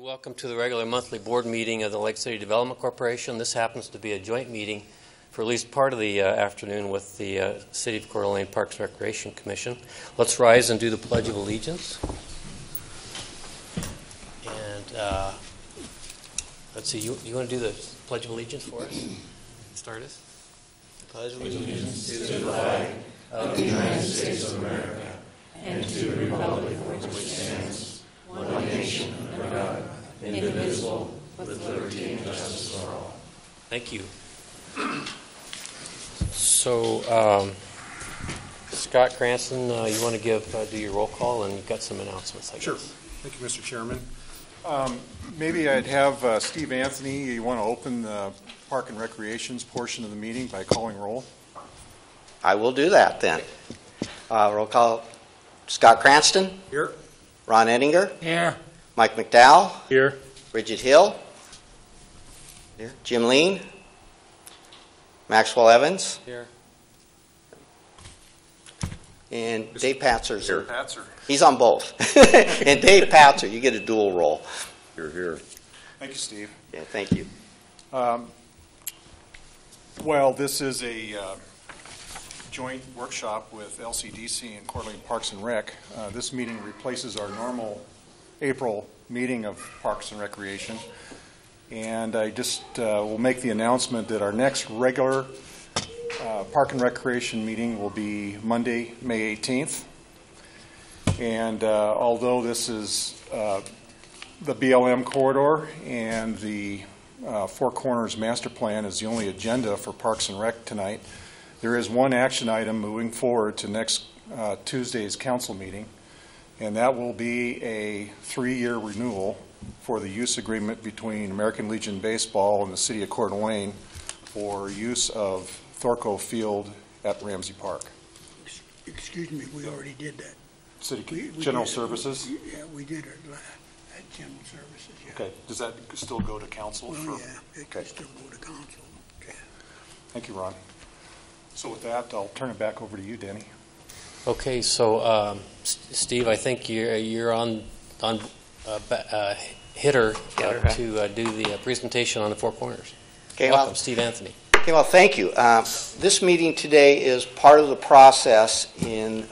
Welcome to the regular monthly board meeting of the Lake City Development Corporation. This happens to be a joint meeting for at least part of the afternoon with the City of Coeur d'Alene Parks and Recreation Commission. Let's rise and do the Pledge of Allegiance. And let's see, you want to do the Pledge of Allegiance for us? Start us. Pledge of allegiance to the flag of the United States of America and to the republic for which it stands, one nation under God, indivisible, with liberty and justice for all. Thank you. So, Scott Cranston, you want to do your roll call, and you've got some announcements, I guess. Sure. Thank you, Mr. Chairman. Maybe I'd have Steve Anthony, you want to open the Park and Recreations portion of the meeting by calling roll? I will do that then. Roll call. Scott Cranston. Here. Ron Ettinger. Here. Mike McDowell. Here. Bridget Hill. Here. Jim Lean. Maxwell Evans. Here. And Dave Patzer's Here. here. Patzer. He's on both. And Dave Patzer, you get a dual role. You're here. Thank you, Steve. Yeah, thank you. Well, this is a joint workshop with Lcdc and Coeur d'Alene Parks and Rec. This meeting replaces our normal April meeting of Parks and Recreation. And I just will make the announcement that our next regular Park and Recreation meeting will be Monday, May 18th. And although this is the BLM corridor and the Four Corners Master Plan is the only agenda for Parks and Rec tonight, there is one action item moving forward to next Tuesday's council meeting, and that will be a 3-year renewal for the use agreement between American Legion Baseball and the City of Coeur d'Alene for use of Thorco Field at Ramsey Park. Excuse me, we already did that. City We General did it. Services? Yeah, we did it at General Services, yeah. Okay. Does that still go to council? Well, yeah, it can Okay. still go to council. Okay. Thank you, Ron. So with that, I'll turn it back over to you, Danny. Okay, so Steve, I think you're on hitter to do the presentation on the Four Corners. Okay, Welcome, well, Steve Anthony. Okay, well, thank you. This meeting today is part of the process in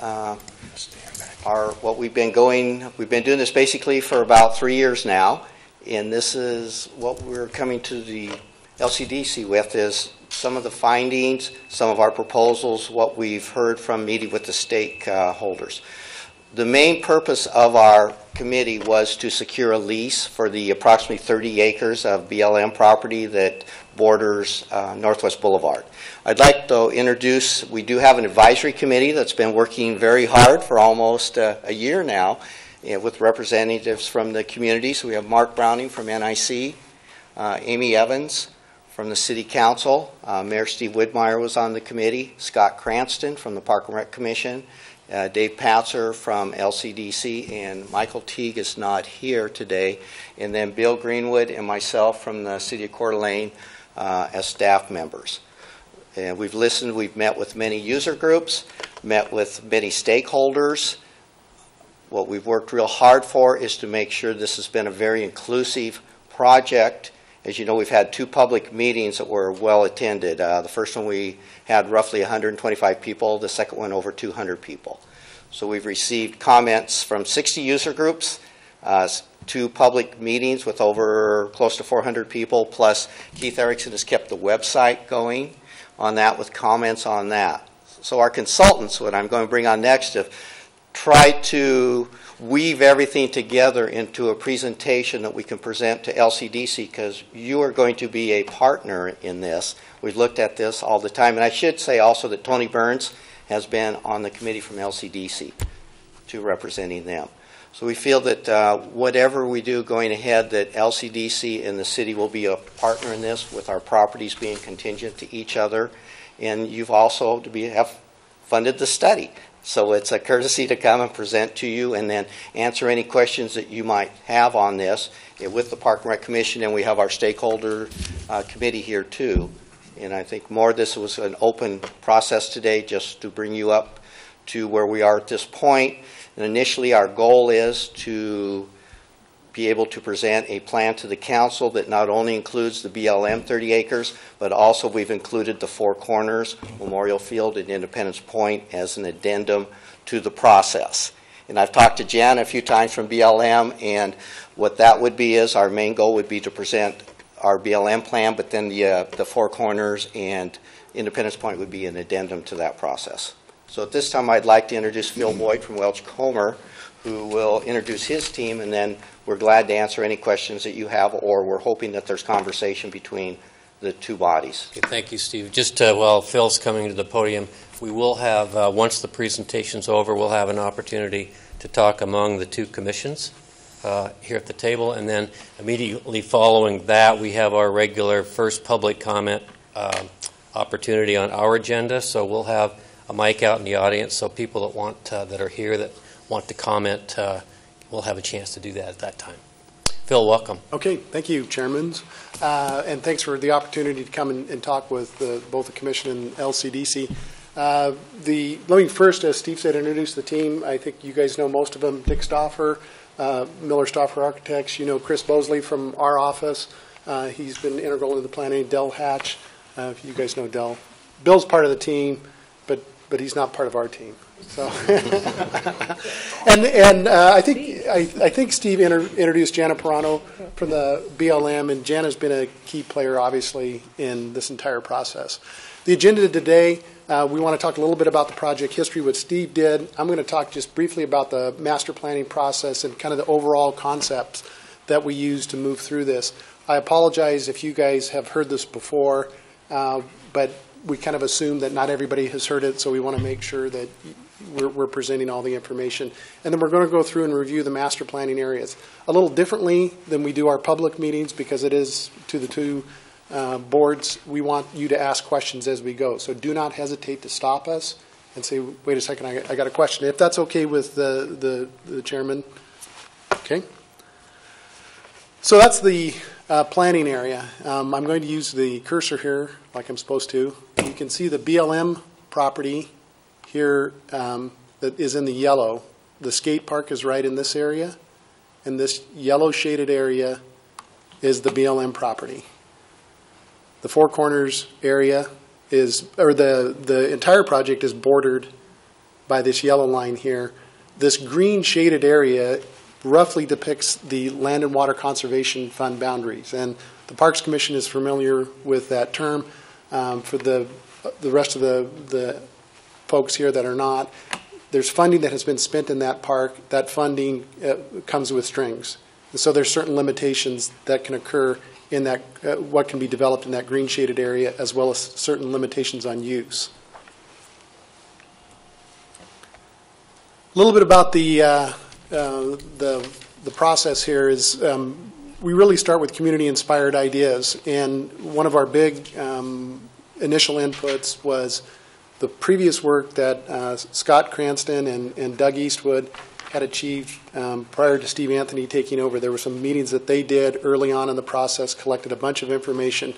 what we've been doing this basically for about 3 years now, and this is what we're coming to the LCDC with is some of the findings, some of our proposals, what we've heard from meeting with the stakeholders. The main purpose of our committee was to secure a lease for the approximately 30 acres of BLM property that borders Northwest Boulevard. I'd like to introduce, we do have an advisory committee that's been working very hard for almost a year now with representatives from the community. So we have Mark Browning from NIC, Amy Evans from the City Council, Mayor Steve Widmeyer was on the committee, Scott Cranston from the Park and Rec Commission, Dave Patzer from LCDC, and Michael Teague is not here today, and then Bill Greenwood and myself from the City of Coeur d'Alene as staff members. And we've listened, we've met with many user groups, met with many stakeholders. What we've worked real hard for is to make sure this has been a very inclusive project. As you know, we've had 2 public meetings that were well attended. The first one we had roughly 125 people, the second one over 200 people. So we've received comments from 60 user groups, 2 public meetings with over close to 400 people, plus Keith Erickson has kept the website going on that with comments on that. So our consultants, what I'm going to bring on next, have tried to weave everything together into a presentation that we can present to LCDC because you are going to be a partner in this. We've looked at this all the time. And I should say also that Tony Burns has been on the committee from LCDC to representing them. So we feel that whatever we do going ahead, that LCDC and the city will be a partner in this with our properties being contingent to each other. And you've also have funded the study. So it's a courtesy to come and present to you and then answer any questions that you might have on this with the Park and Rec Commission, and we have our stakeholder committee here too. And I think more this was an open process today just to bring you up to where we are at this point. And initially our goal is to be able to present a plan to the council that not only includes the BLM 30 acres, but also we've included the Four Corners, Memorial Field, and Independence Point as an addendum to the process. And I've talked to Jan a few times from BLM, and what that would be is our main goal would be to present our BLM plan, but then the Four Corners and Independence Point would be an addendum to that process. So at this time, I'd like to introduce Phil Boyd from Welch Comer, who will introduce his team, and then we're glad to answer any questions that you have, or we're hoping that there's conversation between the two bodies. Okay, thank you, Steve. Just while Phil's coming to the podium, we will have, once the presentation's over, we'll have an opportunity to talk among the two commissions here at the table, and then immediately following that, we have our regular first public comment opportunity on our agenda. So we'll have a mic out in the audience, so people that are here that want to comment will have a chance to do that at that time. Phil, welcome. Okay, thank you, Chairman, and thanks for the opportunity to come and talk with both the Commission and LCDC. Let me first, as Steve said, introduce the team. I think you guys know most of them. Dick Stauffer, Miller Stauffer Architects. You know Chris Bosley from our office. He's been integral in the planning. Del Hatch, if you guys know Del. Bill's part of the team, but he's not part of our team. So, and I think Steve introduced Jana Perano from the BLM, and Jana's been a key player, obviously, in this entire process. The agenda today, we want to talk a little bit about the project history, what Steve did. I'm going to talk just briefly about the master planning process and kind of the overall concepts that we use to move through this. I apologize if you guys have heard this before, but we kind of assume that not everybody has heard it, so we want to make sure that we're presenting all the information. And then we're going to go through and review the master planning areas a little differently than we do our public meetings, because it is to the two boards. We want you to ask questions as we go. So do not hesitate to stop us and say, wait a second, I got a question. If that's okay with the chairman. Okay. So that's the planning area. I'm going to use the cursor here like I'm supposed to. You can see the BLM property here that is in the yellow. The skate park is right in this area, and this yellow shaded area is the BLM property. The Four Corners area is, or the entire project is bordered by this yellow line here. This green shaded area roughly depicts the Land and Water Conservation Fund boundaries, and the Parks Commission is familiar with that term. For the rest of the folks here that are not, there's funding that has been spent in that park. That funding comes with strings. And so there's certain limitations that can occur in that, what can be developed in that green shaded area, as well as certain limitations on use. A little bit about the process here is we really start with community-inspired ideas, and one of our big initial inputs was the previous work that Scott Cranston and Doug Eastwood had achieved prior to Steve Anthony taking over. There were some meetings that they did early on in the process, collected a bunch of information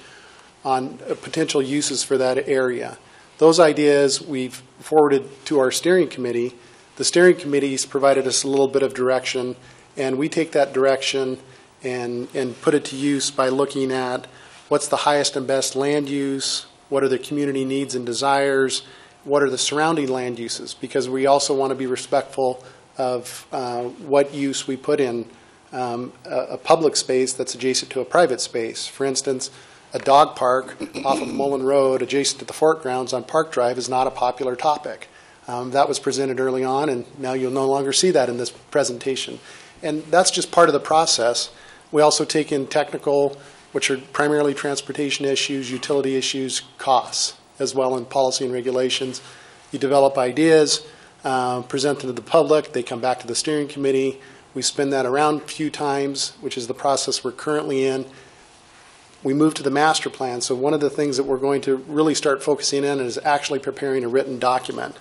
on potential uses for that area. Those ideas we've forwarded to our steering committee. The steering committee's provided us a little bit of direction, and we take that direction and put it to use by looking at what's the highest and best land use, what are the community needs and desires, what are the surrounding land uses, because we also want to be respectful of what use we put in a public space that's adjacent to a private space. For instance, a dog park off of Mullen Road adjacent to the Fort Grounds on Park Drive is not a popular topic. That was presented early on, and now you'll no longer see that in this presentation. And that's just part of the process. We also take in technical, which are primarily transportation issues, utility issues, costs, as well in policy and regulations. You develop ideas, present them to the public, they come back to the steering committee. We spin that around a few times, which is the process we're currently in. We move to the master plan. So one of the things that we're going to really start focusing in is actually preparing a written document.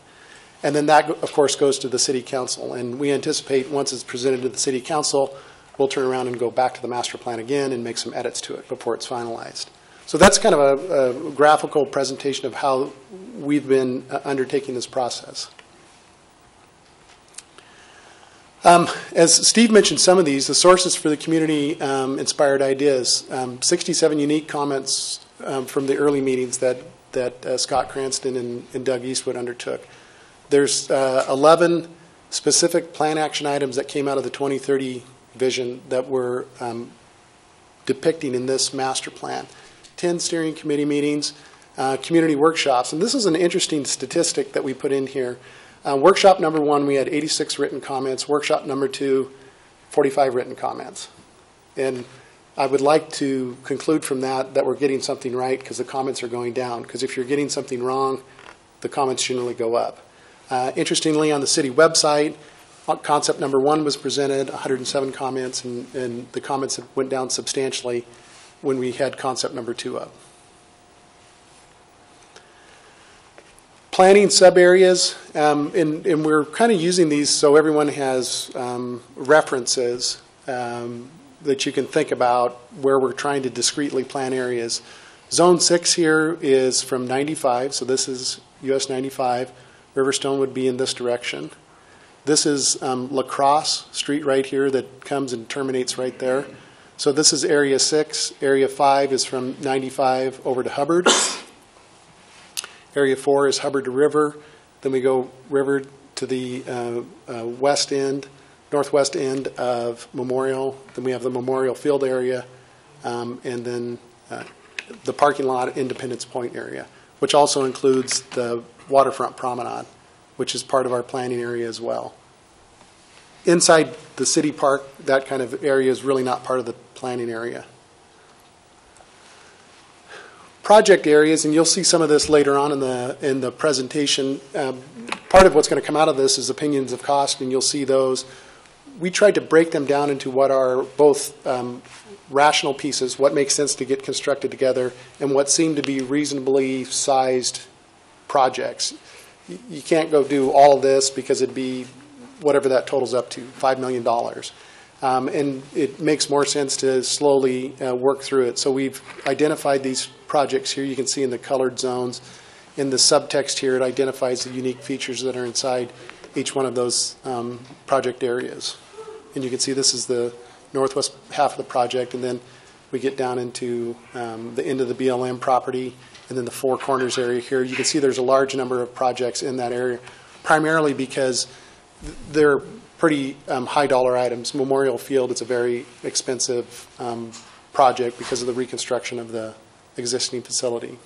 And then that, of course, goes to the city council. And we anticipate once it's presented to the city council, we'll turn around and go back to the master plan again and make some edits to it before it's finalized. So that's kind of a graphical presentation of how we've been undertaking this process. As Steve mentioned some of these, the sources for the community-inspired ideas, 67 unique comments from the early meetings that Scott Cranston and Doug Eastwood undertook. There's 11 specific plan action items that came out of the 2030 vision that we're depicting in this master plan. 10 steering committee meetings, community workshops, and this is an interesting statistic that we put in here. Workshop number 1, we had 86 written comments. Workshop number 2, 45 written comments. And I would like to conclude from that we're getting something right because the comments are going down. Because if you're getting something wrong, the comments generally go up. Interestingly, on the city website, concept number 1 was presented, 107 comments, and the comments went down substantially when we had concept number 2 up. Planning sub-areas, and we're kind of using these so everyone has references that you can think about where we're trying to discretely plan areas. Zone 6 here is from 95, so this is US 95. Riverstone would be in this direction. This is La Crosse Street right here that comes and terminates right there. So this is Area 6. Area 5 is from 95 over to Hubbard. Area 4 is Hubbard to River. Then we go River to the west end, northwest end of Memorial. Then we have the Memorial Field area, and then the parking lot at Independence Point area, which also includes the waterfront promenade, which is part of our planning area as well. Inside the city park, that kind of area is really not part of the planning area. Project areas, and you'll see some of this later on in the presentation. Part of what's going to come out of this is opinions of cost, and you'll see those. We tried to break them down into what are both rational pieces, what makes sense to get constructed together, and what seem to be reasonably sized projects. You can't go do all of this because it'd be whatever that totals up to, $5 million. And it makes more sense to slowly work through it. So we've identified these projects here. You can see in the colored zones. In the subtext here, it identifies the unique features that are inside each one of those project areas. And you can see this is the northwest half of the project, and then we get down into the end of the BLM property, and then the Four Corners area here. You can see there's a large number of projects in that area, primarily because they're pretty high dollar items. Memorial Field is a very expensive project because of the reconstruction of the existing facility.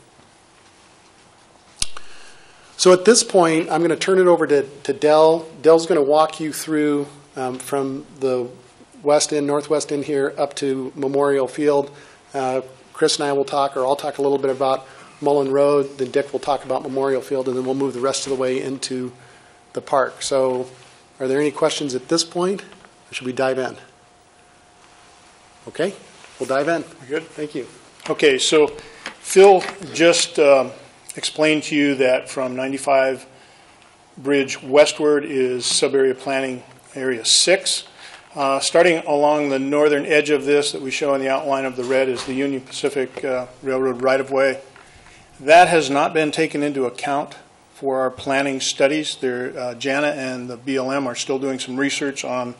So at this point, I'm going to turn it over to Del. Del's going to walk you through from the west end, northwest end here up to Memorial Field. Chris and I will talk, or I'll talk a little bit about Mullen Road, then Dick will talk about Memorial Field, and then we'll move the rest of the way into the park. So are there any questions at this point, or should we dive in? Okay, we'll dive in. Good. Thank you. Okay, so Phil just explained to you that from 95 Bridge westward is sub-area planning area 6. Starting along the northern edge of this that we show in the outline of the red is the Union Pacific Railroad right-of-way. That has not been taken into account for our planning studies. Jana and the BLM are still doing some research on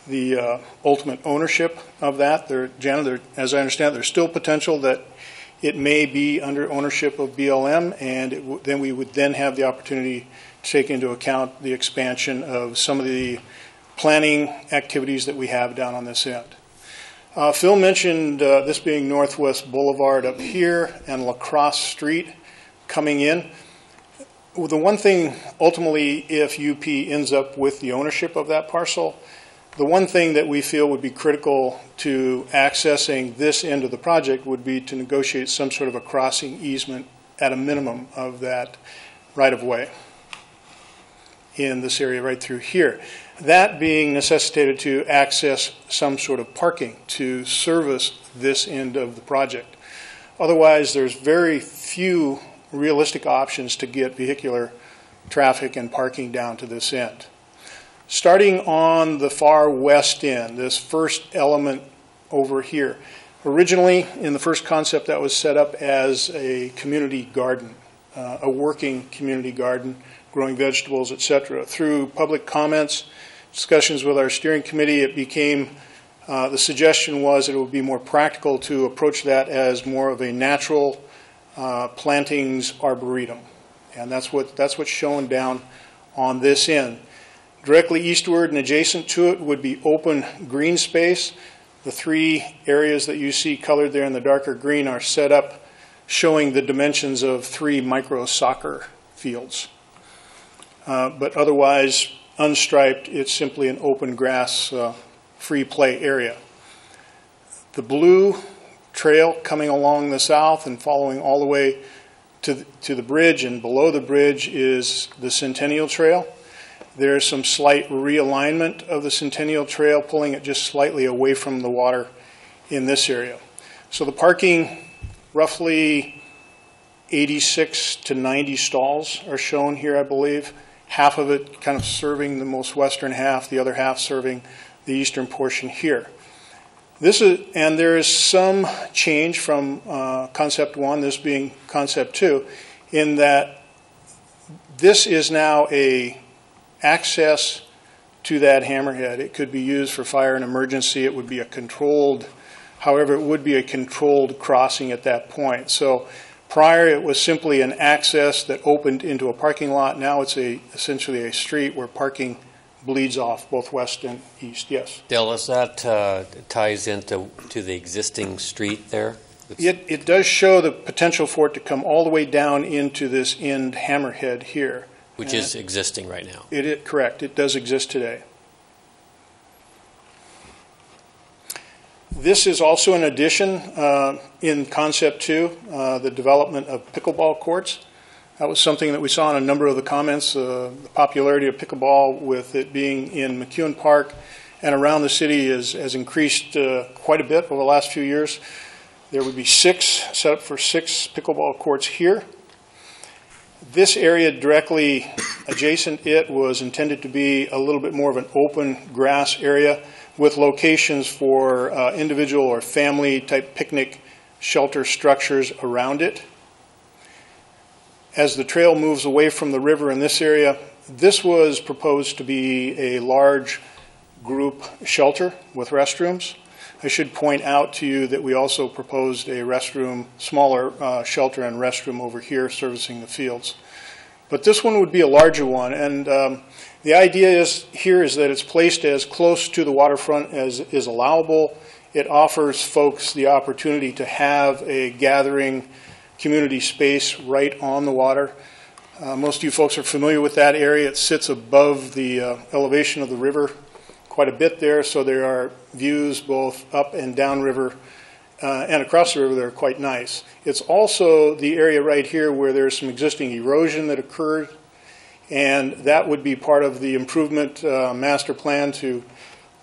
the ultimate ownership of that. Jana, as I understand it, there's still potential that it may be under ownership of BLM, and then we would then have the opportunity to take into account the expansion of some of the planning activities that we have down on this end. Phil mentioned this being Northwest Boulevard up here and La Crosse Street coming in. The one thing, ultimately, if UP ends up with the ownership of that parcel, the one thing that we feel would be critical to accessing this end of the project would be to negotiate some sort of a crossing easement at a minimum of that right-of-way in this area right through here. That being necessitated to access some sort of parking to service this end of the project. Otherwise, there's very few realistic options to get vehicular traffic and parking down to this end. Starting on the far west end, this first element over here, originally in the first concept that was set up as a community garden, a working community garden, growing vegetables, etc. Through public comments discussions with our steering committee, it became, the suggestion was that it would be more practical to approach that as more of a natural plantings arboretum. And that's what's shown down on this end. Directly eastward and adjacent to it would be open green space. The three areas that you see colored there in the darker green are set up showing the dimensions of 3 micro soccer fields. But otherwise, unstriped, it's simply an open grass free play area. The blue trail coming along the south and following all the way to the bridge, and below the bridge is the Centennial Trail. There's some slight realignment of the Centennial Trail, pulling it just slightly away from the water in this area. So the parking, roughly 86 to 90 stalls are shown here, I believe. Half of it kind of serving the most western half, the other half serving the eastern portion here. And there is some change from concept 1, this being concept 2, in that this is now a access to that hammerhead. It could be used for fire and emergency. It would be a controlled, however, it would be a controlled crossing at that point. So prior, it was simply an access that opened into a parking lot. Now it's essentially a street where parking bleeds off both west and east. Yes? Dale, as that ties into the existing street there? It does show the potential for it to come all the way down into this end hammerhead here. Which is existing right now. Correct. It does exist today. This is also an addition in Concept 2, the development of pickleball courts. That was something that we saw in a number of the comments, the popularity of pickleball with it being in McEwen Park and around the city has increased quite a bit over the last few years. There would be set up for 6 pickleball courts here. This area directly adjacent it was intended to be a little bit more of an open grass area with locations for individual or family type picnic shelter structures around it. As the trail moves away from the river in this area, this was proposed to be a large group shelter with restrooms. I should point out to you that we also proposed a smaller shelter and restroom over here servicing the fields. But this one would be a larger one, and the idea here is that it's placed as close to the waterfront as is allowable. It offers folks the opportunity to have a gathering community space right on the water. Most of you folks are familiar with that area. It sits above the elevation of the river quite a bit there, so there are views both up and down river and across the river that are quite nice. It's also the area right here where there's some existing erosion that occurred, and that would be part of the improvement master plan to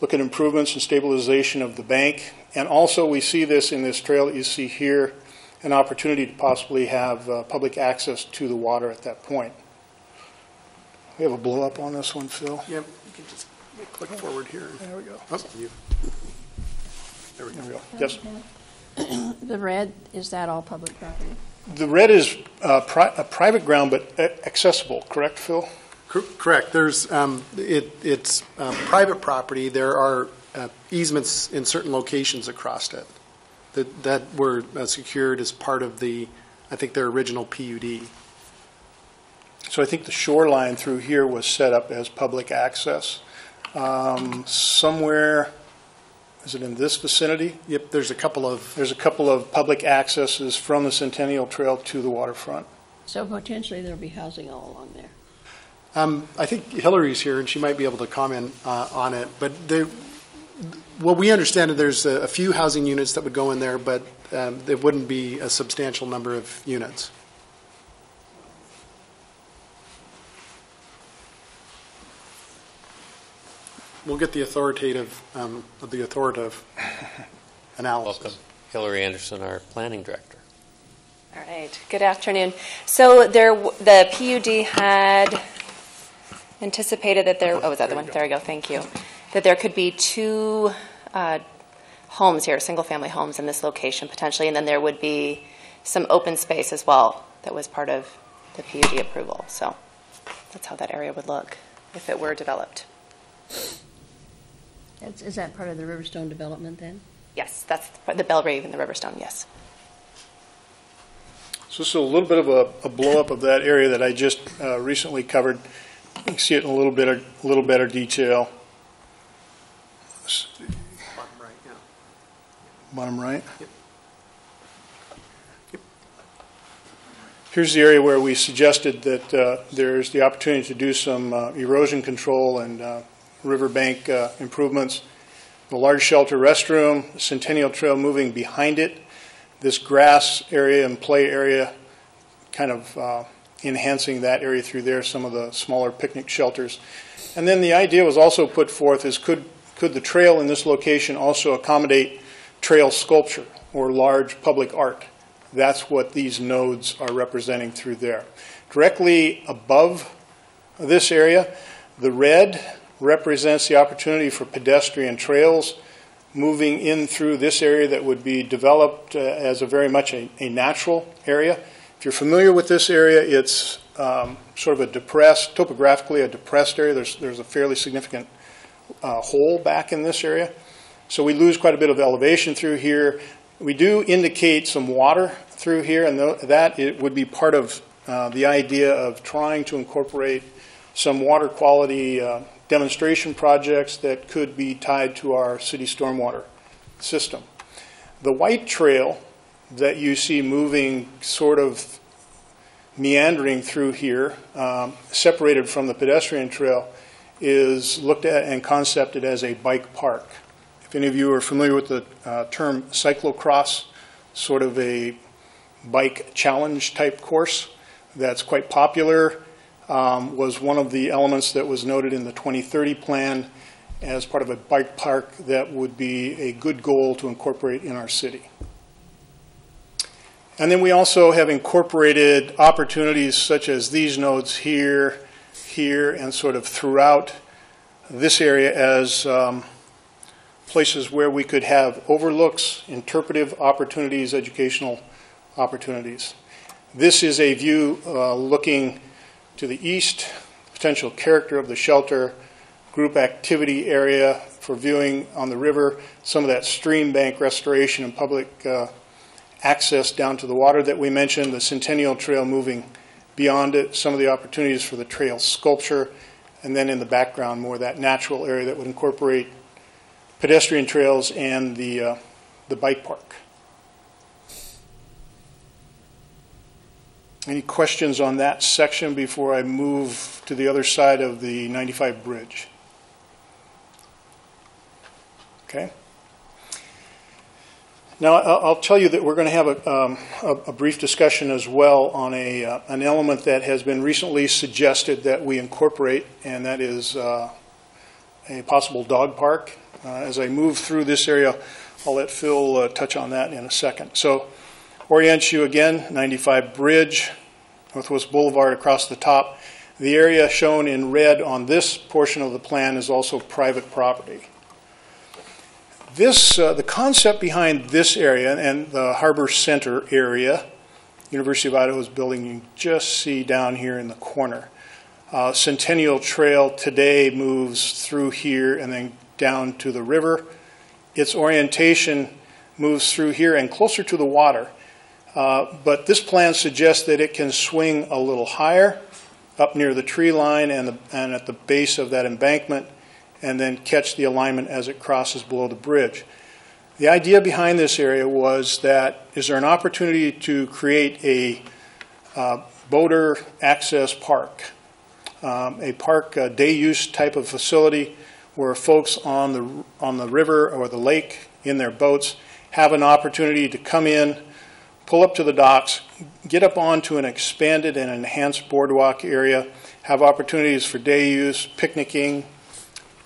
look at improvements and stabilization of the bank. And also we see this in this trail that you see here, an opportunity to possibly have public access to the water at that point. We have a blow up on this one, Phil. Yep, you can just click forward here. There we go. Oh, There we go. Yes. The red, is that all public property? The red is a private ground, but accessible. Correct, Phil? Correct. There's it's private property. There are easements in certain locations across it that were secured as part of I think their original PUD. So I think the shoreline through here was set up as public access. Somewhere, is it in this vicinity? Yep. There's a couple of public accesses from the Centennial Trail to the waterfront. So potentially there'll be housing all along there. I think Hillary's here, and she might be able to comment on it. But what we understand is there's a few housing units that would go in there, but it wouldn't be a substantial number of units. We'll get the authoritative analysis. Welcome. Hillary Anderson, our planning director. All right. Good afternoon. So the PUD had anticipated that there. Oh, was that the one? There we go. Thank you. That there could be 2 homes here, single-family homes in this location potentially, and then there would be some open space as well that was part of the PUD approval. So that's how that area would look if it were developed. Is that part of the Riverstone development then? Yes, that's the Bellrave and the Riverstone, yes. So this is a little bit of a blow-up of that area that I just recently covered. You can see it in a little better detail. Bottom right, yeah. Bottom right? Yep. Here's the area where we suggested that there's the opportunity to do some erosion control and riverbank improvements. The large shelter restroom, Centennial Trail moving behind it, this grass area and play area kind of enhancing that area through there, some of the smaller picnic shelters. And then the idea was also put forth is could the trail in this location also accommodate trail sculpture or large public art? That's what these nodes are representing through there. Directly above this area, the red represents the opportunity for pedestrian trails moving in through this area that would be developed as a very much a natural area. If you're familiar with this area, it's sort of a depressed, topographically a depressed area. There's a fairly significant hole back in this area. So we lose quite a bit of elevation through here. We do indicate some water through here, and that it would be part of the idea of trying to incorporate some water quality demonstration projects that could be tied to our city stormwater system. The white trail that you see moving sort of meandering through here, separated from the pedestrian trail, is looked at and concepted as a bike park. If any of you are familiar with the term cyclocross, sort of a bike challenge type course that's quite popular, was one of the elements that was noted in the 2030 plan as part of a bike park that would be a good goal to incorporate in our city. And then we also have incorporated opportunities such as these nodes here, and sort of throughout this area as places where we could have overlooks, interpretive opportunities, educational opportunities. This is a view looking to the east, potential character of the shelter, group activity area for viewing on the river, some of that stream bank restoration and public access down to the water that we mentioned, the Centennial Trail moving beyond it, some of the opportunities for the trail sculpture, and then in the background more that natural area that would incorporate pedestrian trails and the bike park. Any questions on that section before I move to the other side of the 95 bridge? Okay. Now, I'll tell you that we're going to have a brief discussion as well on an element that has been recently suggested that we incorporate, and that is a possible dog park. As I move through this area, I'll let Phil touch on that in a second. So, orient you again, 95 Bridge, Northwest Boulevard across the top. The area shown in red on this portion of the plan is also private property. The concept behind this area and the Harbor Center area, University of Idaho's building you just see down here in the corner. Centennial Trail today moves through here and then down to the river. Its orientation moves through here and closer to the water. But this plan suggests that it can swing a little higher up near the tree line and at the base of that embankment, and then catch the alignment as it crosses below the bridge. The idea behind this area was that is there an opportunity to create a boater access park, a park day use type of facility where folks on the river or the lake in their boats have an opportunity to come in, pull up to the docks, get up onto an expanded and enhanced boardwalk area, have opportunities for day use, picnicking.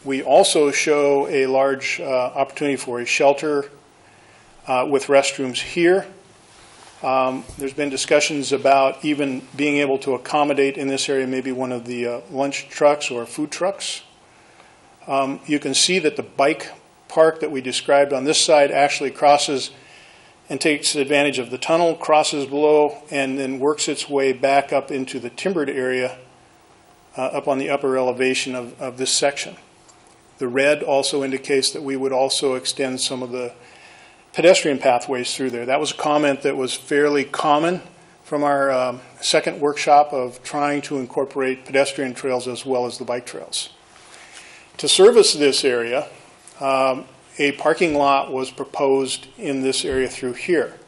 We also show a large opportunity for a shelter with restrooms here. There's been discussions about even being able to accommodate in this area maybe one of the lunch trucks or food trucks. You can see that the bike park that we described on this side actually crosses and takes advantage of the tunnel, crosses below, and then works its way back up into the timbered area up on the upper elevation of this section. The red also indicates that we would also extend some of the pedestrian pathways through there. That was a comment that was fairly common from our second workshop of trying to incorporate pedestrian trails as well as the bike trails. To service this area, a parking lot was proposed in this area through here.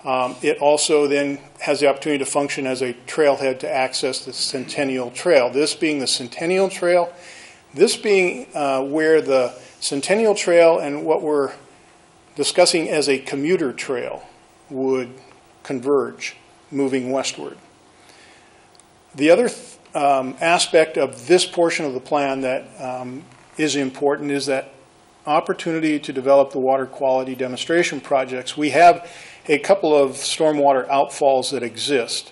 It also then has the opportunity to function as a trailhead to access the Centennial Trail. This being the Centennial Trail, this being where the Centennial Trail and what we're discussing as a commuter trail would converge, moving westward. The other aspect of this portion of the plan that is important is that opportunity to develop the water quality demonstration projects. We have a couple of stormwater outfalls that exist.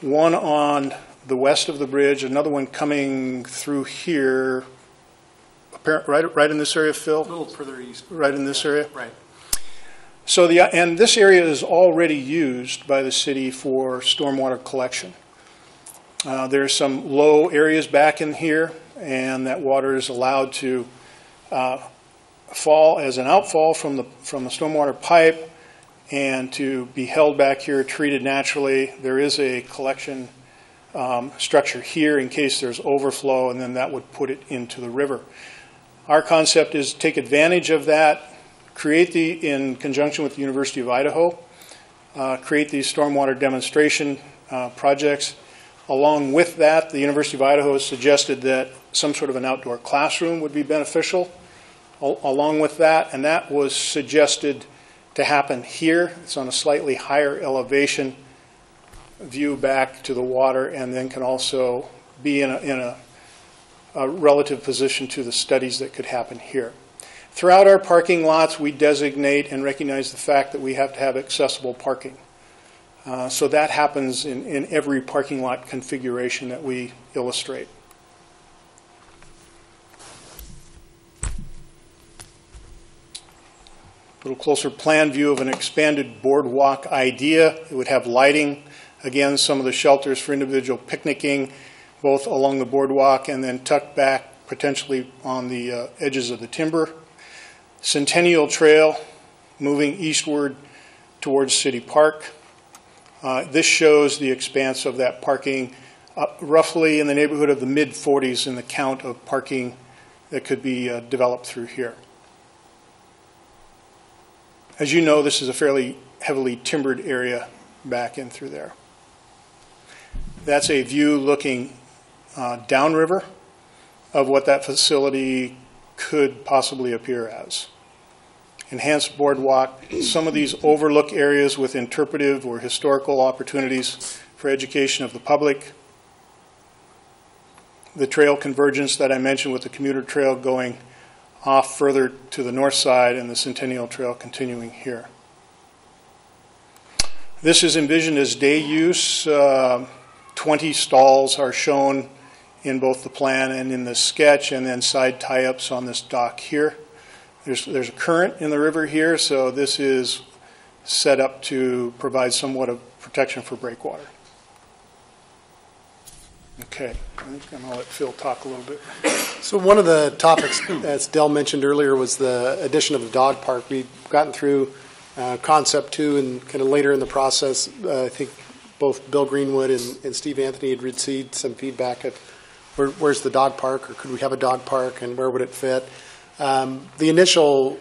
One on the west of the bridge, another one coming through here, right in this area, Phil? A little further east. Right in this area? Right. So and this area is already used by the city for stormwater collection. There's some low areas back in here, and that water is allowed to fall as an outfall from the stormwater pipe and to be held back here, treated naturally. There is a collection structure here in case there's overflow, and then that would put it into the river. Our concept is to take advantage of that, in conjunction with the University of Idaho, create these stormwater demonstration projects. Along with that, the University of Idaho has suggested that some sort of an outdoor classroom would be beneficial along with that, and that was suggested to happen here. It's on a slightly higher elevation, view back to the water, and then can also be in a relative position to the studies that could happen here. Throughout our parking lots, we designate and recognize the fact that we have to have accessible parking. So that happens in every parking lot configuration that we illustrate. A little closer plan view of an expanded boardwalk idea. It would have lighting, again, some of the shelters for individual picnicking, both along the boardwalk and then tucked back potentially on the edges of the timber. Centennial Trail moving eastward towards City Park. This shows the expanse of that parking, roughly in the neighborhood of the mid-40s in the count of parking that could be developed through here. As you know, this is a fairly heavily timbered area back in through there. That's a view looking downriver of what that facility could possibly appear as. Enhanced boardwalk, some of these overlook areas with interpretive or historical opportunities for education of the public. The trail convergence that I mentioned with the commuter trail going off further to the north side and the Centennial Trail continuing here. This is envisioned as day use. 20 stalls are shown in both the plan and in the sketch, and then side tie-ups on this dock here. There's a current in the river here, so this is set up to provide somewhat of protection for breakwater. Okay, I think I'm going to let Phil talk a little bit. So one of the topics, as Del mentioned earlier, was the addition of the dog park. We've gotten through concept 2, and kind of later in the process, I think both Bill Greenwood and Steve Anthony had received some feedback of where's the dog park, or could we have a dog park, and where would it fit? The initial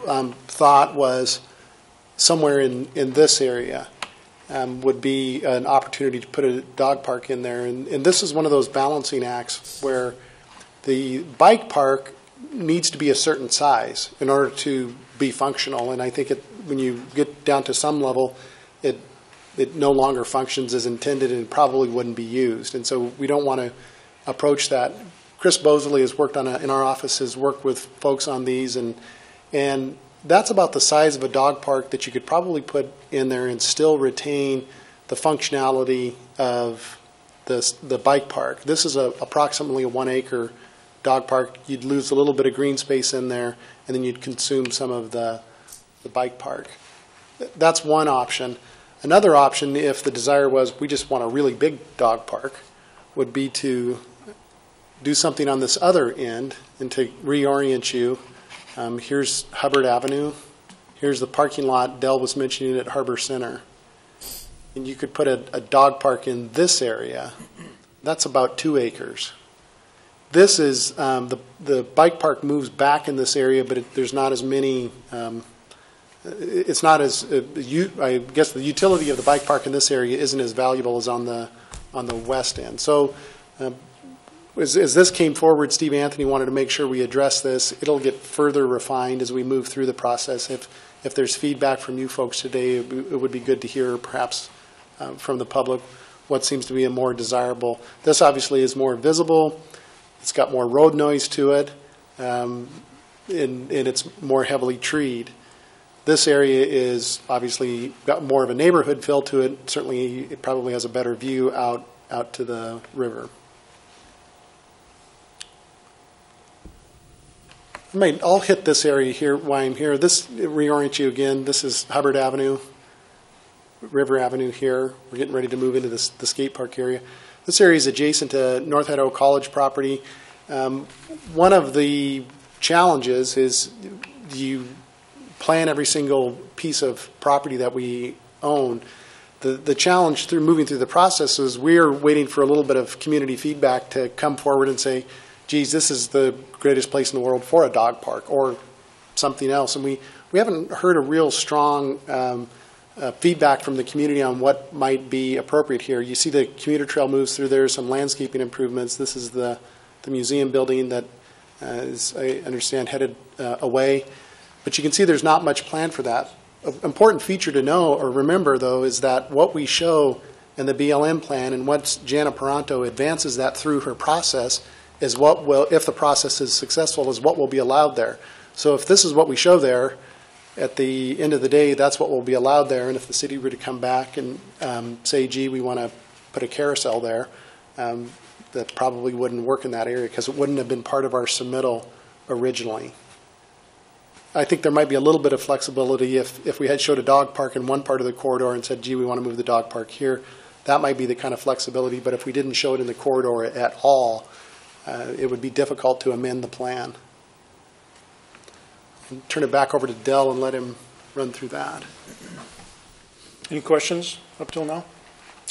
thought was somewhere in this area would be an opportunity to put a dog park in there. And this is one of those balancing acts where the bike park needs to be a certain size in order to be functional. And I think when you get down to some level, it no longer functions as intended and probably wouldn't be used. And so we don't want to approach that. Chris Bosley has worked in our office, has worked with folks on these, and that's about the size of a dog park that you could probably put in there and still retain the functionality of the bike park. This is approximately a 1 acre dog park. You'd lose a little bit of green space in there, and then you'd consume some of the bike park. That's one option. Another option, if the desire was we just want a really big dog park, would be to do something on this other end, and to reorient you, here's Hubbard Avenue. Here's the parking lot Dell was mentioning at Harbor Center. And you could put a dog park in this area. That's about 2 acres. This is, the bike park moves back in this area, but there's not as many, it's not as, I guess the utility of the bike park in this area isn't as valuable as on the west end. So as this came forward, Steve Anthony wanted to make sure we address this. It'll get further refined as we move through the process. If there's feedback from you folks today, it would be good to hear perhaps from the public what seems to be a more desirable. This obviously is more visible. It's got more road noise to it, and it's more heavily treed. This area is obviously got more of a neighborhood feel to it. Certainly, it probably has a better view out to the river. I'll hit this area here while I'm here. This reorient you again. This is Hubbard Avenue, River Avenue here. We're getting ready to move into the skate park area. This area is adjacent to North Idaho College property. One of the challenges is you plan every single piece of property that we own. The challenge through moving through the process is we're waiting for a little bit of community feedback to come forward and say, geez, this is the greatest place in the world for a dog park or something else. And we haven't heard a real strong feedback from the community on what might be appropriate here. You see the commuter trail moves through there, some landscaping improvements. This is the museum building that is, I understand, headed away. But you can see there's not much planned for that. An important feature to know or remember, though, is that what we show in the BLM plan and what Jana Paranto advances that through her process is what will, if the process is successful, is what will be allowed there. So if this is what we show there, at the end of the day, that's what will be allowed there. And if the city were to come back and say, gee, we want to put a carousel there, that probably wouldn't work in that area because it wouldn't have been part of our submittal originally. I think there might be a little bit of flexibility if we had showed a dog park in one part of the corridor and said, gee, we want to move the dog park here. That might be the kind of flexibility. But if we didn't show it in the corridor at all, it would be difficult to amend the plan. And turn it back over to Dell and let him run through that. Any questions up till now?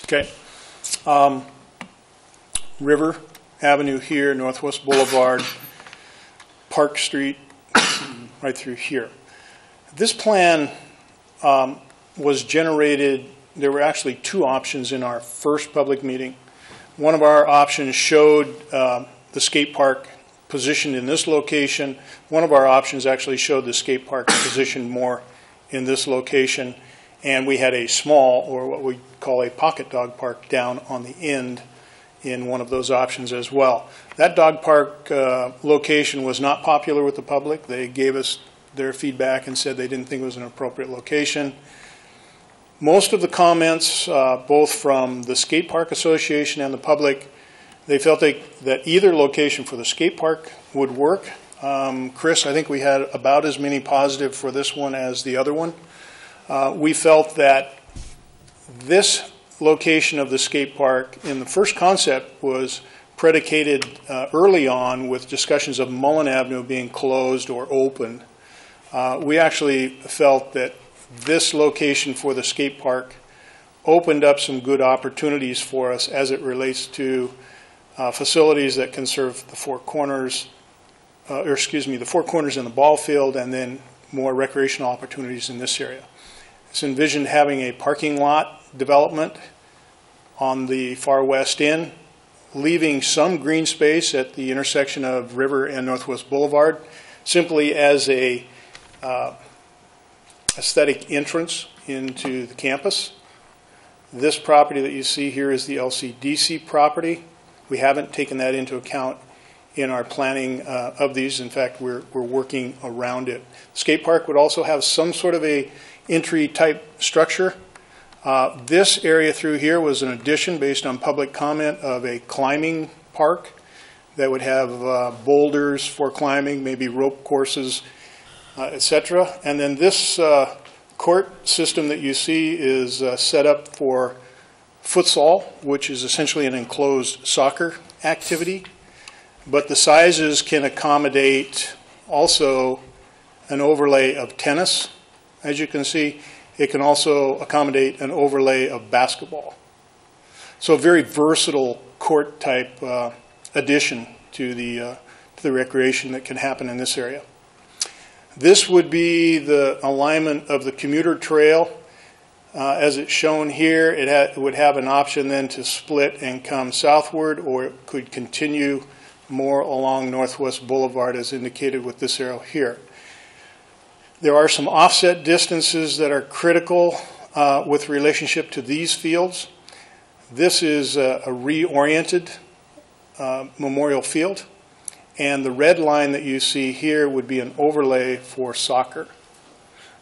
Okay. River Avenue here, Northwest Boulevard, Park Street, right through here. This plan was generated, there were actually 2 options in our first public meeting. One of our options showed the skate park positioned in this location. One of our options actually showed the skate park positioned more in this location. And we had a small, or what we call a pocket dog park, down on the end in one of those options as well. That dog park location was not popular with the public. They gave us their feedback and said they didn't think it was an appropriate location. Most of the comments, both from the Skate Park Association and the public, they felt that either location for the skate park would work. Chris, I think we had about as many positive for this one as the other one. We felt that this location of the skate park in the first concept was predicated early on with discussions of Mullen Avenue being closed or open. We actually felt that this location for the skate park opened up some good opportunities for us as it relates to facilities that can serve the 4 corners, the 4 corners in the ball field, and then more recreational opportunities in this area. It's envisioned having a parking lot development on the far west end, leaving some green space at the intersection of River and Northwest Boulevard, simply as a aesthetic entrance into the campus. This property that you see here is the Lcdc property. We haven't taken that into account in our planning of these. In fact, we're working around it. The skate park would also have some sort of a entry type structure. This area through here was an addition based on public comment of a climbing park that would have boulders for climbing, maybe rope courses, etc. And then this court system that you see is set up for futsal, which is essentially an enclosed soccer activity. but the sizes can accommodate also an overlay of tennis. As you can see, it can also accommodate an overlay of basketball. So a very versatile court type addition to the recreation that can happen in this area. This would be the alignment of the commuter trail. As it's shown here, it would have an option then to split and come southward, or it could continue more along Northwest Boulevard as indicated with this arrow here. There are some offset distances that are critical with relationship to these fields. This is a reoriented memorial field, and the red line that you see here would be an overlay for soccer.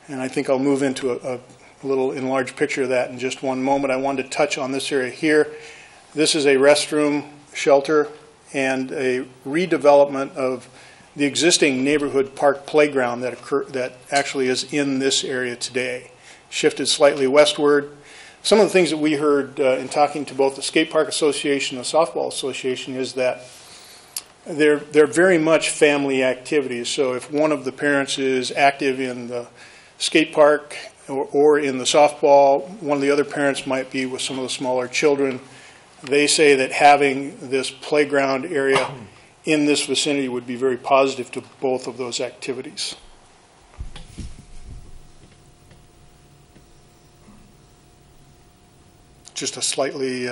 And I think I'll move into a little enlarged picture of that in just one moment. I wanted to touch on this area here. This is a restroom shelter and a redevelopment of the existing neighborhood park playground that actually is in this area today, shifted slightly westward. Some of the things that we heard in talking to both the Skate Park Association and the Softball Association is that they're very much family activities. So if one of the parents is active in the skate park or in the softball, one of the other parents might be with some of the smaller children. They say that having this playground area in this vicinity would be very positive to both of those activities. Just a slightly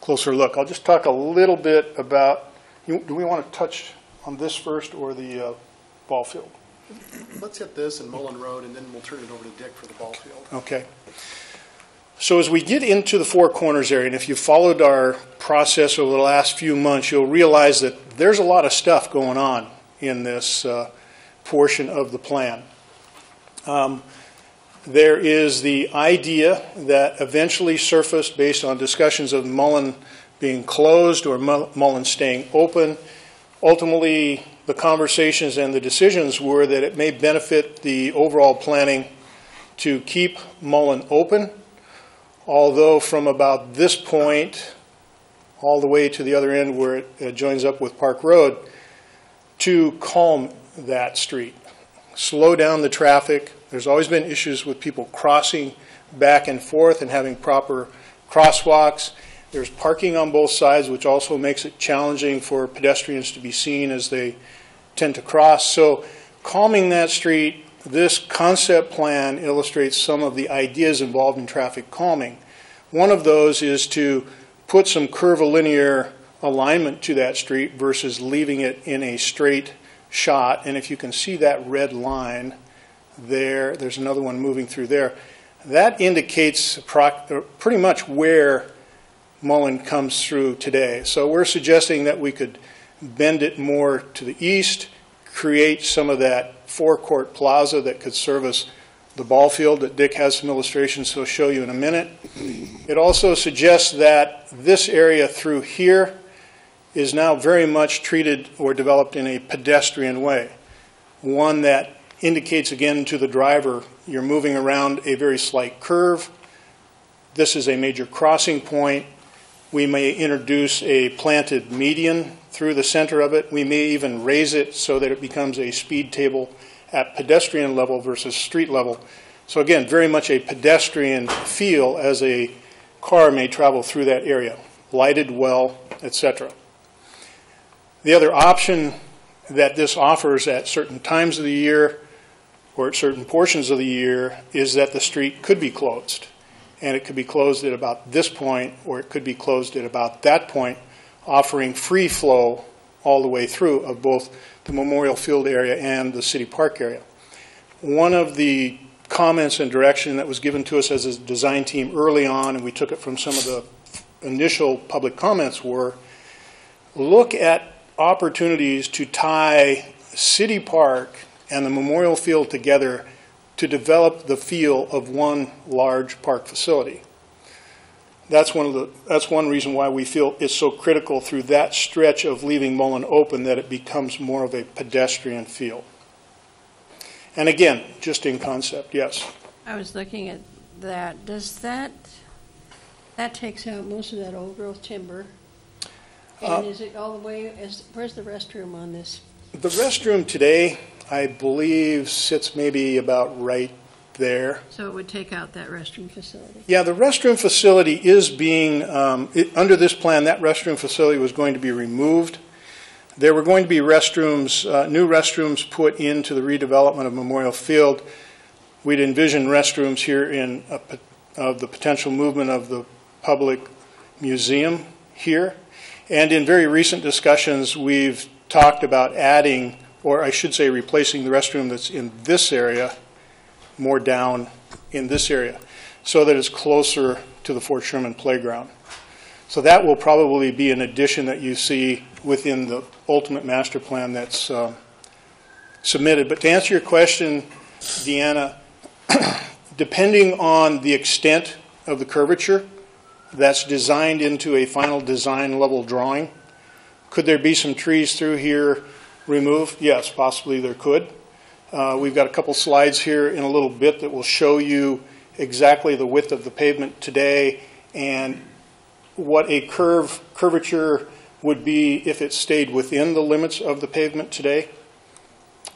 closer look. I'll just talk a little bit about, do we want to touch on this first or the ball field? Let's hit this and Mullen Road, and then we'll turn it over to Dick for the ball field. Okay. So as we get into the Four Corners area, and if you followed our process over the last few months, you'll realize that there's a lot of stuff going on in this portion of the plan. There is the idea that eventually surfaced based on discussions of Mullen being closed or Mullen staying open. Ultimately, the conversations and the decisions were that it may benefit the overall planning to keep Mullen open, although from about this point all the way to the other end where it joins up with Park Road, to calm that street, slow down the traffic. There's always been issues with people crossing back and forth and having proper crosswalks. There's parking on both sides, which also makes it challenging for pedestrians to be seen as they tend to cross. So calming that street, this concept plan illustrates some of the ideas involved in traffic calming. One of those is to put some curvilinear alignment to that street versus leaving it in a straight shot. And if you can see that red line there, there's another one moving through there. That indicates pretty much where Mullen comes through today. So we're suggesting that we could bend it more to the east, create some of that forecourt plaza that could service the ball field that Dick has some illustrations he'll show you in a minute. It also suggests that this area through here is now very much treated or developed in a pedestrian way, one that indicates again to the driver you're moving around a very slight curve. This is a major crossing point. We may introduce a planted median through the center of it. We may even raise it so that it becomes a speed table at pedestrian level versus street level. So again, very much a pedestrian feel as a car may travel through that area, lighted well, etc. The other option that this offers at certain times of the year or at certain portions of the year is that the street could be closed. And it could be closed at about this point, or it could be closed at about that point, offering free flow all the way through of both the Memorial Field area and the City Park area. One of the comments and direction that was given to us as a design team early on, and we took it from some of the initial public comments, were look at opportunities to tie City Park and the Memorial Field together to develop the feel of one large park facility. That's one reason why we feel it's so critical through that stretch of leaving Mullen open that it becomes more of a pedestrian feel. And again, just in concept, yes. I was looking at that. Does that takes out most of that old growth timber? And is it all the way, where's the restroom on this? The restroom today, I believe, sits maybe about right there. So it would take out that restroom facility? Yeah, the restroom facility is being, under this plan, that restroom facility was going to be removed. There were going to be restrooms, new restrooms put into the redevelopment of Memorial Field. We'd envision restrooms here in of the potential movement of the public museum here. And in very recent discussions, we've talked about adding, or I should say replacing the restroom that's in this area, more down in this area, so that it's closer to the Fort Sherman playground. So that will probably be an addition that you see within the ultimate master plan that's submitted. But to answer your question, Deanna, depending on the extent of the curvature that's designed into a final design level drawing, could there be some trees through here removed? Yes, possibly there could. We've got a couple slides here in a little bit that will show you exactly the width of the pavement today and what a curvature would be if it stayed within the limits of the pavement today.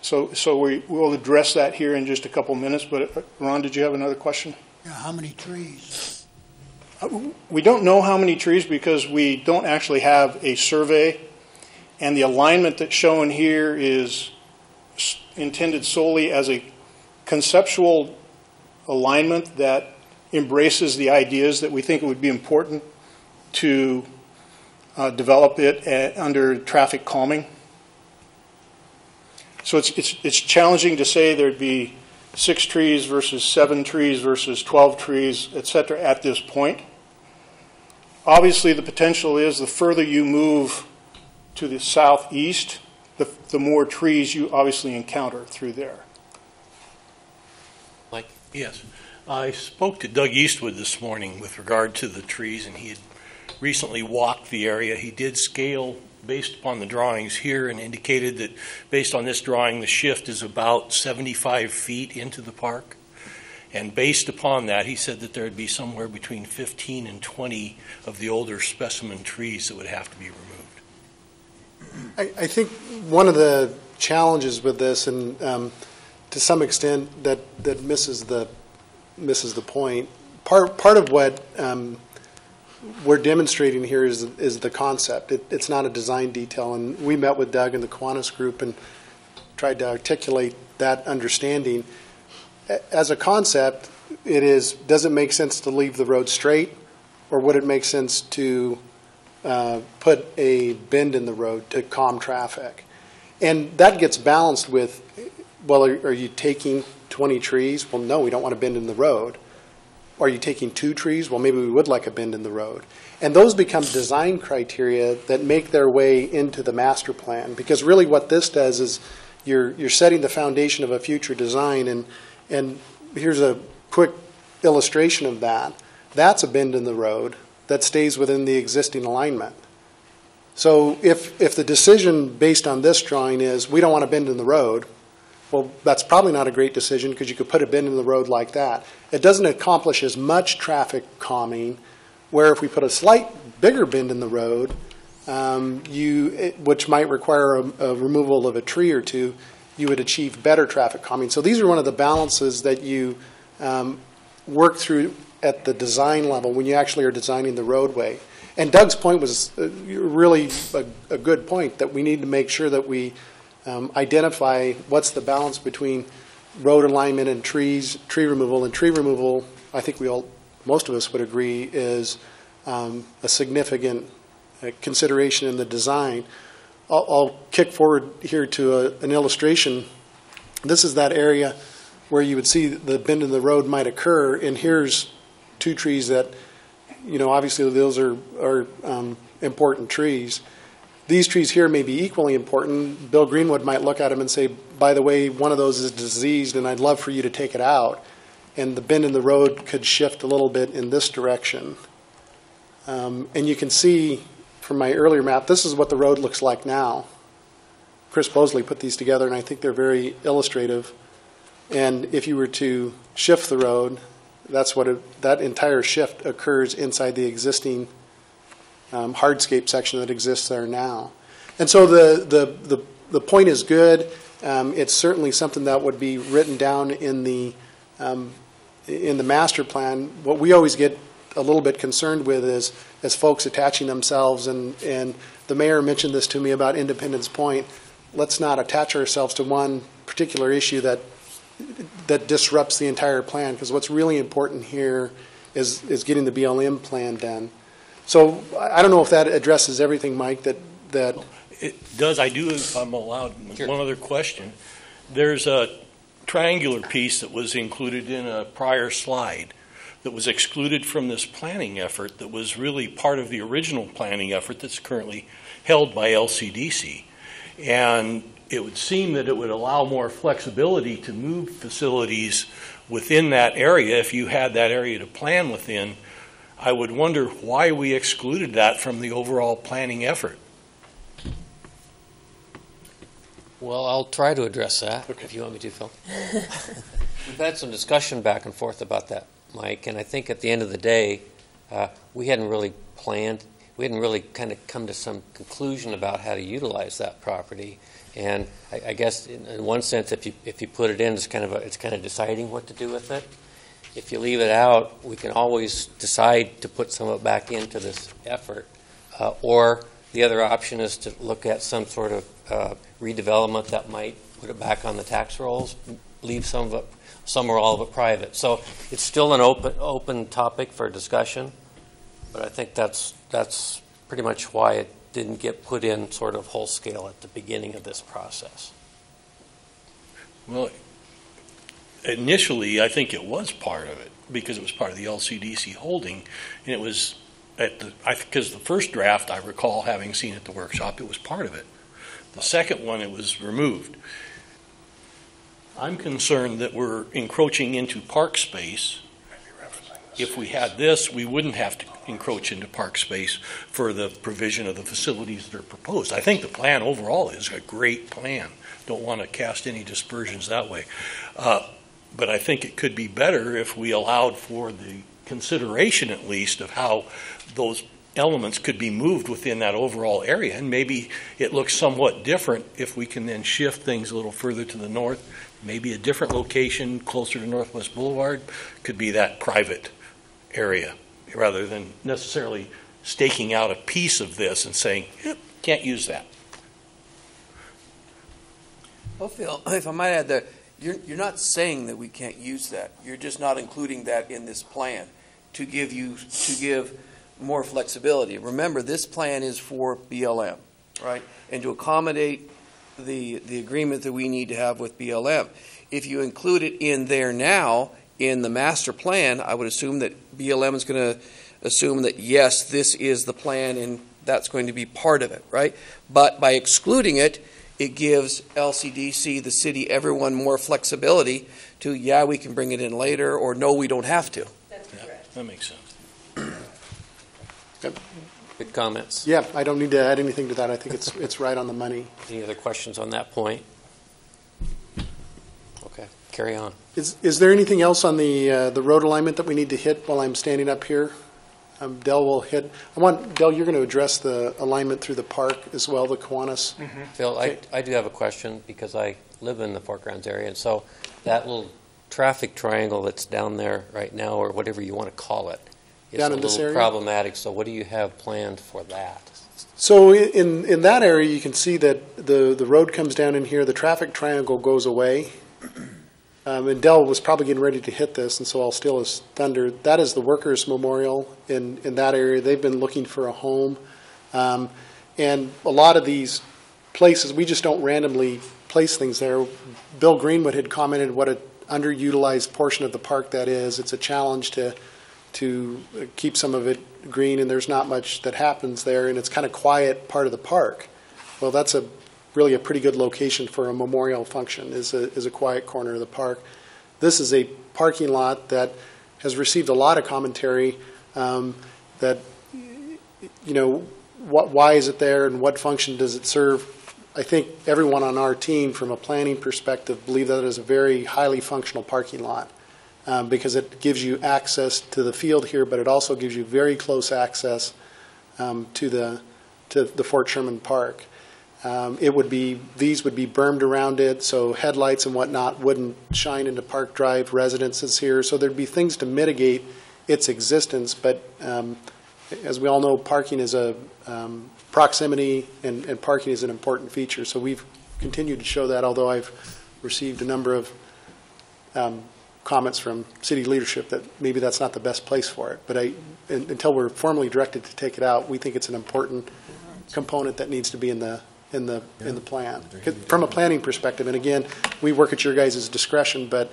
So we will address that here in just a couple minutes. But Ron, did you have another question? Yeah, how many trees? We don't know how many trees because we don't actually have a survey, and the alignment that's shown here is intended solely as a conceptual alignment that embraces the ideas that we think it would be important to develop it under traffic calming. So it's challenging to say there'd be 6 trees versus 7 trees versus 12 trees, et cetera, at this point. Obviously, the potential is the further you move to the southeast, the more trees you obviously encounter through there. Mike? Yes. I spoke to Doug Eastwood this morning with regard to the trees, and he had recently walked the area. He did scale based upon the drawings here and indicated that based on this drawing, the shift is about 75 feet into the park. And based upon that, he said that there would be somewhere between 15 and 20 of the older specimen trees that would have to be removed. I think one of the challenges with this, and to some extent that misses the point, part of what we're demonstrating here is the concept. It's not a design detail, and we met with Doug and the Kiwanis group and tried to articulate that understanding. As a concept, does it make sense to leave the road straight, or would it make sense to put a bend in the road to calm traffic? And that gets balanced with, well, are you taking 20 trees? Well, no, we don't want to bend in the road. Are you taking 2 trees? Well, maybe we would like a bend in the road. And those become design criteria that make their way into the master plan, because really what this does is you're setting the foundation of a future design, and here's a quick illustration of that. That's a bend in the road that stays within the existing alignment. So if the decision based on this drawing is we don't want to bend in the road, well, that's probably not a great decision because you could put a bend in the road like that. It doesn't accomplish as much traffic calming, where if we put a slight bigger bend in the road, which might require a removal of a tree or two, you would achieve better traffic calming. So these are one of the balances that you work through at the design level when you actually are designing the roadway. And Doug's point was really a good point, that we need to make sure that we identify what's the balance between road alignment and tree removal. And tree removal, I think most of us would agree, is a significant consideration in the design. I'll kick forward here to an illustration. This is that area where you would see the bend in the road might occur, and here's 2 trees that, obviously those are important trees. These trees here may be equally important. Bill Greenwood might look at them and say, by the way, one of those is diseased and I'd love for you to take it out. And the bend in the road could shift a little bit in this direction. And you can see from my earlier map, this is what the road looks like now. Chris Bosley put these together, and I think they're very illustrative. And if you were to shift the road, that entire shift occurs inside the existing hardscape section that exists there now. And so the point is good. It's certainly something that would be written down in the master plan. What we always get a little bit concerned with is as folks attaching themselves, and the mayor mentioned this to me about Independence Point. Let's not attach ourselves to one particular issue that disrupts the entire plan, because what's really important here is getting the BLM plan done. So I don't know if that addresses everything, Mike, that It does. I do, if I'm allowed, Sure. one other question. There's a triangular piece that was included in a prior slide that was excluded from this planning effort that was really part of the original planning effort that's currently held by Lcdc. And it would seem that it would allow more flexibility to move facilities within that area if you had that area to plan within. I would wonder why we excluded that from the overall planning effort. Well, I'll try to address that, if you want me to, Phil. We've had some discussion back and forth about that, Mike, and I think at the end of the day, we hadn't really planned, we hadn't really kind of come to some conclusion about how to utilize that property. And I guess in one sense, if you put it in, it's kind of deciding what to do with it. If you leave it out, we can always decide to put some of it back into this effort, or the other option is to look at some sort of redevelopment that might put it back on the tax rolls, leave some of it, some or all of it private. So it's still an open topic for discussion, but I think that's pretty much why it didn't get put in sort of whole scale at the beginning of this process. Well, initially, I think it was part of it because it was part of the LCDC holding, and it was because the first draft I recall having seen at the workshop, it was part of it. The second one, it was removed. I'm concerned that we're encroaching into park space. If we had this, we wouldn't have to encroach into park space for the provision of the facilities that are proposed. I think the plan overall is a great plan. Don't want to cast any dispersions that way. But I think it could be better if we allowed for the consideration, at least, of how those elements could be moved within that overall area. And maybe it looks somewhat different if we can then shift things a little further to the north. Maybe a different location closer to Northwest Boulevard could be that private area, rather than necessarily staking out a piece of this and saying, yep, can't use that. Well, Phil, if I might add that, you're not saying that we can't use that. You're just not including that in this plan to give more flexibility. Remember, this plan is for BLM, right? And to accommodate the agreement that we need to have with BLM. If you include it in there now, in the master plan, I would assume that BLM is going to assume that, yes, this is the plan and that's going to be part of it, right? But by excluding it, it gives LCDC, the city, everyone more flexibility to, yeah, we can bring it in later, or no, we don't have to. That's correct. That makes sense. Good comments. yeah, I don't need to add anything to that. I think it's right on the money. Any other questions on that point? Okay, carry on. Is there anything else on the road alignment that we need to hit while I'm standing up here? Dell will hit. Dell, you're going to address the alignment through the park as well, the Kiwanis. Mm-hmm. Phil, Okay. I do have a question because I live in the Fort Grounds area, and so that little traffic triangle that's down there right now, or whatever you want to call it, is Down a in this little area? problematic. So what do you have planned for that? So in that area, you can see that the road comes down in here. The traffic triangle goes away. And Dell was probably getting ready to hit this, and so I'll steal his thunder. That is the Workers' Memorial in that area. They've been looking for a home. And a lot of these places, we just don't randomly place things there. Bill Greenwood had commented what an underutilized portion of the park that is. It's a challenge to keep some of it green, and there's not much that happens there, and it's kind of quiet part of the park. Well, that's really a pretty good location for a memorial function, is a quiet corner of the park. This is a parking lot that has received a lot of commentary that, why is it there and what function does it serve? I think everyone on our team, from a planning perspective, believe that it is a very highly functional parking lot because it gives you access to the field here, but it also gives you very close access to the Fort Sherman Park. These would be bermed around it, so headlights and whatnot wouldn't shine into Park Drive residences here. So there'd be things to mitigate its existence. But as we all know, parking is a proximity, and parking is an important feature. So we've continued to show that, although I've received a number of comments from city leadership that maybe that's not the best place for it. But until we're formally directed to take it out, we think it's an important component that needs to be in the plan. From a planning perspective, and again, we work at your guys' discretion, but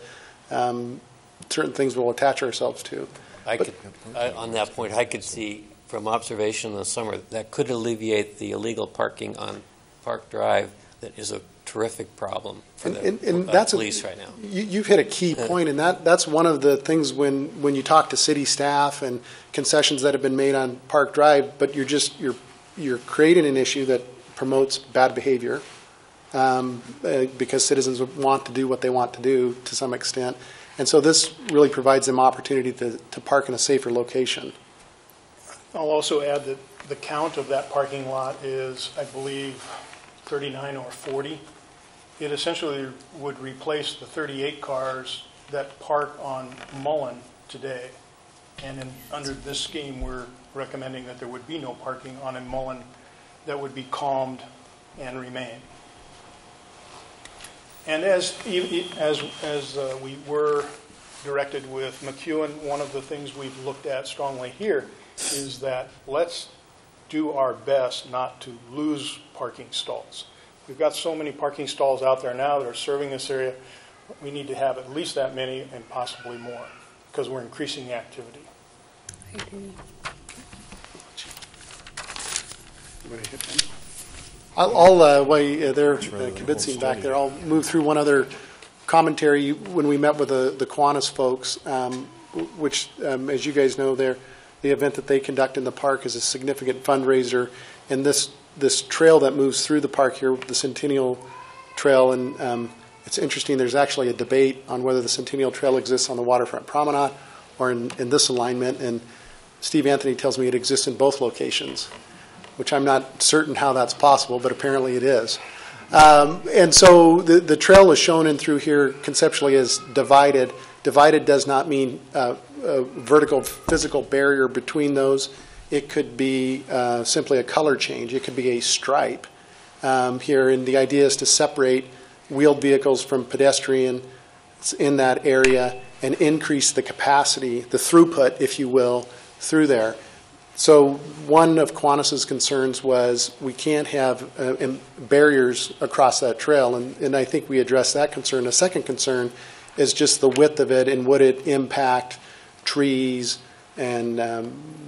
certain things we'll attach ourselves to. On that point, I could see from observation in the summer that could alleviate the illegal parking on Park Drive that is a terrific problem for the police right now. You've hit a key point, and that's one of the things when you talk to city staff and concessions that have been made on Park Drive, but you're creating an issue that promotes bad behavior because citizens want to do what they want to do to some extent. And so this really provides them opportunity to park in a safer location. I'll also add that the count of that parking lot is, I believe, 39 or 40. It essentially would replace the 38 cars that park on Mullen today. And under this scheme, we're recommending that there would be no parking on a Mullen that would be calmed and remain. And as we were directed with McEwen, one of the things we've looked at strongly here is that let's do our best not to lose parking stalls. We've got so many parking stalls out there now that are serving this area. We need to have at least that many and possibly more because we're increasing the activity. While they're kibitzing back there, I'll move through one other commentary. When we met with the Kiwanis folks, which, as you guys know, the event that they conduct in the park is a significant fundraiser, and this trail that moves through the park here, the Centennial Trail, and it's interesting, there's actually a debate on whether the Centennial Trail exists on the Waterfront Promenade or in this alignment, and Steve Anthony tells me it exists in both locations, which I'm not certain how that's possible, but apparently it is. And so the trail is shown in through here conceptually as divided. Divided does not mean a vertical physical barrier between those. It could be simply a color change. It could be a stripe here, and the idea is to separate wheeled vehicles from pedestrians in that area and increase the capacity, the throughput, if you will, through there. So one of Kiwanis's concerns was we can't have barriers across that trail, and I think we addressed that concern. The second concern is just the width of it, and would it impact trees and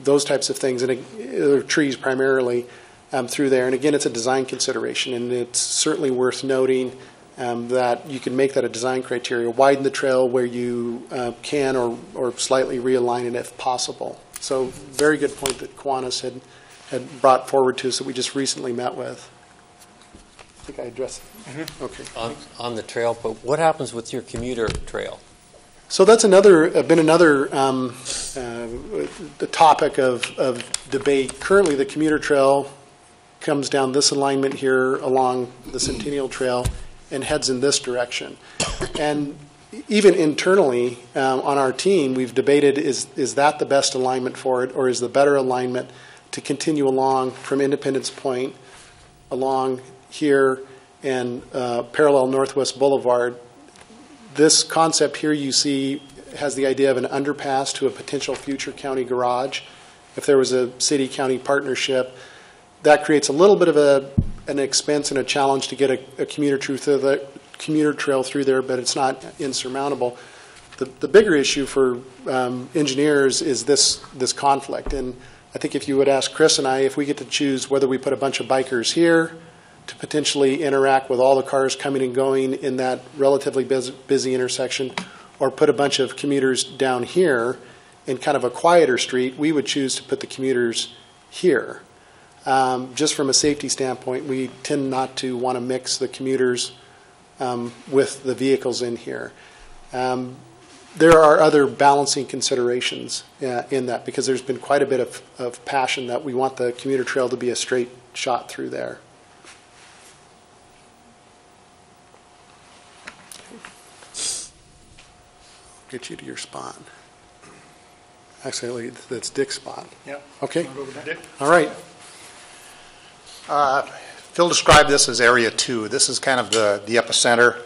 those types of things, and trees primarily through there. And again, it's a design consideration, and it's certainly worth noting that you can make that a design criteria. Widen the trail where you can, or slightly realign it if possible. So very good point that Kiwanis had brought forward to us that we just recently met with. I think I addressed it. Mm-hmm. Okay. On the trail, but what happens with your commuter trail? So that's been another the topic of debate. Currently, the commuter trail comes down this alignment here along the Centennial Trail and heads in this direction. And even internally on our team, we've debated, is that the best alignment for it, or is the better alignment to continue along from Independence Point along here and parallel Northwest Boulevard. This concept here you see has the idea of an underpass to a potential future county garage. If there was a city-county partnership, that creates a little bit of an expense and a challenge to get a commuter trail through there, but it's not insurmountable. The bigger issue for engineers is this conflict. And I think if you would ask Chris and I, if we get to choose whether we put a bunch of bikers here to potentially interact with all the cars coming and going in that relatively busy intersection, or put a bunch of commuters down here in kind of a quieter street, we would choose to put the commuters here. Just from a safety standpoint, we tend not to want to mix the commuters with the vehicles in here. there are other balancing considerations in that, because there's been quite a bit of passion that we want the commuter trail to be a straight shot through there. Get you to your spot. Actually, that's Dick's spot. Yeah. Okay. Dick? All right. Phil described this as Area 2. This is kind of the epicenter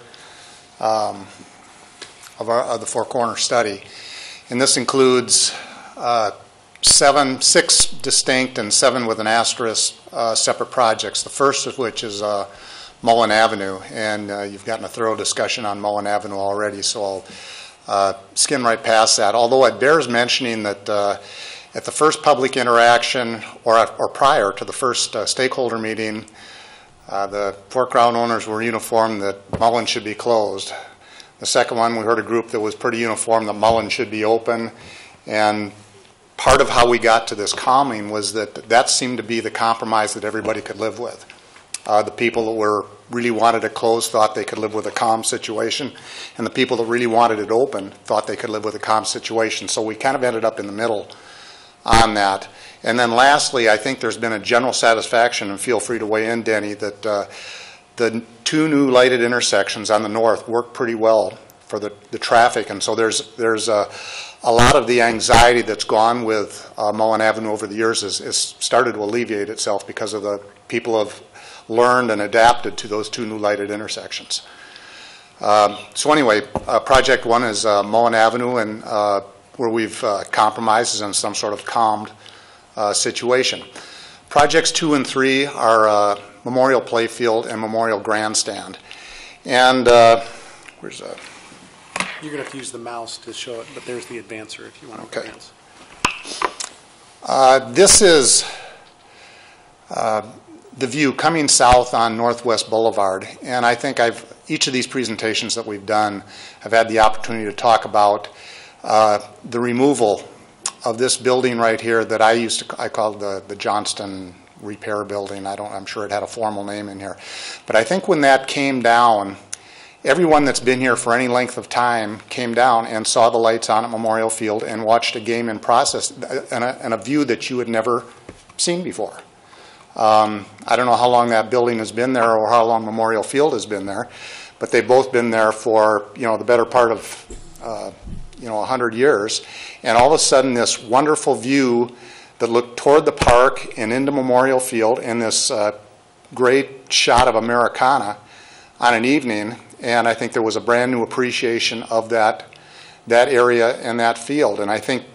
of the Four Corners study. And this includes 6 distinct and 7 with an asterisk separate projects, the first of which is Mullen Avenue. And you've gotten a thorough discussion on Mullen Avenue already, so I'll skim right past that. Although it bears mentioning that at the first public interaction, or prior to the first stakeholder meeting, the Fort Crown owners were uniform that Mullen should be closed. The second one, we heard a group that was pretty uniform that Mullen should be open. And part of how we got to this calming was that seemed to be the compromise that everybody could live with. The people that really wanted it closed thought they could live with a calm situation, and the people that really wanted it open thought they could live with a calm situation. So we kind of ended up in the middle on that. And then lastly, I think there's been a general satisfaction, and feel free to weigh in, Denny, that the 2 new lighted intersections on the north work pretty well for the traffic. And so there's a lot of the anxiety that's gone with Mullen Avenue over the years is started to alleviate itself because of the people have learned and adapted to those 2 new lighted intersections. So anyway, Project 1 is Mullen Avenue, and where we've compromised in some sort of calmed situation. Projects 2 and 3 are Memorial Playfield and Memorial Grandstand. And where's that? You're going to have to use the mouse to show it, but there's the advancer if you want to advance. This is the view coming south on Northwest Boulevard. And I think each of these presentations that we've done have had the opportunity to talk about the removal of this building right here that I called the Johnston Repair Building. I'm sure it had a formal name in here. But I think when that came down, everyone that's been here for any length of time came down and saw the lights on at Memorial Field and watched a game in process and a view that you had never seen before. I don't know how long that building has been there or how long Memorial Field has been there, but they've both been there for the better part of 100 years. And all of a sudden, this wonderful view that looked toward the park and into Memorial Field, and this great shot of Americana on an evening. And I think there was a brand new appreciation of that area and that field. And I think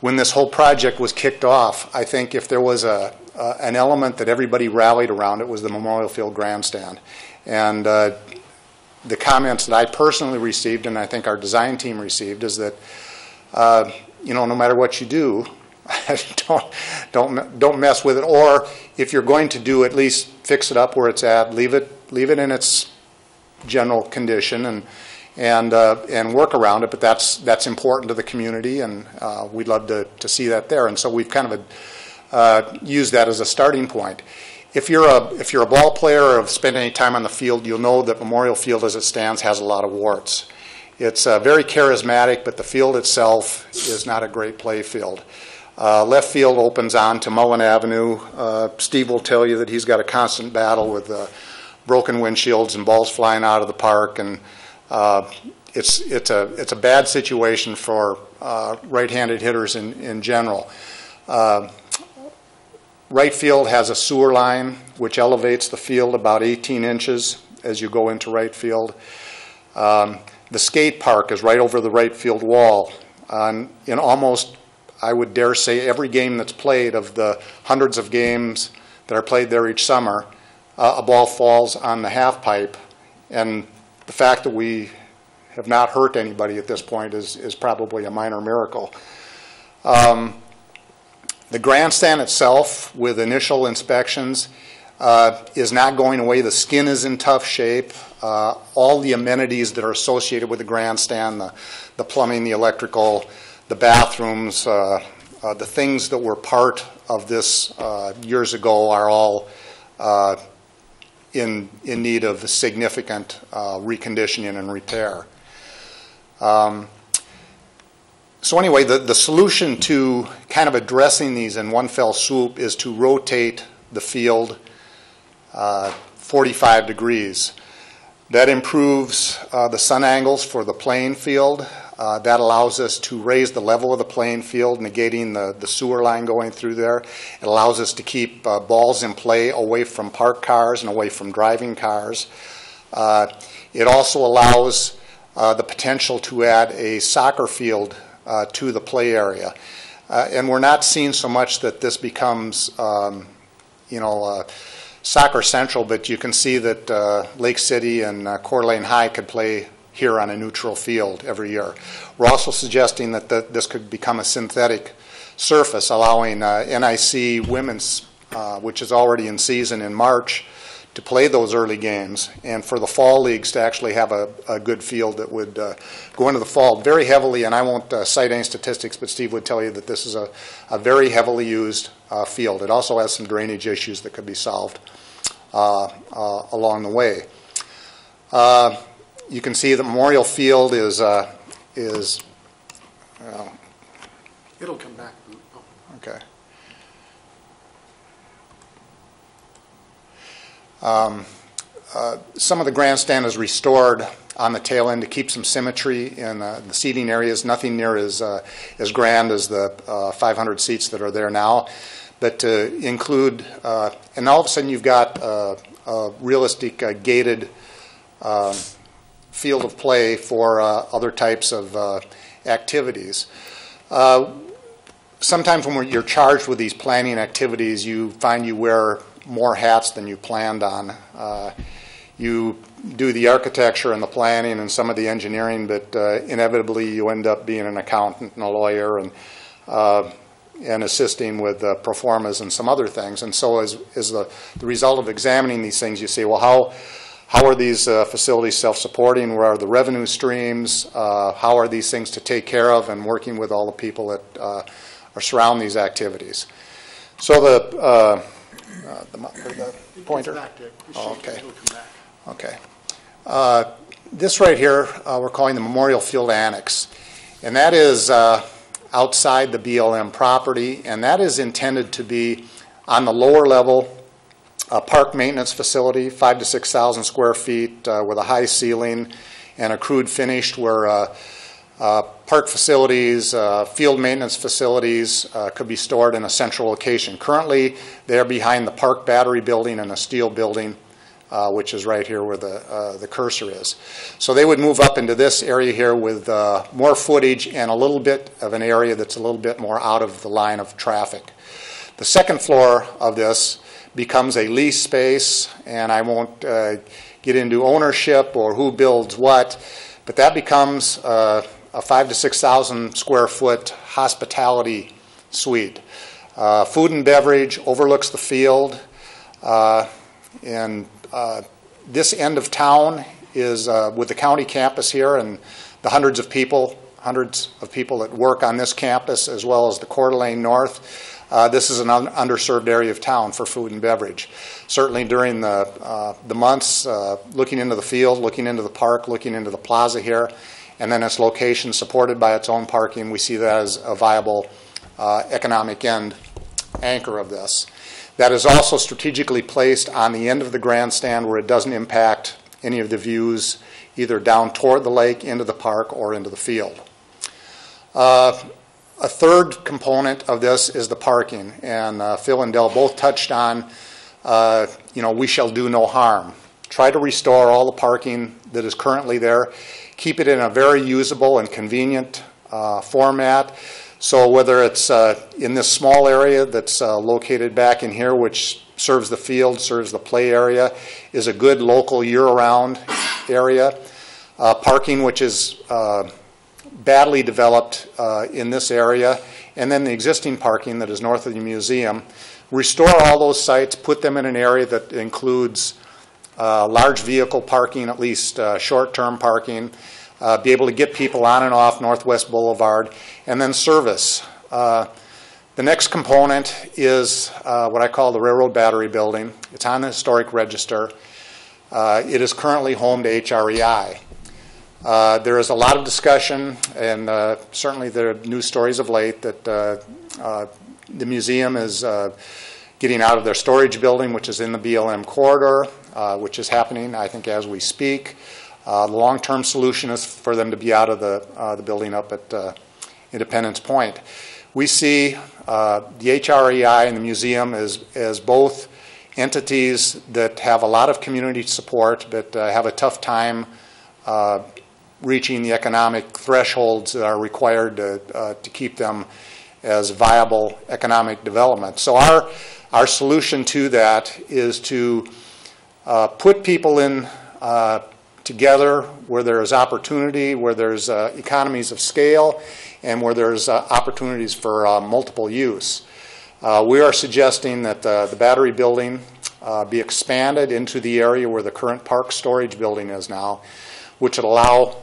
when this whole project was kicked off, I think if there was an element that everybody rallied around, it was the Memorial Field Grandstand. And the comments that I personally received, and I think our design team received, is that no matter what you do, don't mess with it. Or if you're going to do, at least fix it up where it's at. Leave it in its general condition and work around it. But that's important to the community, and we'd love to see that there. And so we've kind of used that as a starting point. If you're a ball player or have spent any time on the field, you'll know that Memorial Field as it stands has a lot of warts. It's very charismatic, but the field itself is not a great play field. Left field opens on to Mullen Avenue. Steve will tell you that he's got a constant battle with broken windshields and balls flying out of the park, and it's a bad situation for right-handed hitters in general. Right field has a sewer line which elevates the field about 18 inches as you go into right field. The skate park is right over the right field wall. In almost, I would dare say, every game that's played, of the hundreds of games that are played there each summer, a ball falls on the half pipe. And the fact that we have not hurt anybody at this point is probably a minor miracle. The grandstand itself, with initial inspections, is not going away. The skin is in tough shape. All the amenities that are associated with the grandstand, the plumbing, the electrical, the bathrooms, the things that were part of this years ago are all in need of significant reconditioning and repair. So anyway, the solution to kind of addressing these in one fell swoop is to rotate the field 45 degrees. That improves the sun angles for the playing field. That allows us to raise the level of the playing field, negating the sewer line going through there. It allows us to keep balls in play away from parked cars and away from driving cars. It also allows the potential to add a soccer field to the play area. And we're not seeing so much that this becomes, soccer central, but you can see that Lake City and Coeur d'Alene High could play here on a neutral field every year. We're also suggesting that this could become a synthetic surface, allowing NIC women's, which is already in season in March, to play those early games, and for the fall leagues to actually have a good field that would go into the fall very heavily. And I won't cite any statistics, but Steve would tell you that this is a very heavily used field. It also has some drainage issues that could be solved along the way. You can see the Memorial Field is It'll come back. Oh. Okay. Some of the grandstand is restored on the tail end to keep some symmetry in the seating areas. Nothing near as grand as the 500 seats that are there now, but to include, and all of a sudden you've got a realistic gated field of play for other types of activities. Sometimes when you're charged with these planning activities, you find you wear more hats than you planned on. You do the architecture and the planning and some of the engineering, but inevitably you end up being an accountant and a lawyer and assisting with pro formas and some other things. And so as the result of examining these things, you say, well, how are these facilities self-supporting? Where are the revenue streams? How are these things to take care of, and working with all the people that are surround these activities? So the pointer? Oh, okay. Okay. This right here we're calling the Memorial Field Annex. And that is outside the BLM property, and that is intended to be on the lower level a park maintenance facility, 5,000 to 6,000 square feet with a high ceiling and a crude finished, where park facilities, field maintenance facilities could be stored in a central location. Currently, they're behind the park battery building and a steel building, which is right here where the cursor is. So they would move up into this area here with more footage and a little bit of an area that's a little bit more out of the line of traffic. The second floor of this becomes a lease space, and I won't get into ownership or who builds what, but that becomes a 5,000 to 6,000 square foot hospitality suite. Food and beverage overlooks the field, and this end of town is with the county campus here and the hundreds of people that work on this campus, as well as the Coeur d'Alene North. This is an underserved area of town for food and beverage. Certainly during the months, looking into the field, looking into the park, looking into the plaza here, and then its location supported by its own parking, we see that as a viable economic anchor of this. That is also strategically placed on the end of the grandstand where it doesn't impact any of the views either down toward the lake, into the park, or into the field. A third component of this is the parking, and Phil and Dell both touched on, we shall do no harm. Try to restore all the parking that is currently there, keep it in a very usable and convenient format. So whether it's in this small area that's located back in here, which serves the field, serves the play area, is a good local year-round area. Parking, which is badly developed in this area, and then the existing parking that is north of the museum. Restore all those sites, put them in an area that includes large vehicle parking, at least short-term parking, be able to get people on and off Northwest Boulevard, and then service. The next component is what I call the Railroad Battery Building. It's on the Historic Register. It is currently home to HREI. There is a lot of discussion, and certainly there are news stories of late that the museum is getting out of their storage building, which is in the BLM corridor, which is happening, I think, as we speak. The long-term solution is for them to be out of the building up at Independence Point. We see the HREI and the museum as both entities that have a lot of community support but have a tough time reaching the economic thresholds that are required to keep them as viable economic development. So our solution to that is to put people in together where there is opportunity, where there's economies of scale, and where there's opportunities for multiple use. We are suggesting that the battery building be expanded into the area where the current park storage building is now, which would allow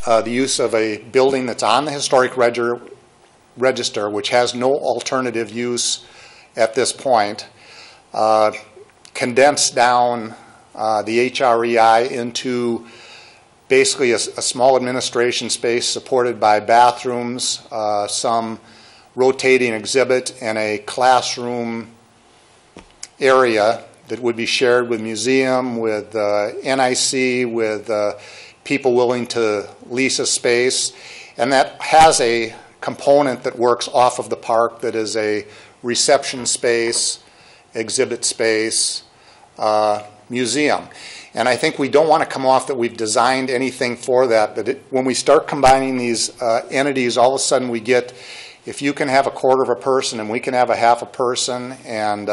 the use of a building that's on the historic register, which has no alternative use at this point, condense down the HREI into basically a small administration space supported by bathrooms, some rotating exhibit, and a classroom area that would be shared with museum, with NIC, with people willing to lease a space. And that has a component that works off of the park that is a reception space, exhibit space, museum. And I think we don't want to come off that we've designed anything for that, but when we start combining these entities, all of a sudden we get, if you can have a quarter of a person and we can have a half a person, and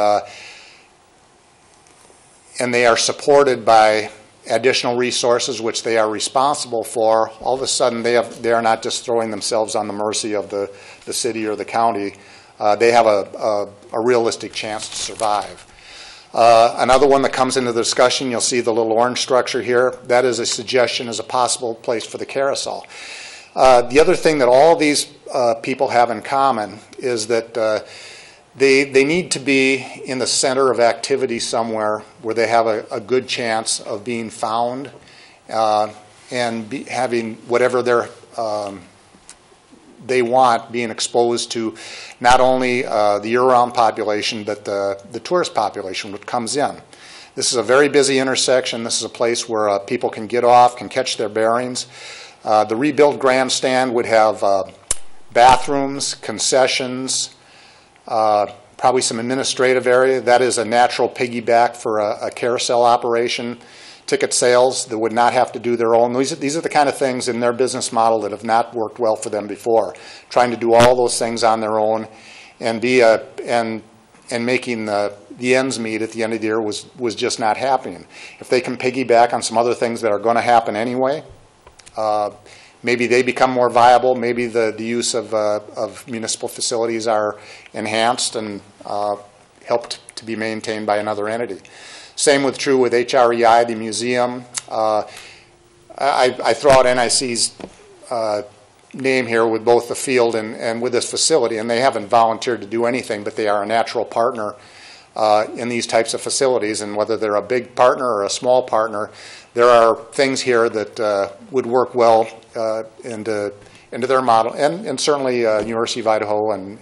they are supported by additional resources which they are responsible for, all of a sudden they are not just throwing themselves on the mercy of the city or the county. They have a realistic chance to survive. Another one that comes into the discussion, you'll see the little orange structure here. That is a suggestion as a possible place for the carousel. The other thing that all these people have in common is that they need to be in the center of activity somewhere where they have a good chance of being found and having whatever they want being exposed to not only the year-round population, but the tourist population that comes in. This is a very busy intersection. This is a place where people can get off, can catch their bearings. The rebuilt grandstand would have bathrooms, concessions, probably some administrative area. That is a natural piggyback for a carousel operation. Ticket sales that would not have to do their own. These are the kind of things in their business model that have not worked well for them before. Trying to do all those things on their own and and making the ends meet at the end of the year was just not happening. If they can piggyback on some other things that are going to happen anyway, maybe they become more viable. Maybe the use of municipal facilities are enhanced and helped to be maintained by another entity. Same true with HREI, the museum. I throw out NIC's name here with both the field and with this facility, and they haven't volunteered to do anything, but they are a natural partner in these types of facilities, and whether they're a big partner or a small partner, there are things here that would work well into their model, and certainly University of Idaho and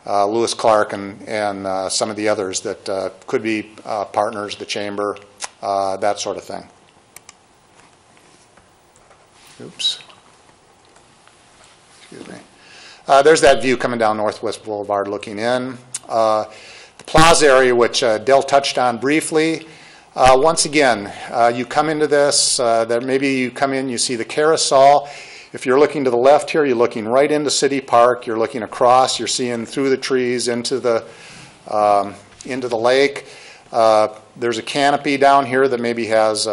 Lewis Clark and some of the others that could be partners, the chamber, that sort of thing. Oops. Excuse me. There's that view coming down Northwest Boulevard looking in. The plaza area, which Del touched on briefly. Once again, you come into this, maybe you come in, you see the carousel. If you're looking to the left here, you're looking right into City Park. You're looking across. You're seeing through the trees into the lake. There's a canopy down here that maybe has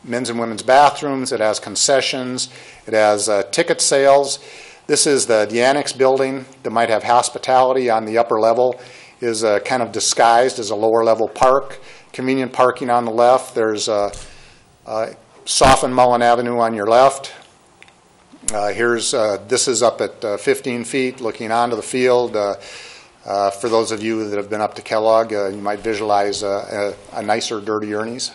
men's and women's bathrooms. It has concessions. It has ticket sales. This is the annex building that might have hospitality on the upper level. Is kind of disguised as a lower level park. Convenient parking on the left. There's softened Mullen Avenue on your left. This is up at 15 feet looking onto the field. For those of you that have been up to Kellogg, you might visualize a nicer, dirty Ernie's.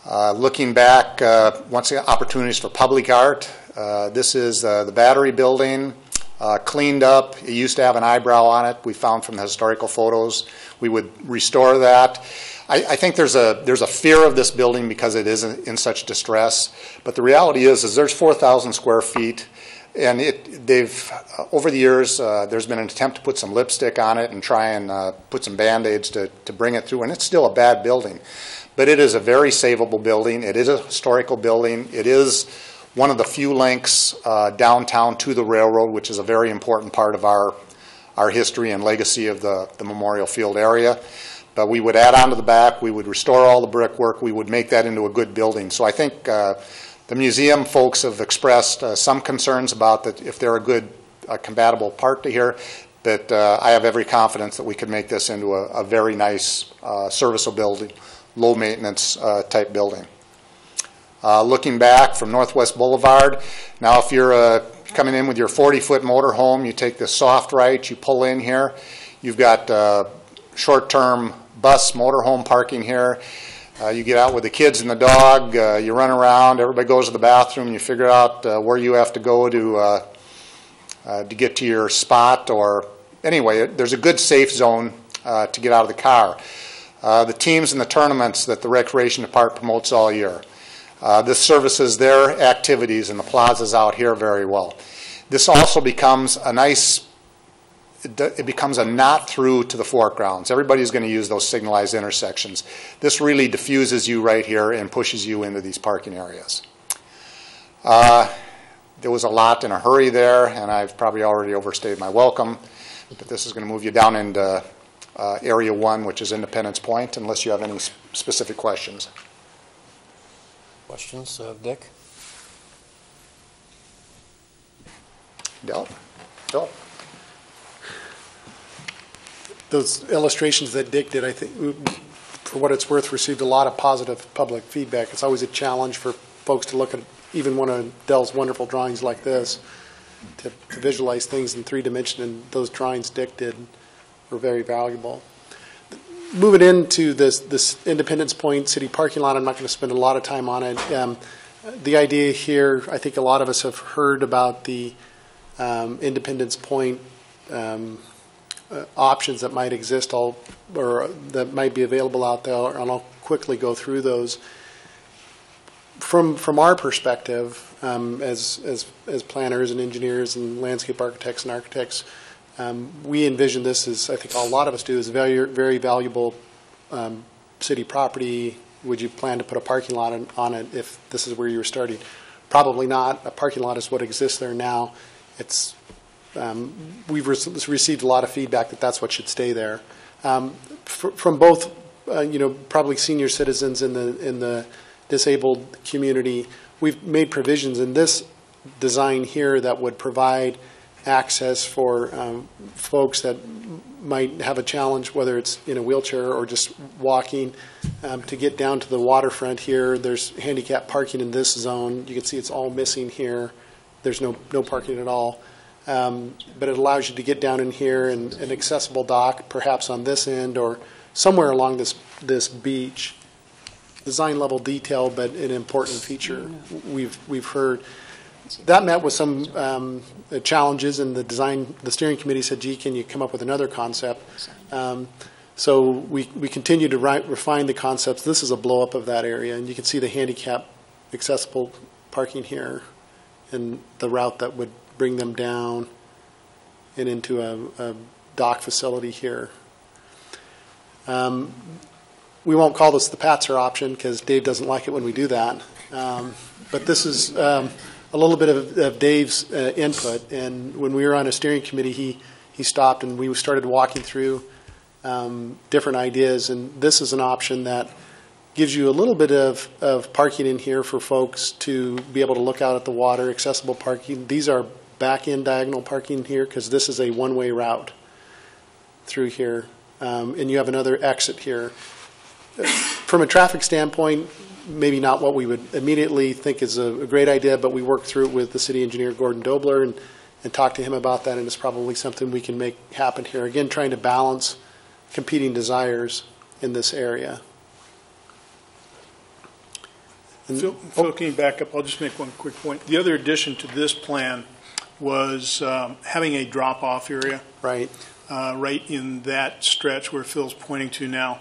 Looking back, once again, opportunities for public art. This is the Battery Building, cleaned up. It used to have an eyebrow on it. We found from the historical photos. We would restore that. I think there's a fear of this building because it is in such distress. But the reality is there's 4,000 square feet. And they've over the years, there's been an attempt to put some lipstick on it and try and put some Band-Aids to bring it through. And it's still a bad building. But it is a very savable building. It is a historical building. It is one of the few links downtown to the railroad, which is a very important part of our history and legacy of the Memorial Field area. But we would add on to the back. We would restore all the brickwork. We would make that into a good building. So I think the museum folks have expressed some concerns about that if they're a good compatible part to here. But I have every confidence that we could make this into a very nice serviceable building, low maintenance type building. Looking back from Northwest Boulevard, now if you're coming in with your 40-foot motorhome, you take the soft right, you pull in here. You've got short-term bus motorhome parking here. You get out with the kids and the dog, you run around, everybody goes to the bathroom, you figure out where you have to go to get to your spot. Or anyway, there's a good safe zone to get out of the car. The teams and the tournaments that the Recreation Department promotes all year. This services their activities in the plazas out here very well. This also becomes a nice, it becomes a knot through to the foregrounds. Everybody's going to use those signalized intersections. This really diffuses you right here and pushes you into these parking areas. There was a lot in a hurry there, and I've probably already overstayed my welcome, but this is going to move you down into Area 1, which is Independence Point, unless you have any specific questions. Questions, Dick? Del? Phil? Those illustrations that Dick did, I think, for what it's worth, received a lot of positive public feedback. It's always a challenge for folks to look at even one of Del's wonderful drawings like this, to visualize things in 3 dimension, and those drawings Dick did were very valuable. Moving into this Independence Point city parking lot, I'm not going to spend a lot of time on it. The idea here, I think a lot of us have heard about the Independence Point options that might exist or that might be available out there, and I'll quickly go through those. From our perspective, as planners and engineers and landscape architects and architects, we envision this as, I think a lot of us do, as very, very valuable city property. Would you plan to put a parking lot on it if this is where you were starting? Probably not. A parking lot is what exists there now. It's we've received a lot of feedback that that's what should stay there. From both, probably senior citizens in the disabled community, we've made provisions in this design here that would provide access for folks that might have a challenge, whether it's in a wheelchair or just walking, to get down to the waterfront here. There's handicap parking in this zone. You can see it's all missing here. There's no parking at all. But it allows you to get down in here and an accessible dock, perhaps on this end or somewhere along this beach. Design level detail, but an important feature we've heard. That met with some challenges, and the steering committee said, gee, can you come up with another concept? So we continue to refine the concepts. This is a blow up of that area, and you can see the handicap accessible parking here and the route that would bring them down and into a dock facility here. We won't call this the Patzer option because Dave doesn't like it when we do that. But this is a little bit of Dave's input. And when we were on a steering committee, he stopped and we started walking through different ideas. And this is an option that gives you a little bit of parking in here for folks to be able to look out at the water, accessible parking. These are back-end diagonal parking here because this is a one-way route through here. And you have another exit here. From a traffic standpoint, maybe not what we would immediately think is a great idea, but we worked through it with the city engineer, Gordon Dobler, and talked to him about that, and it's probably something we can make happen here. Again, trying to balance competing desires in this area. Phil, can you back up? I'll just make one quick point. The other addition to this plan was having a drop-off area. Right. Right in that stretch where Phil's pointing to now.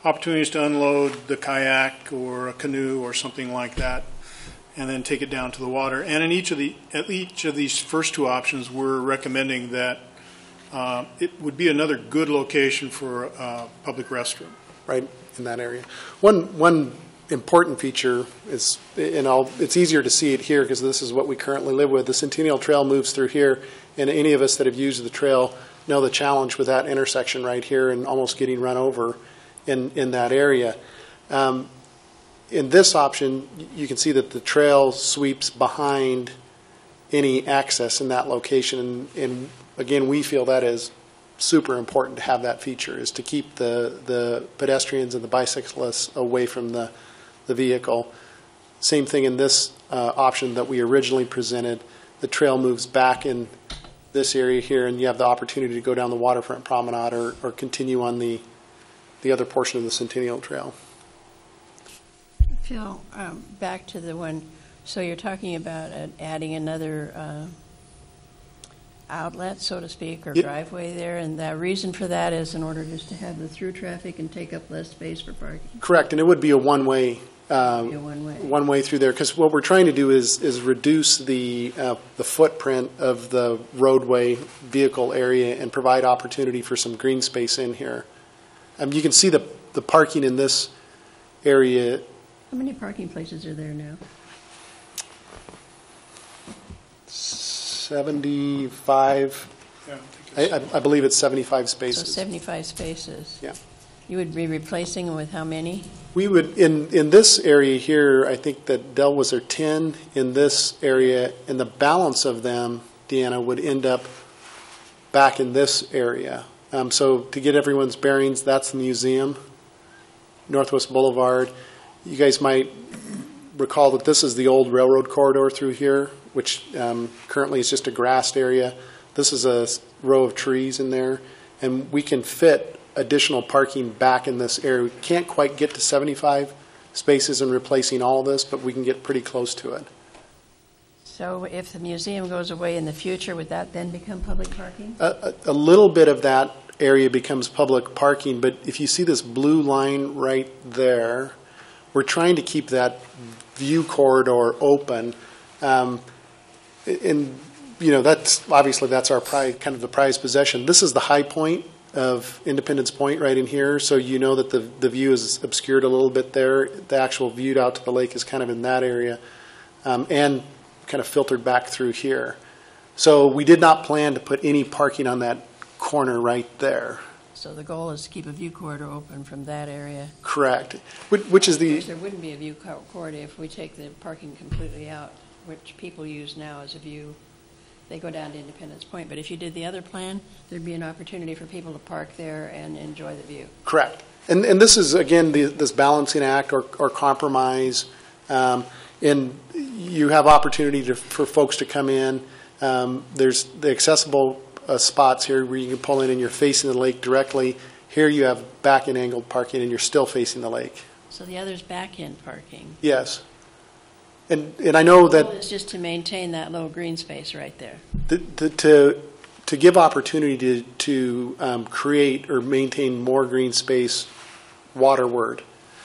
Opportunities to unload the kayak or a canoe or something like that, and then take it down to the water. And in each of these first two options, we're recommending that it would be another good location for a public restroom. Right in that area. One important feature is, and it's easier to see it here because this is what we currently live with. The Centennial Trail moves through here, and any of us that have used the trail know the challenge with that intersection right here and almost getting run over in that area. In this option, you can see that the trail sweeps behind any access in that location, and again, we feel that is super important to have that feature, is to keep the pedestrians and the bicyclists away from the vehicle. Same thing in this option that we originally presented. The trail moves back in this area here, and you have the opportunity to go down the waterfront promenade or continue on the other portion of the Centennial Trail. Phil, back to the one, so you're talking about adding another outlet, so to speak, or driveway there, and the reason for that is in order just to have the through traffic and take up less space for parking? Correct, and it would be a one-way through there, because what we're trying to do is reduce the footprint of the roadway vehicle area and provide opportunity for some green space in here. You can see the parking in this area. How many parking places are there now? 75. Yeah, I believe it's 75 spaces. So 75 spaces. Yeah. You would be replacing them with how many? We would, in this area here, I think that Dell was there 10 in this area, and the balance of them, Deanna, would end up back in this area. So to get everyone's bearings, that's the museum, Northwest Boulevard. You guys might recall that this is the old railroad corridor through here, which currently is just a grassed area. This is a row of trees in there, and we can fit additional parking back in this area. We can't quite get to 75 spaces and replacing all of this, but we can get pretty close to it. So if the museum goes away in the future, would that then become public parking? A little bit of that area becomes public parking, but if you see this blue line right there, we're trying to keep that view corridor open. And that's obviously that's our kind of the prized possession. This is the high point of Independence Point right in here, so you know that the view is obscured a little bit there. The actual view out to the lake is kind of in that area, and kind of filtered back through here. So we did not plan to put any parking on that corner right there. So the goal is to keep a view corridor open from that area. Correct. Which is the... There wouldn't be a view corridor if we take the parking completely out, which people use now as a view. They go down to Independence Point. But if you did the other plan, there'd be an opportunity for people to park there and enjoy the view. Correct. And this is, again, this balancing act or compromise. And you have opportunity for folks to come in. There's the accessible spots here where you can pull in and you're facing the lake directly. Here you have back-end angled parking and you're still facing the lake. So the other's back-end parking. Yes. And I know that... It's just to maintain that little green space right there. To give opportunity to create or maintain more green space waterward.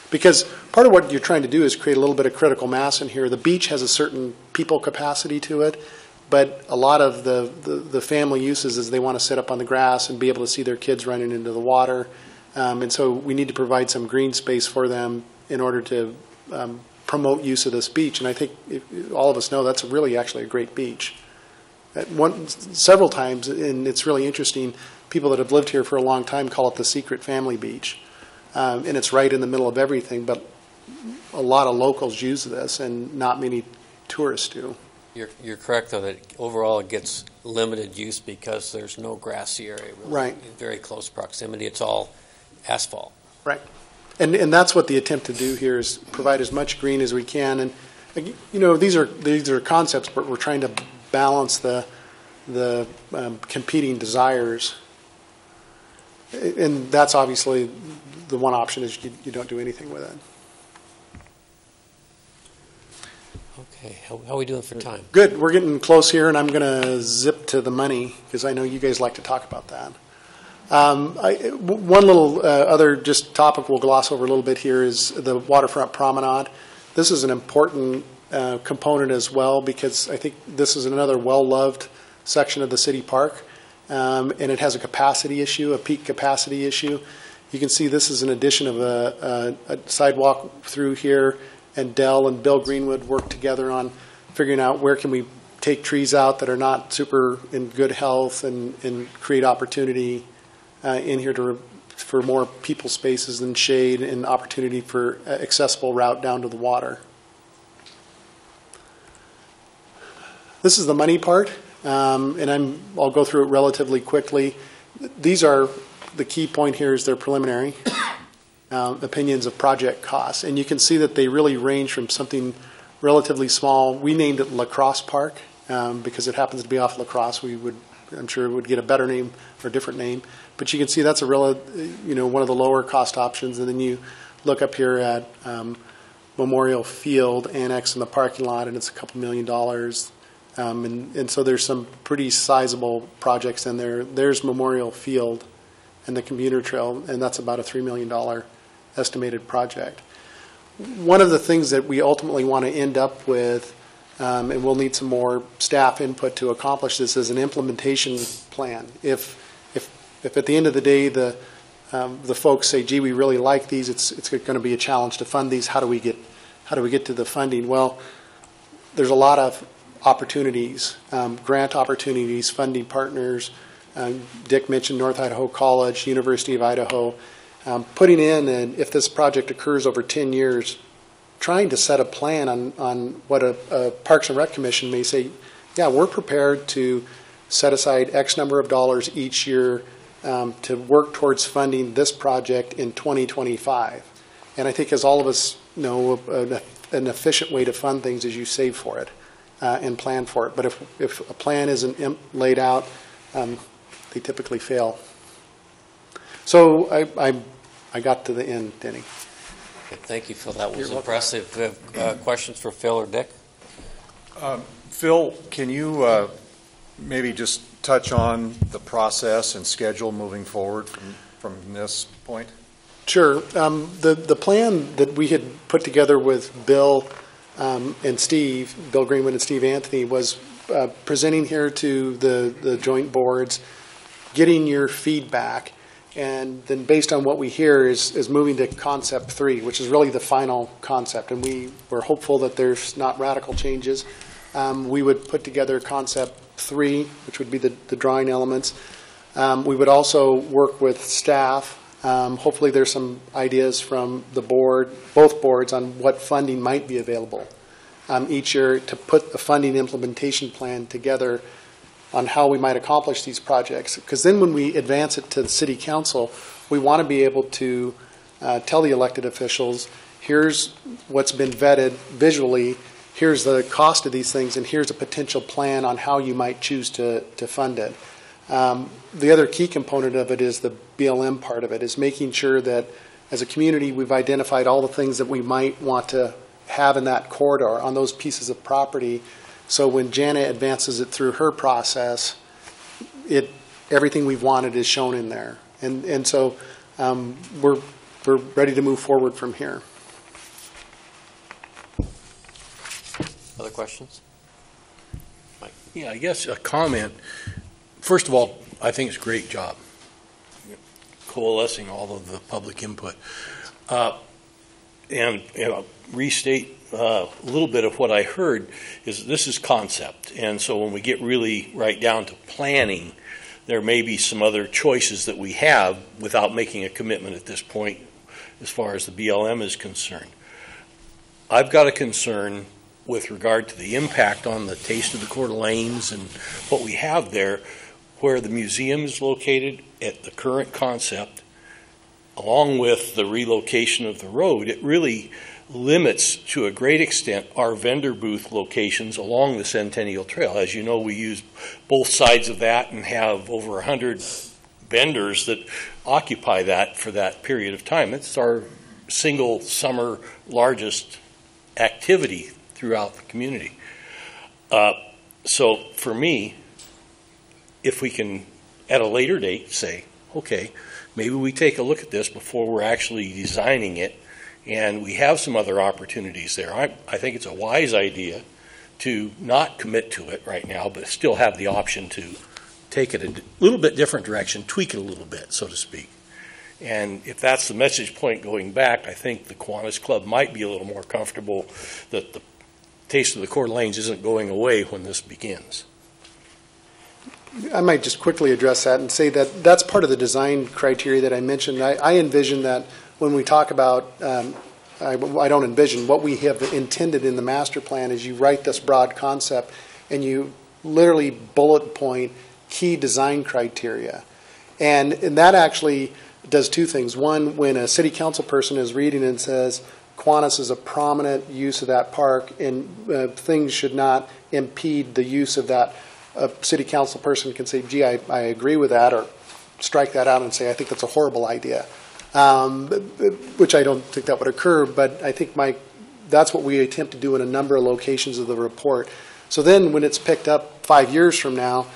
Because part of what you're trying to do is create a little bit of critical mass in here. The beach has a certain people capacity to it, but a lot of the family uses is they want to sit up on the grass and be able to see their kids running into the water. And so we need to provide some green space for them in order to promote use of this beach. And I think all of us know that's really actually a great beach. Several times, and it's really interesting, people that have lived here for a long time call it the secret family beach. And it's right in the middle of everything, but a lot of locals use this and not many tourists do. You're correct, though, that overall it gets limited use because there's no grassy area really, right. In very close proximity. It's all asphalt. Right. And that's what the attempt to do here is provide as much green as we can. And, these are concepts, but we're trying to balance the competing desires. And that's obviously the one option is you don't do anything with it. Okay, how are we doing for time? Good. We're getting close here, and I'm going to zip to the money because I know you guys like to talk about that. One little other just topic we'll gloss over a little bit here is the waterfront promenade. This is an important component as well because I think this is another well-loved section of the city park, and it has a capacity issue, a peak capacity issue. You can see this is an addition of a sidewalk through here, and Dell and Bill Greenwood worked together on figuring out where can we take trees out that are not super in good health and create opportunity in here for more people spaces and shade and opportunity for accessible route down to the water. This is the money part, and I'll go through it relatively quickly. These are, the key point here is they're preliminary opinions of project costs, and you can see that they really range from something relatively small. We named it Lacrosse Park because it happens to be off Lacrosse. I'm sure it would get a better name or a different name, but you can see that's one of the lower cost options. And then you look up here at Memorial Field Annex in the parking lot, and it's a couple $1 million. And so there's some pretty sizable projects in there. There's Memorial Field and the commuter trail, and that's about a $3 million estimated project. One of the things that we ultimately want to end up with, and we'll need some more staff input to accomplish this, is an implementation plan. If at the end of the day the folks say, "Gee, we really like these. It's going to be a challenge to fund these. How do we get to the funding?" Well, there's a lot of opportunities, grant opportunities, funding partners. Dick mentioned North Idaho College, University of Idaho. Putting in, and if this project occurs over 10 years, trying to set a plan on what a Parks and Rec Commission may say, yeah, we're prepared to set aside X number of dollars each year to work towards funding this project in 2025. And I think as all of us know, an efficient way to fund things is you save for it and plan for it. But if a plan isn't laid out, they typically fail. So I got to the end, Denny. Okay, thank you, Phil. That was impressive. Do you have questions for Phil or Dick? Phil, can you maybe just touch on the process and schedule moving forward from this point? Sure. The plan that we had put together with Bill and Steve, Bill Greenwood and Steve Anthony, was presenting here to the joint boards, getting your feedback, and then based on what we hear is moving to concept 3, which is really the final concept. And we're hopeful that there's not radical changes. We would put together concept 3, which would be the drawing elements. We would also work with staff. Hopefully there's some ideas from the board, both boards, on what funding might be available each year to put a funding implementation plan together on how we might accomplish these projects. Because then when we advance it to the city council, we want to be able to tell the elected officials, here's what's been vetted visually, here's the cost of these things, and here's a potential plan on how you might choose to fund it. The other key component of it is the BLM part of it, is making sure that as a community we've identified all the things that we might want to have in that corridor on those pieces of property. So when Jana advances it through her process, everything we've wanted is shown in there. And so we're ready to move forward from here. Other questions? Mike? Yeah, I guess a comment. First of all, I think it's a great job coalescing all of the public input. And restate a little bit of what I heard is this is concept. And so when we get really right down to planning, there may be some other choices that we have without making a commitment at this point as far as the BLM is concerned. I've got a concern with regard to the impact on the Taste of the Coeur d'Alenes and what we have there, where the museum is located at the current concept, along with the relocation of the road. It really limits to a great extent our vendor booth locations along the Centennial Trail. As you know, we use both sides of that and have over 100 vendors that occupy that for that period of time. It's our single summer largest activity throughout the community. So for me, if we can, at a later date, say, okay, maybe we take a look at this before we're actually designing it, and we have some other opportunities there. I think it's a wise idea to not commit to it right now, but still have the option to take it a little bit different direction, tweak it a little bit, so to speak. And if that's the message point going back, I think the Kiwanis Club might be a little more comfortable that the taste of the Coeur d'Alenes isn't going away when this begins. I might just quickly address that and say that that's part of the design criteria that I mentioned. I envision that when we talk about, I don't envision, what we have intended in the master plan is you write this broad concept and you literally bullet point key design criteria. And that actually does two things. One, when a city council person is reading and says, Kiwanis is a prominent use of that park and things should not impede the use of that, a city council person can say, gee, I agree with that, or strike that out and say, I think that's a horrible idea, which I don't think that would occur, but I think that's what we attempt to do in a number of locations of the report. So then when it's picked up 5 years from now,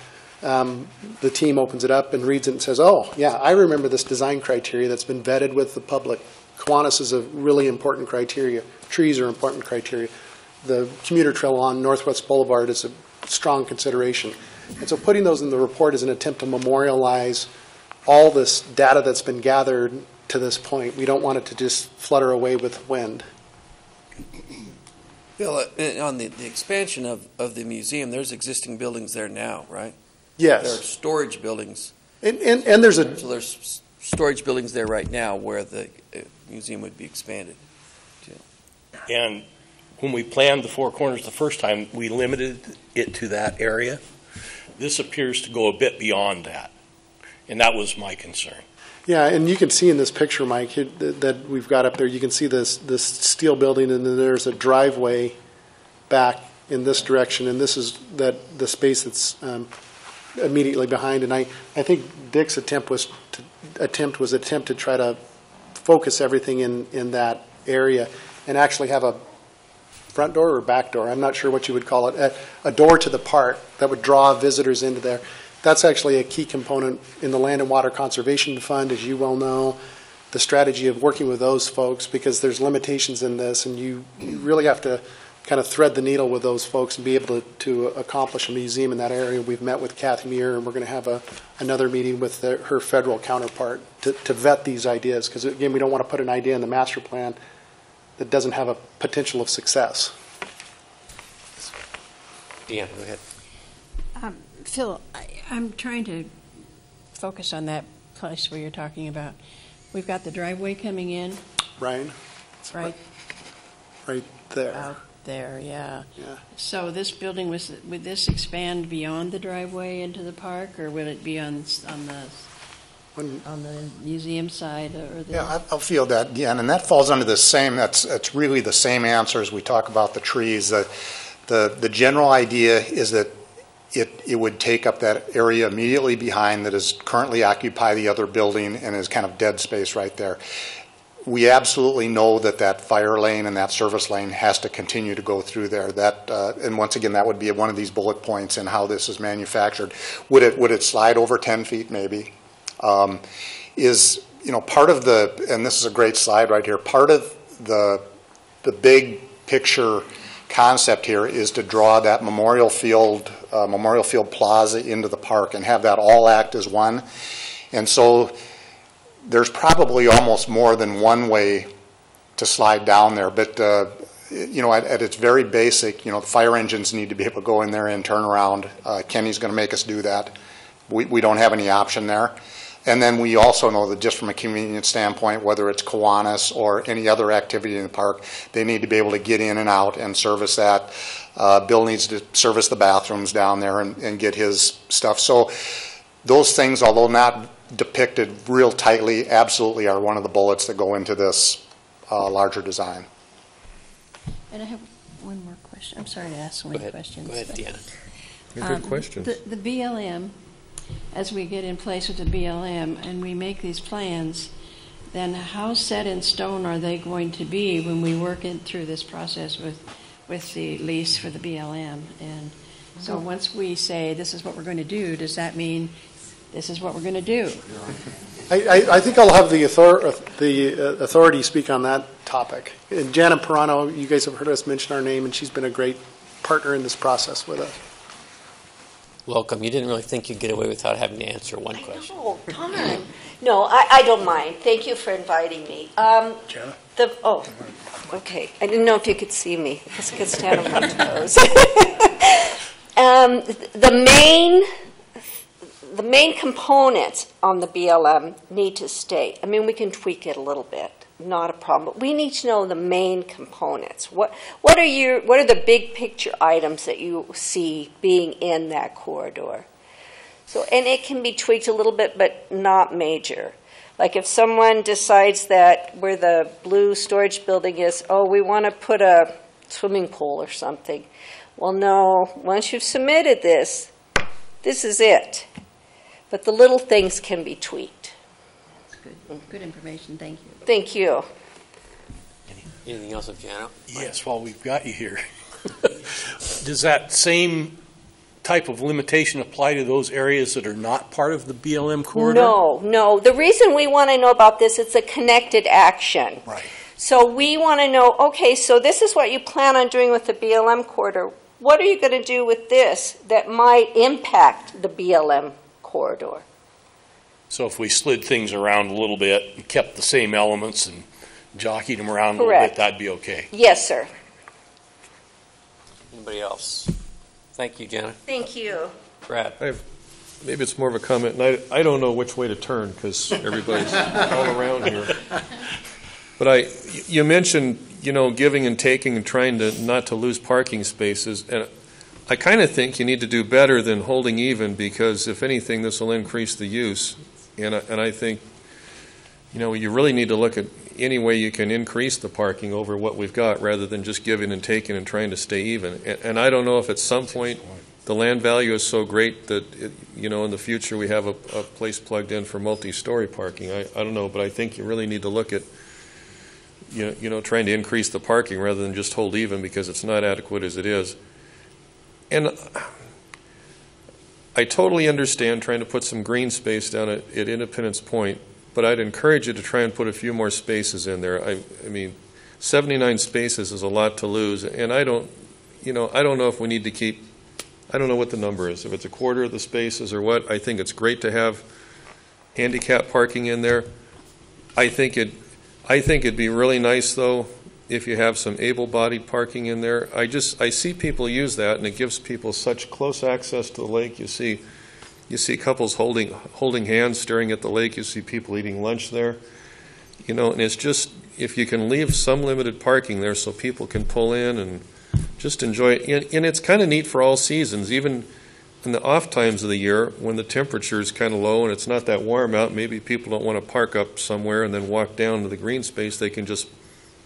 the team opens it up and reads it and says, oh, yeah, I remember this design criteria that's been vetted with the public. Kiwanis is a really important criteria. Trees are important criteria. The commuter trail on Northwest Boulevard is a strong consideration. And so putting those in the report is an attempt to memorialize all this data that's been gathered to this point. We don't want it to just flutter away with wind. Bill, on the expansion of the museum, there's existing buildings there now, right? Yes. There are storage buildings. And there's a... So there's storage buildings there right now where the museum would be expanded to. And when we planned the Four Corners the first time, we limited it to that area. This appears to go a bit beyond that, and that was my concern. Yeah, and you can see in this picture, Mike, that we've got up there, you can see this steel building, and then there's a driveway back in this direction, and this is the space that's immediately behind. And I think Dick's attempt was to try to focus everything in that area and actually have a front door or back door, I'm not sure what you would call it, a door to the park that would draw visitors into there. That's actually a key component in the Land and Water Conservation Fund, as you well know, the strategy of working with those folks, because there's limitations in this, and you really have to kind of thread the needle with those folks and be able to accomplish a museum in that area. We've met with Kathy Muir, and we're going to have another meeting with her federal counterpart to vet these ideas, because, again, we don't want to put an idea in the master plan that doesn't have a potential of success. Deanna, go ahead. Phil, I'm trying to focus on that place where you're talking about. We've got the driveway coming in. Ryan? Right there. Out there, yeah. Yeah. So this building, would this expand beyond the driveway into the park, or will it be on the museum side? Or the... Yeah, I'll field that again, and that falls under the same, that's really the same answer as we talk about the trees. The general idea is that it would take up that area immediately behind that is currently occupied the other building and is kind of dead space right there. We absolutely know that fire lane and that service lane has to continue to go through there. And once again, that would be one of these bullet points in how this is manufactured. Would it slide over 10 feet maybe? Part of and this is a great slide right here, part of the big picture concept here is to draw that Memorial Field Plaza into the park and have that all act as one. And so there's probably almost more than one way to slide down there. But, at its very basic, the fire engines need to be able to go in there and turn around. Kenny's going to make us do that. We don't have any option there. And then we also know that just from a convenience standpoint, whether it's Kiwanis or any other activity in the park, they need to be able to get in and out and service that. Bill needs to service the bathrooms down there and get his stuff. So those things, although not depicted real tightly, absolutely are one of the bullets that go into this larger design. And I have one more question. I'm sorry to ask so many questions. Go ahead, Deanna. Good questions. The BLM, as we get in place with the BLM and we make these plans, then how set in stone are they going to be when we work through this process with the lease for the BLM. And so once we say this is what we're going to do, does that mean this is what we're going to do? I think I'll have the authority speak on that topic. And Janet Pirano, you guys have heard us mention our name, and she's been a great partner in this process with us. Welcome. You didn't really think you'd get away without having to answer one question. Oh, darn. No, I don't mind. Thank you for inviting me. Jana? Okay. I didn't know if you could see me because I could stand on my toes. The main components on the BLM need to stay. I mean, we can tweak it a little bit, not a problem. But we need to know the main components. What are the big picture items that you see being in that corridor? So, and it can be tweaked a little bit, but not major. Like if someone decides that where the blue storage building is, we want to put a swimming pool or something. Well, no, once you've submitted this is it. But the little things can be tweaked. That's good. Good information. Thank you. Thank you. Anything else of Jana? Yes, while we've got you here. Does that same type of limitation apply to those areas that are not part of the BLM corridor? No. The reason we want to know about this, it's a connected action. Right. So we want to know, okay, so this is what you plan on doing with the BLM corridor. What are you going to do with this that might impact the BLM corridor? So if we slid things around a little bit and kept the same elements and jockeyed them around a little bit, that'd be okay. Yes, sir. Anybody else? Thank you, Jana. Thank you. Brad. Maybe it's more of a comment, and I don't know which way to turn because everybody's all around here. But you mentioned, giving and taking and trying not to lose parking spaces, and I kind of think you need to do better than holding even because if anything, this will increase the use, and I think, you really need to look at any way you can increase the parking over what we've got rather than just giving and taking and trying to stay even. And I don't know if at some point the land value is so great that, in the future we have a place plugged in for multi-story parking. I don't know, but I think you really need to look at, trying to increase the parking rather than just hold even because it's not adequate as it is. And I totally understand trying to put some green space down at Independence Point, but I'd encourage you to try and put a few more spaces in there. I mean, 79 spaces is a lot to lose, and I don't know if we need to keep, I don't know what the number is, if it's a quarter of the spaces or what. I think it's great to have handicap parking in there. I think it'd be really nice, though, if you have some able-bodied parking in there. I see people use that, and it gives people such close access to the lake. You see couples holding hands staring at the lake. You see people eating lunch there. And it's just, if you can leave some limited parking there so people can pull in and just enjoy it. And it's kind of neat for all seasons, even in the off times of the year when the temperature is kind of low and it's not that warm out. Maybe people don't want to park up somewhere and then walk down to the green space. They can just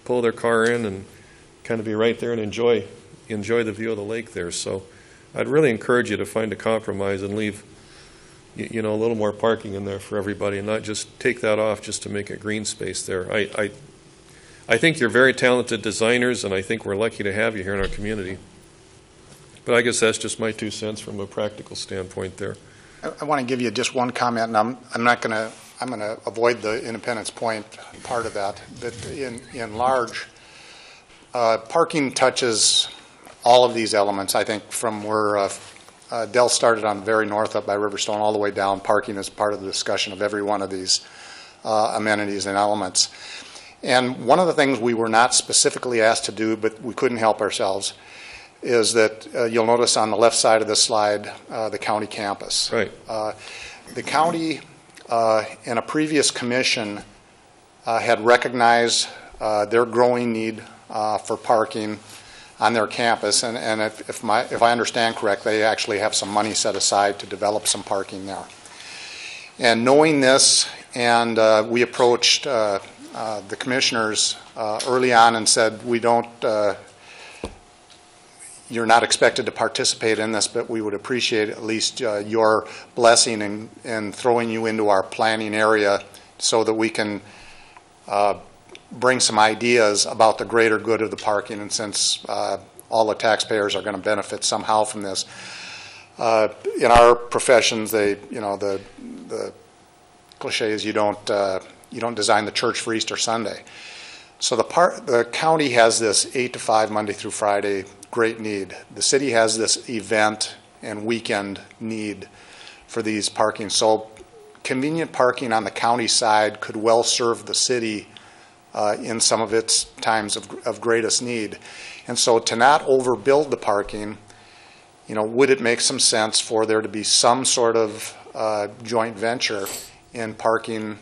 pull their car in and kind of be right there and enjoy the view of the lake there. So I'd really encourage you to find a compromise and leave a little more parking in there for everybody and not just take that off just to make a green space there. I think you're very talented designers, and I think we're lucky to have you here in our community. But I guess that's just my 2 cents from a practical standpoint there. I want to give you just one comment, and I'm going to avoid the Independence Point part of that. But in large, parking touches all of these elements. I think from where Dell started on very north up by Riverstone all the way down, parking is part of the discussion of every one of these amenities and elements. And one of the things we were not specifically asked to do, but we couldn't help ourselves, is that you'll notice on the left side of the slide the county campus. Right. The county in a previous commission had recognized their growing need for parking on their campus, and if I understand correct, they actually have some money set aside to develop some parking there. And knowing this, and we approached the commissioners early on and said, you're not expected to participate in this, but we would appreciate at least your blessing in throwing you into our planning area so that we can bring some ideas about the greater good of the parking. And since all the taxpayers are going to benefit somehow from this. In our professions, the cliche is you don't design the church for Easter Sunday. So the county has this 8 to 5 Monday through Friday great need. The city has this event and weekend need for these parking. So convenient parking on the county side could well serve the city in some of its times of greatest need. And so to not overbuild the parking, would it make some sense for there to be some sort of joint venture in parking,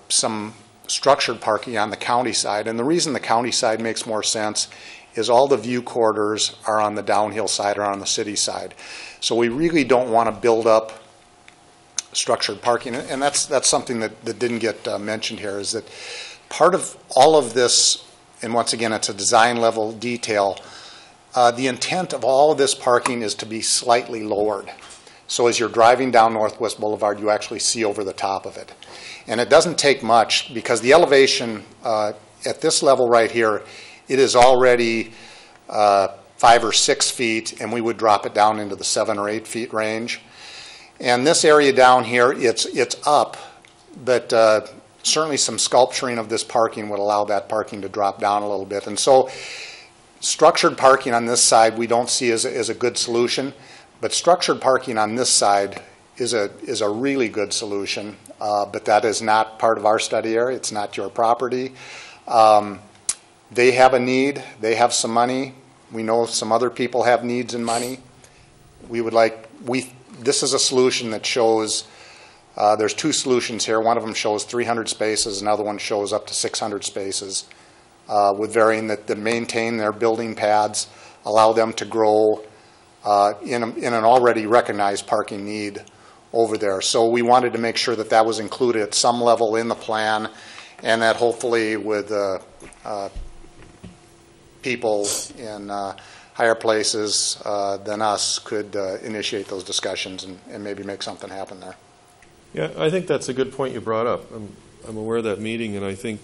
some structured parking on the county side? And the reason the county side makes more sense is all the view corridors are on the downhill side or on the city side. So we really don't want to build up structured parking. And that's something that didn't get mentioned here, is that part of all of this, and once again, it's a design level detail, the intent of all of this parking is to be slightly lowered. So as you're driving down Northwest Boulevard, you actually see over the top of it. And it doesn't take much, because the elevation at this level right here, it is already 5 or 6 feet, and we would drop it down into the 7 or 8 feet range. And this area down here, it's up, but certainly some sculpturing of this parking would allow that parking to drop down a little bit. And so structured parking on this side we don't see as a good solution, but structured parking on this side is a really good solution, but that is not part of our study area. It's not your property. They have a need. They have some money. We know some other people have needs and money. This is a solution that shows, there's 2 solutions here. One of them shows 300 spaces. Another one shows up to 600 spaces, with varying that maintain their building pads, allow them to grow in an already recognized parking need over there. So we wanted to make sure that that was included at some level in the plan, and that hopefully with people in higher places than us could initiate those discussions and maybe make something happen there. Yeah, I think that's a good point you brought up. I'm aware of that meeting, and I think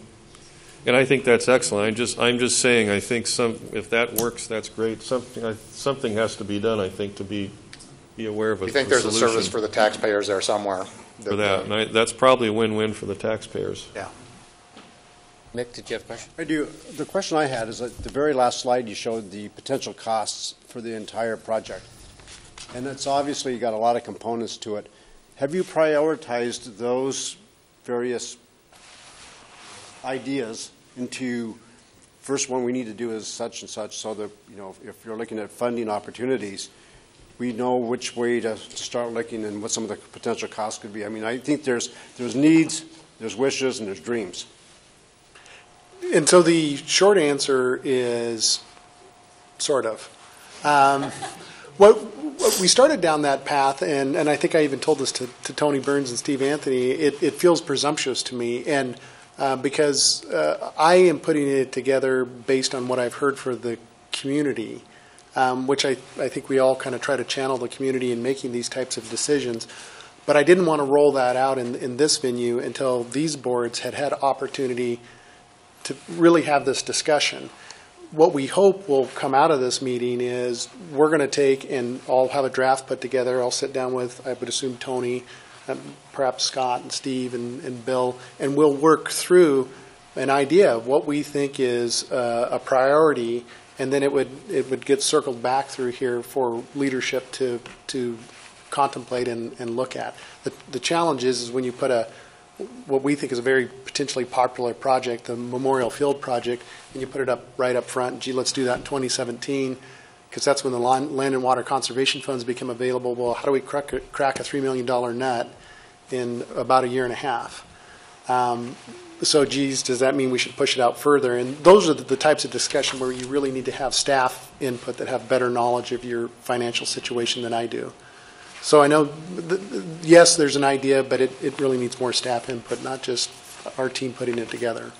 that's excellent. I'm just saying, I think if that works, that's great. Something has to be done, I think, to be aware of it. You think there's a service for the taxpayers there somewhere? For that, and that's probably a win-win for the taxpayers. Yeah. Mick, did you have a question? I do. The question I had is at the very last slide you showed the potential costs for the entire project. And it's obviously got a lot of components to it. Have you prioritized those various ideas into, first one we need to do is such and such, so that, if you're looking at funding opportunities, we know which way to start looking and what some of the potential costs could be. I mean, I think there's needs, there's wishes, and there's dreams. And so the short answer is sort of. What we started down that path, and I think I even told this to Tony Burns and Steve Anthony, it feels presumptuous to me, and because I am putting it together based on what I've heard for the community, which I think we all kind of try to channel the community in making these types of decisions. But I didn't want to roll that out in this venue until these boards had opportunity to really have this discussion. What we hope will come out of this meeting is we're going to take, and I'll have a draft put together. I'll sit down with, I would assume, Tony, perhaps Scott and Steve and Bill, and we'll work through an idea of what we think is a priority, and then it would get circled back through here for leadership to contemplate and look at. The challenge is when you put what we think is a very potentially popular project, the Memorial Field project, and you put it right up front. Gee, let's do that in 2017, because that's when the Land and Water Conservation Funds become available. Well, how do we crack a $3 million nut in about a year and a half? So, geez, does that mean we should push it out further? And those are the types of discussion where you really need to have staff input that have better knowledge of your financial situation than I do. So I know, yes, there's an idea, but it really needs more staff input, not just our team putting it together.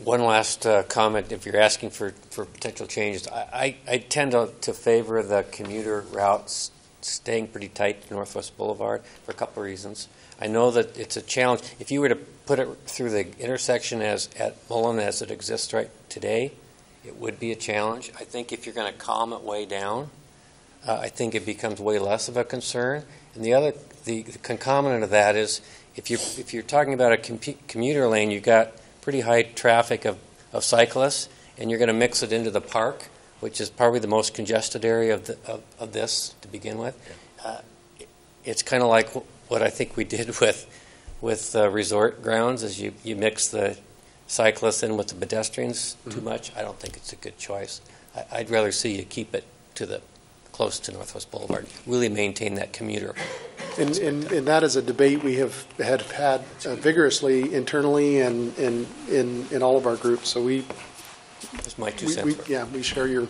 One last comment. If you're asking for potential changes, I tend to favor the commuter routes staying pretty tight to Northwest Boulevard for a couple of reasons. I know that it's a challenge. If you were to put it through the intersection at Mullen as it exists right today, it would be a challenge. I think if you're going to calm it way down, I think it becomes way less of a concern. And the concomitant of that is if you're talking about a commuter lane, you've got pretty high traffic of cyclists, and you're going to mix it into the park, which is probably the most congested area of this to begin with. It's kind of like what I think we did with resort grounds, is you mix the cyclists in with the pedestrians too much. I don't think it's a good choice. I'd rather see you keep it close to Northwest Boulevard, really maintain that commuter. And that is a debate we have had vigorously internally and in all of our groups. So that's my 2 cents. We share your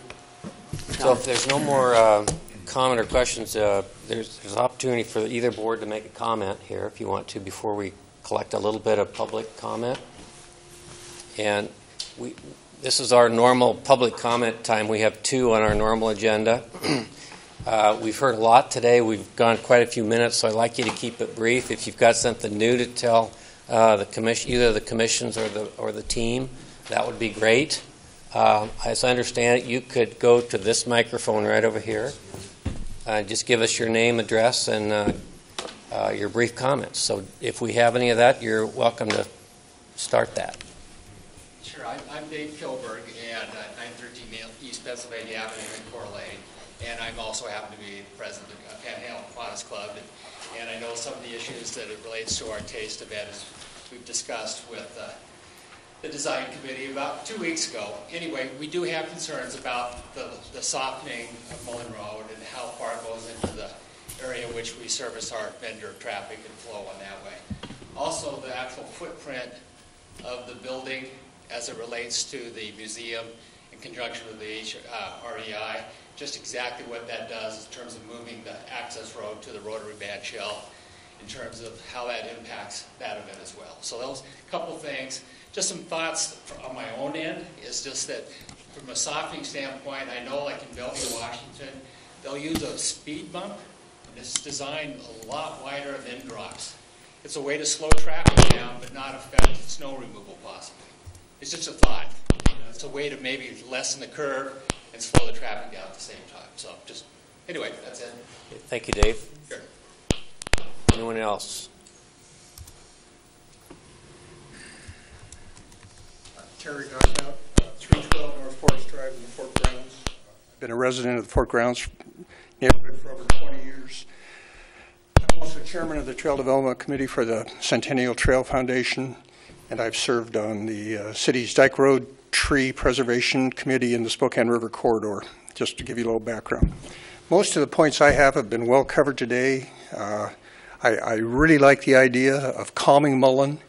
challenge. So if there's no more comment or questions, there's an opportunity for either board to make a comment here if you want to before we collect a little bit of public comment. And this is our normal public comment time. We have 2 on our normal agenda. We've heard a lot today. We've gone quite a few minutes, so I'd like you to keep it brief. If you've got something new to tell the commission, either the commissions or the team, that would be great. As I understand it, you could go to this microphone right over here. Just give us your name, address, and your brief comments. So if we have any of that, you're welcome to start that. Sure. I'm Dave Kilberg, and 913 East Pennsylvania Avenue in Coeur d'Alene, and I'm also happen to be president of Panhandle Kiwanis Club, and I know some of the issues that it relates to our taste event as we've discussed with the design committee about 2 weeks ago. Anyway, we do have concerns about the softening of Mullen Road and how far it goes into the area in which we service our vendor traffic and flow on that way. Also, the actual footprint of the building as it relates to the museum in conjunction with the REI, just exactly what that does in terms of moving the access road to the rotary band shell, in terms of how that impacts that event as well. So those couple things. Just some thoughts on my own end is just that from a softening standpoint, I know like in Bellevue, Washington, they'll use a speed bump, and it's designed a lot wider than drops. It's a way to slow traffic down but not affect snow removal possibly. It's just a thought. It's a way to maybe lessen the curve and slow the traffic down at the same time. So just, anyway, that's it. Thank you, Dave. Sure. Anyone else? Terry Gosnout, 312 North Forest Drive in the Fort Grounds. I've been a resident of the Fort Grounds neighborhood for over 20 years. I'm also chairman of the Trail Development Committee for the Centennial Trail Foundation, and I've served on the city's Dyke Road Tree Preservation Committee in the Spokane River Corridor, just to give you a little background. Most of the points I have been well covered today. I really like the idea of calming Mullen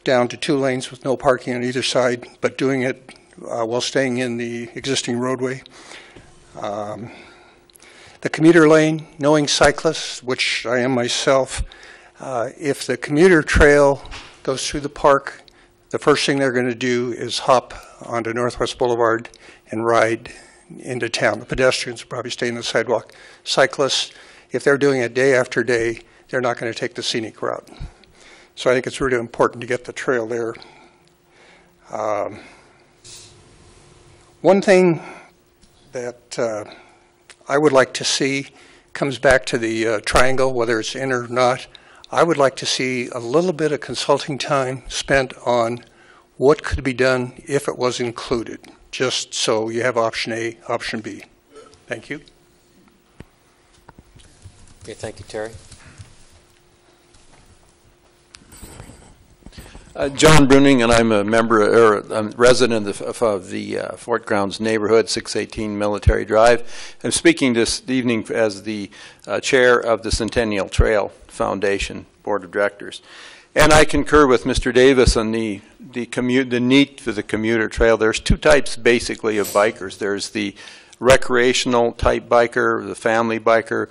down to 2 lanes with no parking on either side, but doing it while staying in the existing roadway. The commuter lane, knowing cyclists, which I am myself, if the commuter trail goes through the park, the first thing they're going to do is hop onto Northwest Boulevard and ride into town. The pedestrians will probably stay in the sidewalk. Cyclists, if they're doing it day after day, they're not going to take the scenic route. So I think it's really important to get the trail there. One thing that I would like to see comes back to the triangle, whether it's in or not. I would like to see a little bit of consulting time spent on what could be done if it was included, just so you have option A, option B. Thank you. Okay, thank you, Terry. John Bruning, and I'm a resident of the Fort Grounds neighborhood, 618 Military Drive. I'm speaking this evening as the chair of the Centennial Trail Foundation Board of Directors. And I concur with Mr. Davis on the need for the commuter trail. There's 2 types, basically, of bikers. There's the recreational type biker, the family biker,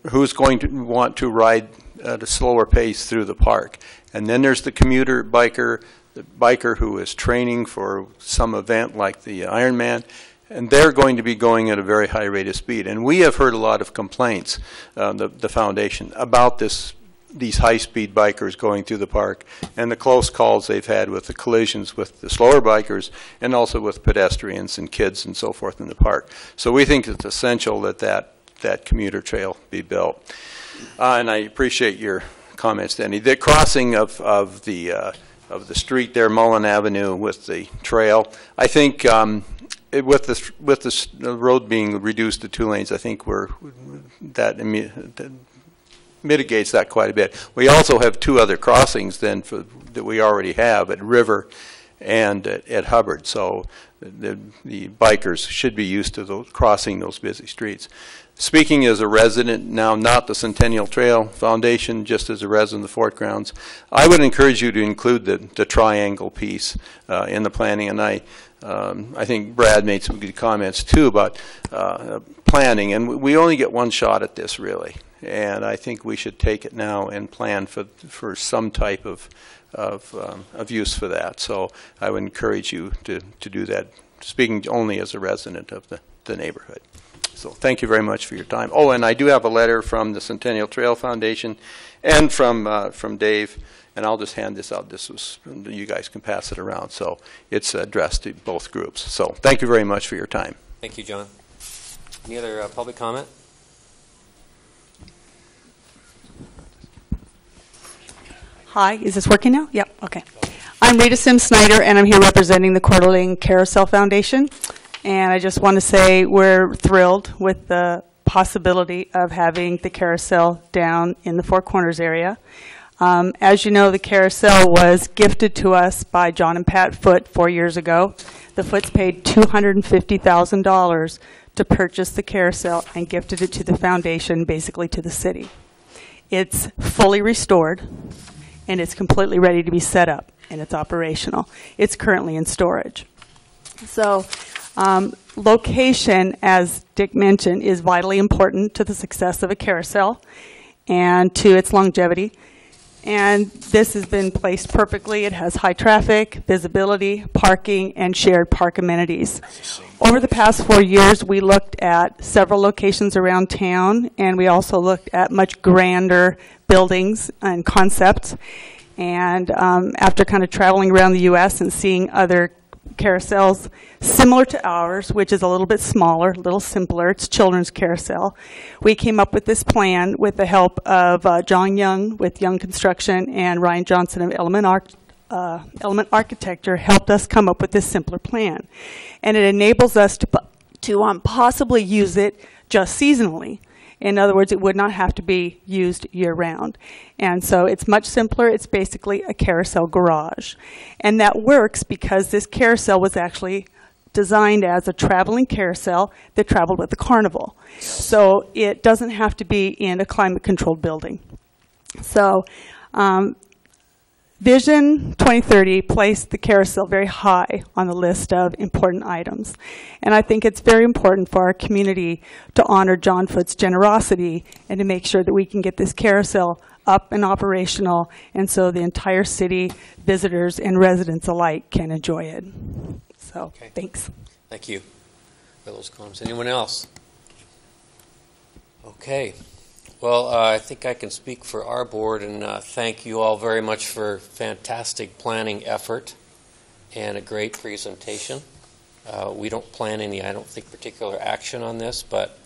who's going to want to ride at a slower pace through the park. And then there's the commuter biker, the biker who is training for some event like the Ironman, and they're going to be going at a very high rate of speed. And we have heard a lot of complaints, the foundation, about this these high-speed bikers going through the park and the close calls they've had with the collisions with the slower bikers and also with pedestrians and kids and so forth in the park. So we think it's essential that that commuter trail be built. And I appreciate your comments, Danny. The crossing of the street there, Mullen Avenue, with the trail, I think with the road being reduced to 2 lanes, I think that mitigates that quite a bit. We also have 2 other crossings then that we already have at River and at Hubbard. So the bikers should be used to crossing those busy streets. Speaking as a resident, now not the Centennial Trail Foundation, just as a resident of the Fort Grounds, I would encourage you to include the triangle piece in the planning. And I think Brad made some good comments too about planning. And we only get one shot at this, really. And I think we should take it now and plan for some type of use for that. So I would encourage you to do that, speaking only as a resident of the neighborhood. So thank you very much for your time. Oh, and I do have a letter from the Centennial Trail Foundation and from Dave, and I'll just hand this out. You guys can pass it around. So it's addressed to both groups. So thank you very much for your time. Thank you, John. Any other public comment? Hi, is this working now? Yep, okay. I'm Rita Sims-Snyder, and I'm here representing the Coeur d'Alene Carousel Foundation. And I just want to say we're thrilled with the possibility of having the carousel down in the Four Corners area. As you know, the carousel was gifted to us by John and Pat Foote 4 years ago. The Footes paid $250,000 to purchase the carousel and gifted it to the foundation, basically to the city. It's fully restored, and it's completely ready to be set up, and it's operational. It's currently in storage. So location, as Dick mentioned, is vitally important to the success of a carousel and to its longevity. And this has been placed perfectly. It has high traffic, visibility, parking, and shared park amenities. Over the past 4 years, we looked at several locations around town, and we also looked at much grander buildings and concepts. And after kind of traveling around the U.S. and seeing other carousels similar to ours, which is a little bit smaller, a little simpler. It's children's carousel. We came up with this plan with the help of John Young with Young Construction and Ryan Johnson of Element Architecture helped us come up with this simpler plan. And it enables us to possibly use it just seasonally. In other words, it would not have to be used year-round. And so it's much simpler. It's basically a carousel garage. And that works because this carousel was actually designed as a traveling carousel that traveled with the carnival. So it doesn't have to be in a climate-controlled building. So Vision 2030 placed the carousel very high on the list of important items. And I think it's very important for our community to honor John Foote's generosity and to make sure that we can get this carousel up and operational, and so the entire city, visitors and residents alike, can enjoy it. So, okay. Thanks. Thank you for those comments. Anyone else? Okay. Well, I think I can speak for our board and thank you all very much for fantastic planning effort and a great presentation. We don't plan any, I don't think, particular action on this, but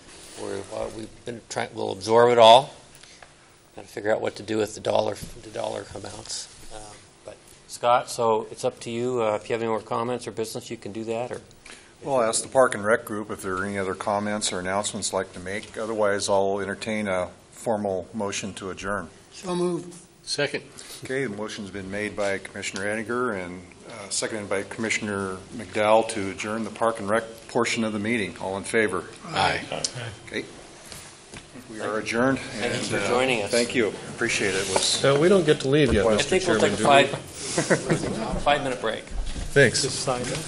we'll absorb it all and figure out what to do with the dollar amounts. But Scott, so it's up to you. If you have any more comments or business, you can do that. Or well, I'll ask the Park and Rec group if there are any other comments or announcements like to make. Otherwise, I'll entertain a formal motion to adjourn. So moved. Second. Okay, the motion's been made by Commissioner Ettinger and seconded by Commissioner McDowell to adjourn the Park and Rec portion of the meeting. All in favor? Aye. Okay. We are adjourned. Thank you for joining us. Thank you. Appreciate it. We don't get to leave yet, I Mr. think Chairman. we'll take a 5-minute break. Thanks. Just sign it.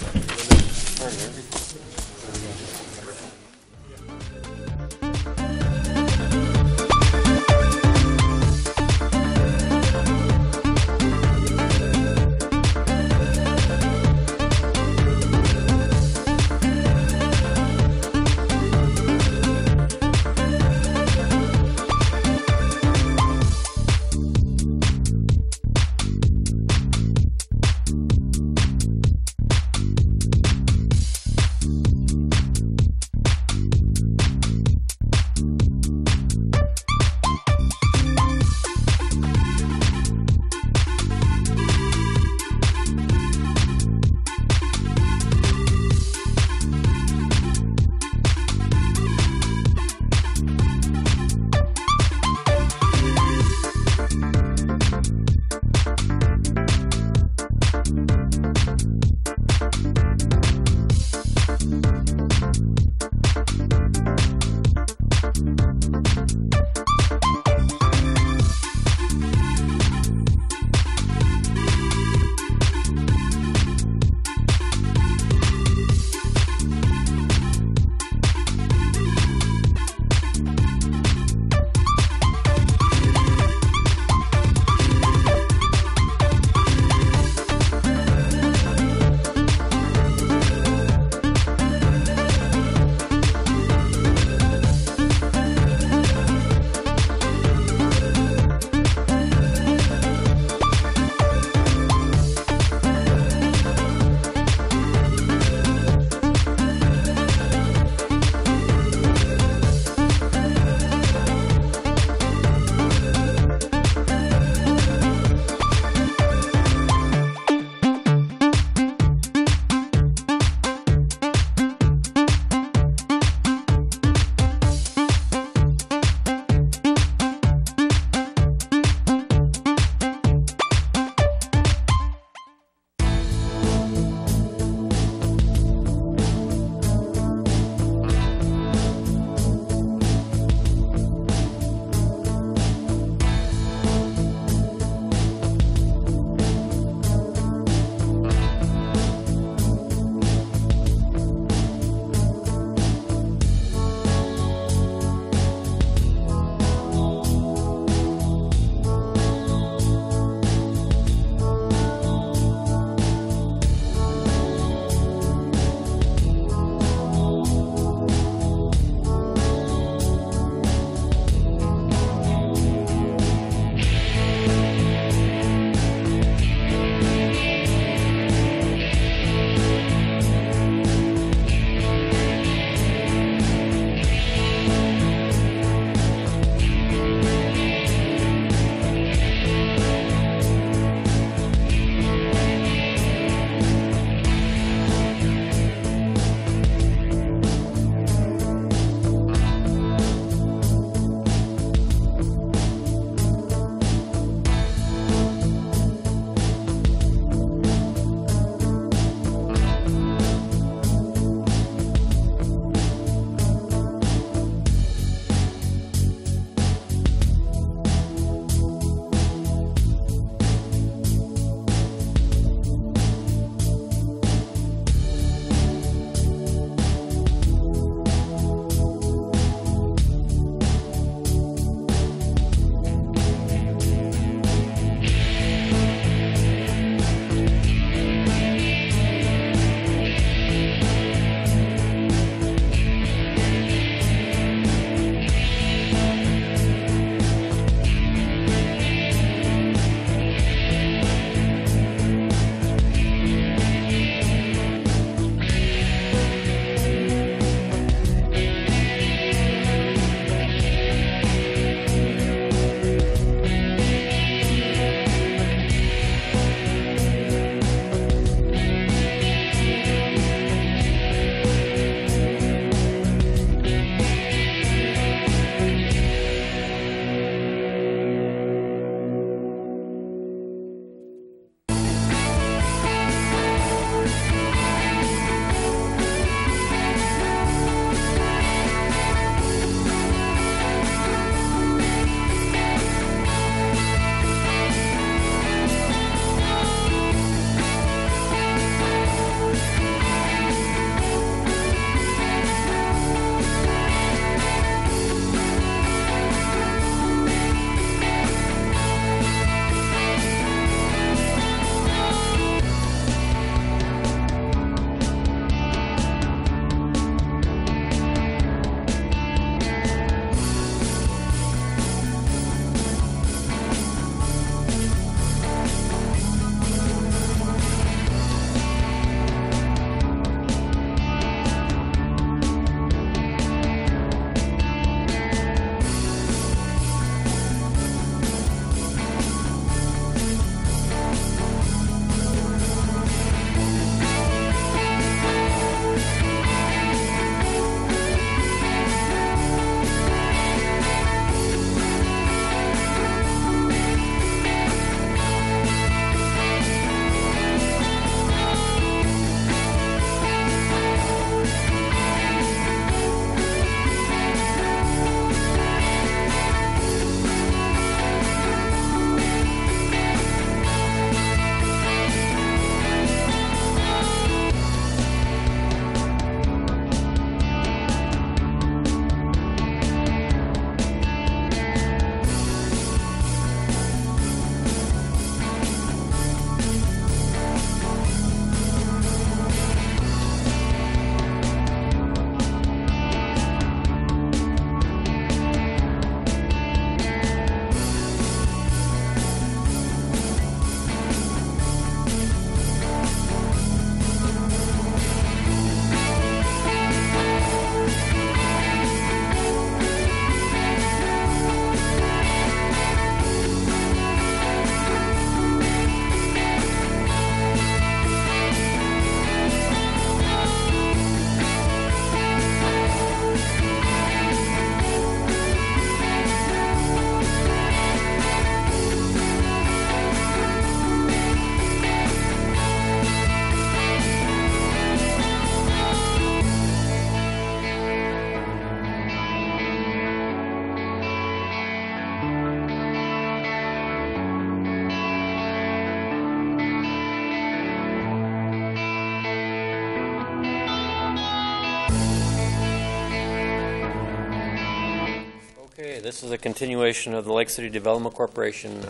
This is a continuation of the Lake City Development Corporation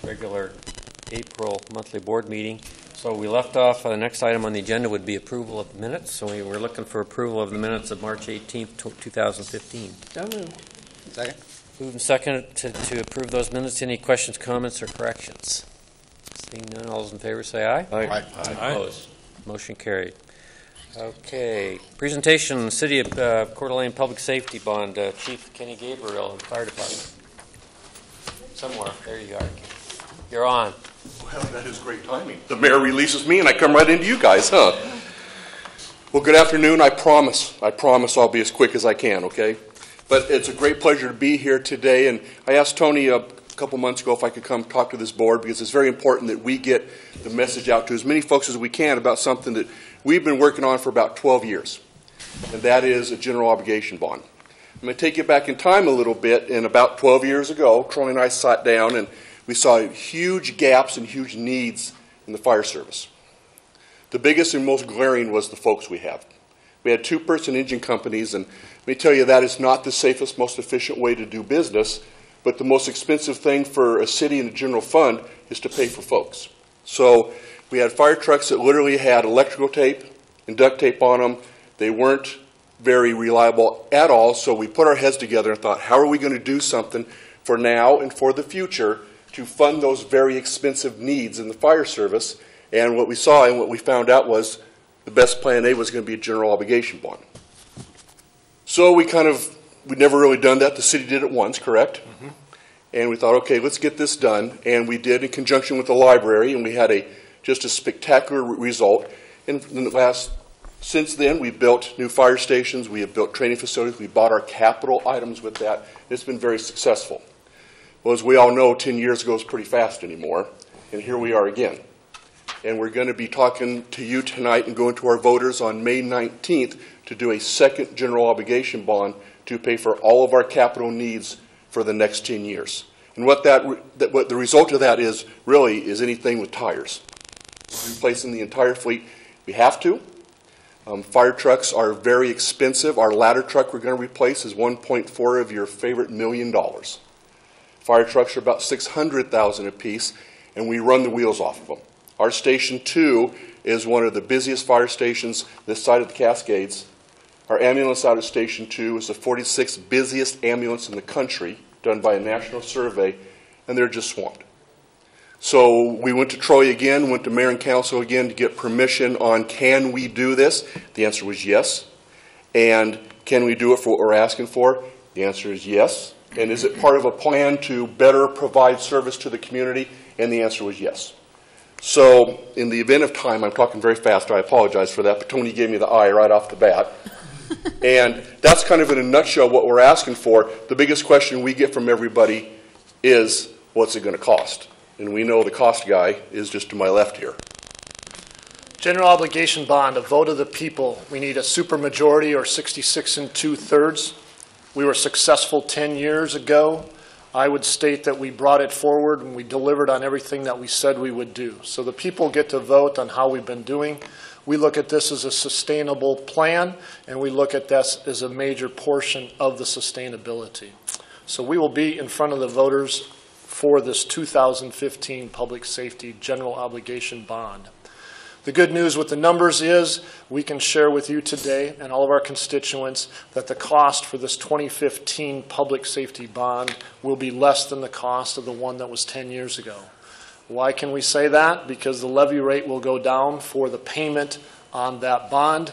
regular April monthly board meeting. So we left off, the next item on the agenda would be approval of minutes. So we're looking for approval of the minutes of March 18th, 2015. So moved. Second. Moved and seconded to approve those minutes. Any questions, comments, or corrections? Seeing none, all those in favor say aye. Aye. Opposed? Motion carried. Okay. Presentation, City of Coeur d'Alene Public Safety Bond, Chief Kenny Gabriel, Fire Department. Somewhere. There you are. You're on. Well, that is great timing. The mayor releases me and I come right into you guys, huh? Well, good afternoon. I promise I'll be as quick as I can, okay? But it's a great pleasure to be here today. And I asked Tony a couple months ago if I could come talk to this board because it's very important that we get the message out to as many folks as we can about something that we've been working on for about 12 years. And that is a general obligation bond. I'm going to take you back in time a little bit. And about 12 years ago, Troy and I sat down and we saw huge gaps and huge needs in the fire service. The biggest and most glaring was the folks we have. We had two-person engine companies, and let me tell you that is not the safest, most efficient way to do business, but the most expensive thing for a city and a general fund is to pay for folks. So we had fire trucks that literally had electrical tape and duct tape on them. They weren't very reliable at all, so we put our heads together and thought, how are we going to do something for now and for the future to fund those very expensive needs in the fire service? And what we saw and what we found out was the best plan A was going to be a general obligation bond. So we'd never really done that. The city did it once, correct? Mm-hmm. And we thought, okay, let's get this done. And we did in conjunction with the library, and we had just a spectacular result. And since then, we've built new fire stations, we have built training facilities, we bought our capital items with that. It's been very successful. Well, as we all know, 10 years goes pretty fast anymore, and here we are again. And we're going to be talking to you tonight and going to our voters on May 19th to do a second general obligation bond to pay for all of our capital needs for the next 10 years. And what the result of that is really is anything with tires. We're replacing the entire fleet. We have to. Fire trucks are very expensive. Our ladder truck we're going to replace is $1.4 of your favorite $1 million. Fire trucks are about $600,000 a piece, and we run the wheels off of them. Our Station 2 is one of the busiest fire stations this side of the Cascades. Our ambulance out of Station 2 is the 46th busiest ambulance in the country, done by a national survey, and they're just swamped. So we went to Troy again, went to Mayor and Council again to get permission on can we do this? The answer was yes. And can we do it for what we're asking for? The answer is yes. And is it part of a plan to better provide service to the community? And the answer was yes. So in the event of time, I'm talking very fast, I apologize for that, but Tony gave me the eye right off the bat. And that's kind of in a nutshell what we're asking for. The biggest question we get from everybody is, what's it going to cost? And we know the cost guy is just to my left here. General obligation bond, a vote of the people. We need a supermajority or 66 2/3. We were successful 10 years ago. I would state that we brought it forward and we delivered on everything that we said we would do. So the people get to vote on how we've been doing. We look at this as a sustainable plan, and we look at this as a major portion of the sustainability. So we will be in front of the voters for this 2015 Public Safety General Obligation Bond. The good news with the numbers is we can share with you today and all of our constituents that the cost for this 2015 Public Safety Bond will be less than the cost of the one that was 10 years ago. Why can we say that? Because the levy rate will go down for the payment on that bond.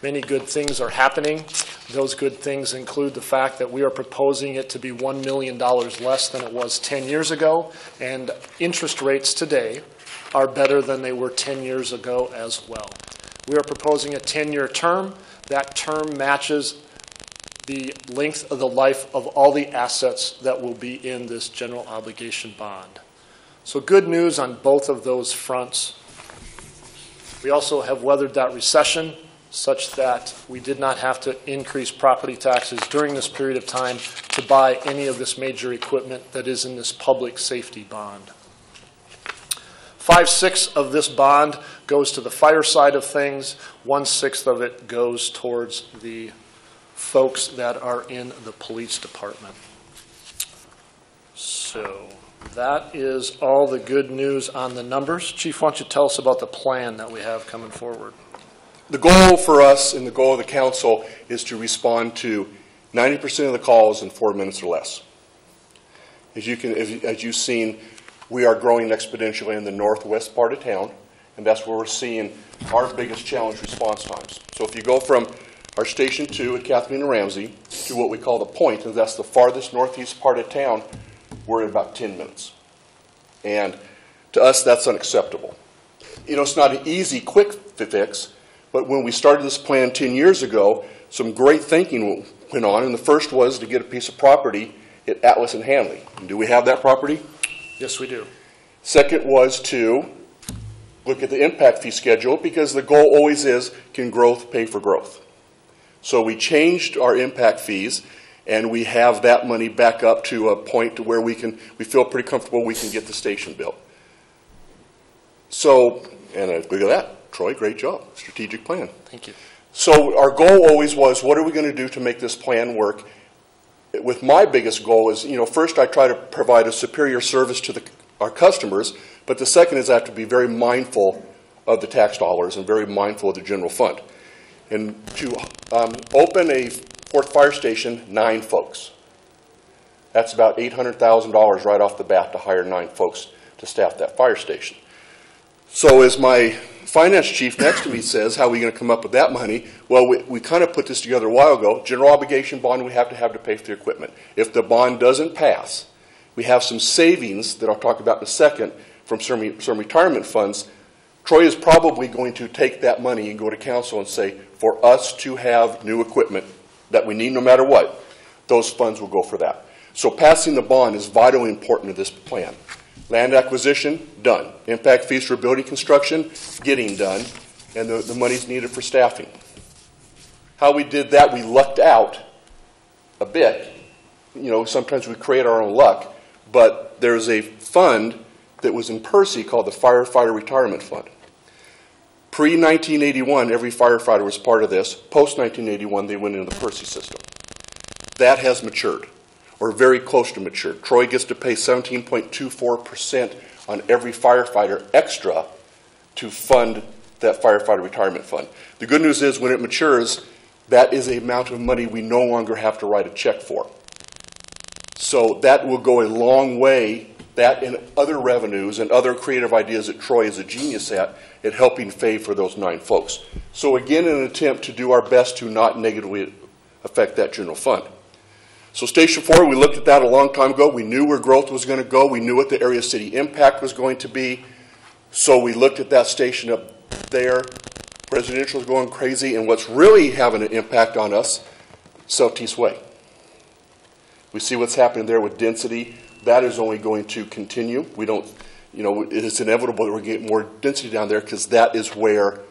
Many good things are happening. Those good things include the fact that we are proposing it to be $1 million less than it was 10 years ago, and interest rates today are better than they were 10 years ago as well. We are proposing a 10-year term. That term matches the length of the life of all the assets that will be in this general obligation bond. So good news on both of those fronts. We also have weathered that recession such that we did not have to increase property taxes during this period of time to buy any of this major equipment that is in this public safety bond. 5/6 of this bond goes to the fire side of things. 1/6 of it goes towards the folks that are in the police department. So that is all the good news on the numbers. Chief, why don't you tell us about the plan that we have coming forward? The goal for us and the goal of the council is to respond to 90% of the calls in 4 minutes or less. As you've seen, we are growing exponentially in the northwest part of town, and that's where we're seeing our biggest challenge response times. So if you go from our Station 2 at Kathleen and Ramsey to what we call the Point, and that's the farthest northeast part of town, we're at about 10 minutes. And to us, that's unacceptable. You know, it's not an easy, quick fix, but when we started this plan 10 years ago, some great thinking went on, and the first was to get a piece of property at Atlas and Hanley. And do we have that property? Yes, we do. Second was to look at the impact fee schedule, because the goal always is, can growth pay for growth? So we changed our impact fees, and we have that money back up to a point to where we feel pretty comfortable we can get the station built. So, and look at that. Troy, great job. Strategic plan. Thank you. So our goal always was, what are we going to do to make this plan work? With my biggest goal is, you know, first I try to provide a superior service to our customers, but the second is I have to be very mindful of the tax dollars and very mindful of the general fund. And to open a Fort Fire Station, 9 folks. That's about $800,000 right off the bat to hire 9 folks to staff that fire station. So as my finance chief next to me says, how are we going to come up with that money? Well, we kind of put this together a while ago. General obligation bond we have to pay for the equipment. If the bond doesn't pass, we have some savings that I'll talk about in a second from some retirement funds. Troy is probably going to take that money and go to council and say, for us to have new equipment that we need no matter what, those funds will go for that. So passing the bond is vitally important to this plan. Land acquisition, done. Impact fees for building construction, getting done. And the money's needed for staffing. How we did that, we lucked out a bit. You know, sometimes we create our own luck. But there's a fund that was in Percy called the Firefighter Retirement Fund. Pre-1981, every firefighter was part of this. Post-1981, they went into the Percy system. That has matured, or very close to matured. Troy gets to pay 17.24% on every firefighter extra to fund that firefighter retirement fund. The good news is when it matures, that is a amount of money we no longer have to write a check for. So that will go a long way, that and other revenues and other creative ideas that Troy is a genius at helping pay for those 9 folks. So again, in an attempt to do our best to not negatively affect that general fund. So Station 4, we looked at that a long time ago. We knew where growth was going to go. We knew what the area city impact was going to be. So we looked at that station up there. Residential is going crazy. And what's really having an impact on us, Southeast Way. We see what's happening there with density. That is only going to continue. We don't, you know, it's inevitable that we're getting more density down there because that is where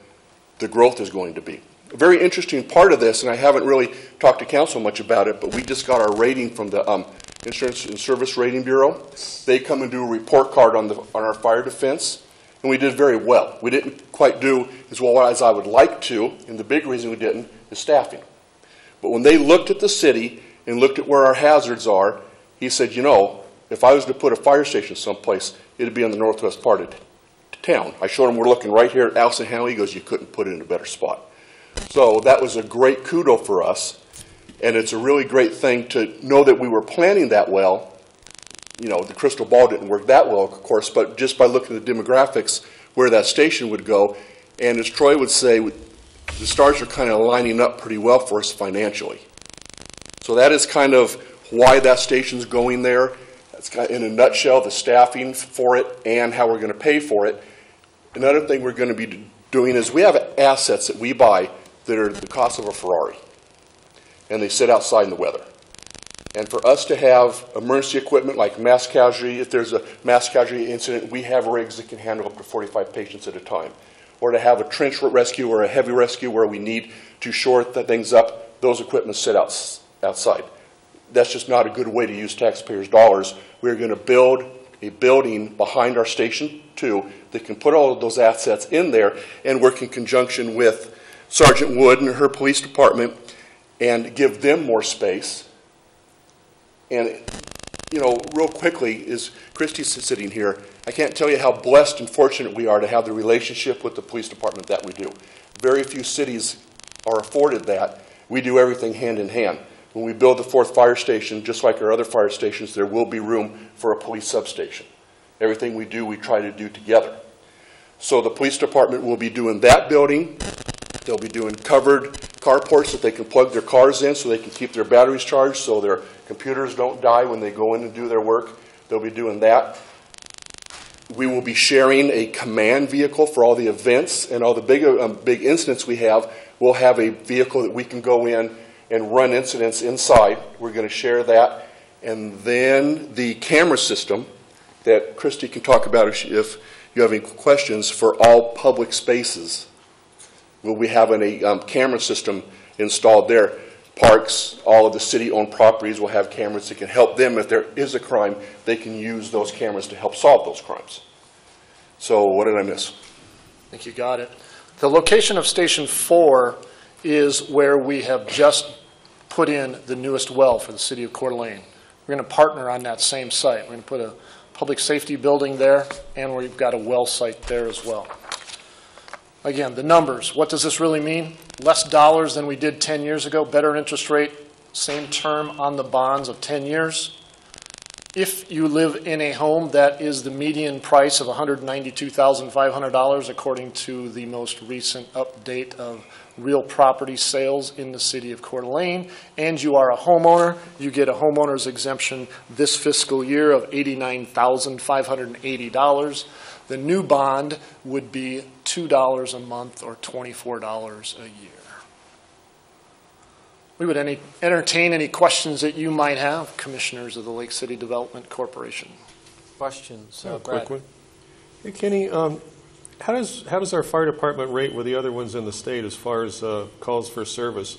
the growth is going to be. A very interesting part of this, and I haven't really talked to council much about it, but we just got our rating from the Insurance and Service Rating Bureau. They come and do a report card on our fire defense, and we did very well. We didn't quite do as well as I would like to, and the big reason we didn't is staffing. But when they looked at the city and looked at where our hazards are, he said, you know, if I was to put a fire station someplace, it'd be in the northwest part of town. I showed him we're looking right here at Allison Hanley. He goes, you couldn't put it in a better spot. So that was a great kudo for us, and it's a really great thing to know that we were planning that well. You know, the crystal ball didn't work that well, of course, but just by looking at the demographics, where that station would go, and as Troy would say, the stars are kind of lining up pretty well for us financially. So that is kind of why that station's going there. That's kind of, in a nutshell, the staffing for it and how we're going to pay for it. Another thing we're going to be doing is we have assets that we buy that are the cost of a Ferrari, and they sit outside in the weather. And for us to have emergency equipment like mass casualty, if there's a mass casualty incident, we have rigs that can handle up to 45 patients at a time. Or to have a trench rescue or a heavy rescue where we need to shore things up, those equipment sit outside. That's just not a good way to use taxpayers' dollars. We're going to build a building behind our Station 2 that can put all of those assets in there and work in conjunction with Sergeant Wood and her police department and give them more space. And real quickly, is Christy's sitting here. I can't tell you how blessed and fortunate we are to have the relationship with the police department that we do. Very few cities are afforded that. We do everything hand in hand. When we build the 4th fire station, just like our other fire stations, there will be room for a police substation. Everything we do, we try to do together. So the police department will be doing that building. They'll be doing covered carports that they can plug their cars in so they can keep their batteries charged so their computers don't die when they go in and do their work. They'll be doing that. We will be sharing a command vehicle for all the events and all the big incidents we have. We'll have a vehicle that we can go in and run incidents inside. We're going to share that. And then the camera system that Christy can talk about if you have any questions for all public spaces. We'll be having a camera system installed there. Parks, all of the city-owned properties will have cameras that can help them. If there is a crime, they can use those cameras to help solve those crimes. So what did I miss? I think you got it. The location of Station 4 is where we have just put in the newest well for the city of Coeur d'Alene. We're going to partner on that same site. We're going to put a public safety building there, and we've got a well site there as well. Again, the numbers. What does this really mean? Less dollars than we did 10 years ago, better interest rate, same term on the bonds of 10 years. If you live in a home that is the median price of $192,500, according to the most recent update of real property sales in the city of Coeur d'Alene, and you are a homeowner, you get a homeowner's exemption this fiscal year of $89,580. The new bond would be $2 a month or $24 a year. We would entertain any questions that you might have, commissioners of the Lake City Development Corporation. Questions? Quick one. Hey, Kenny, how does our fire department rate with the other ones in the state as far as calls for service?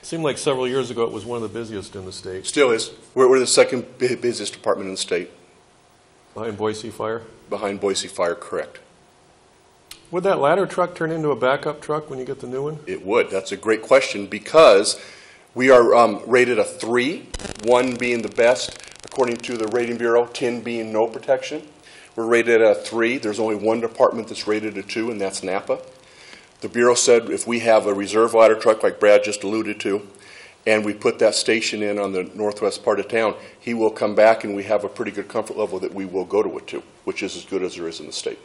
It seemed like several years ago it was one of the busiest in the state. Still is. We're the second busiest department in the state. Behind Boise Fire? Behind Boise Fire, correct. Would that ladder truck turn into a backup truck when you get the new one? It would. That's a great question because we are rated a 3, 1 being the best, according to the Rating Bureau, 10 being no protection. We're rated a 3. There's only one department that's rated a 2, and that's Napa. The Bureau said if we have a reserve ladder truck, like Brad just alluded to, and we put that station in on the northwest part of town, he will come back and we have a pretty good comfort level that we will go to a 2, which is as good as there is in the state.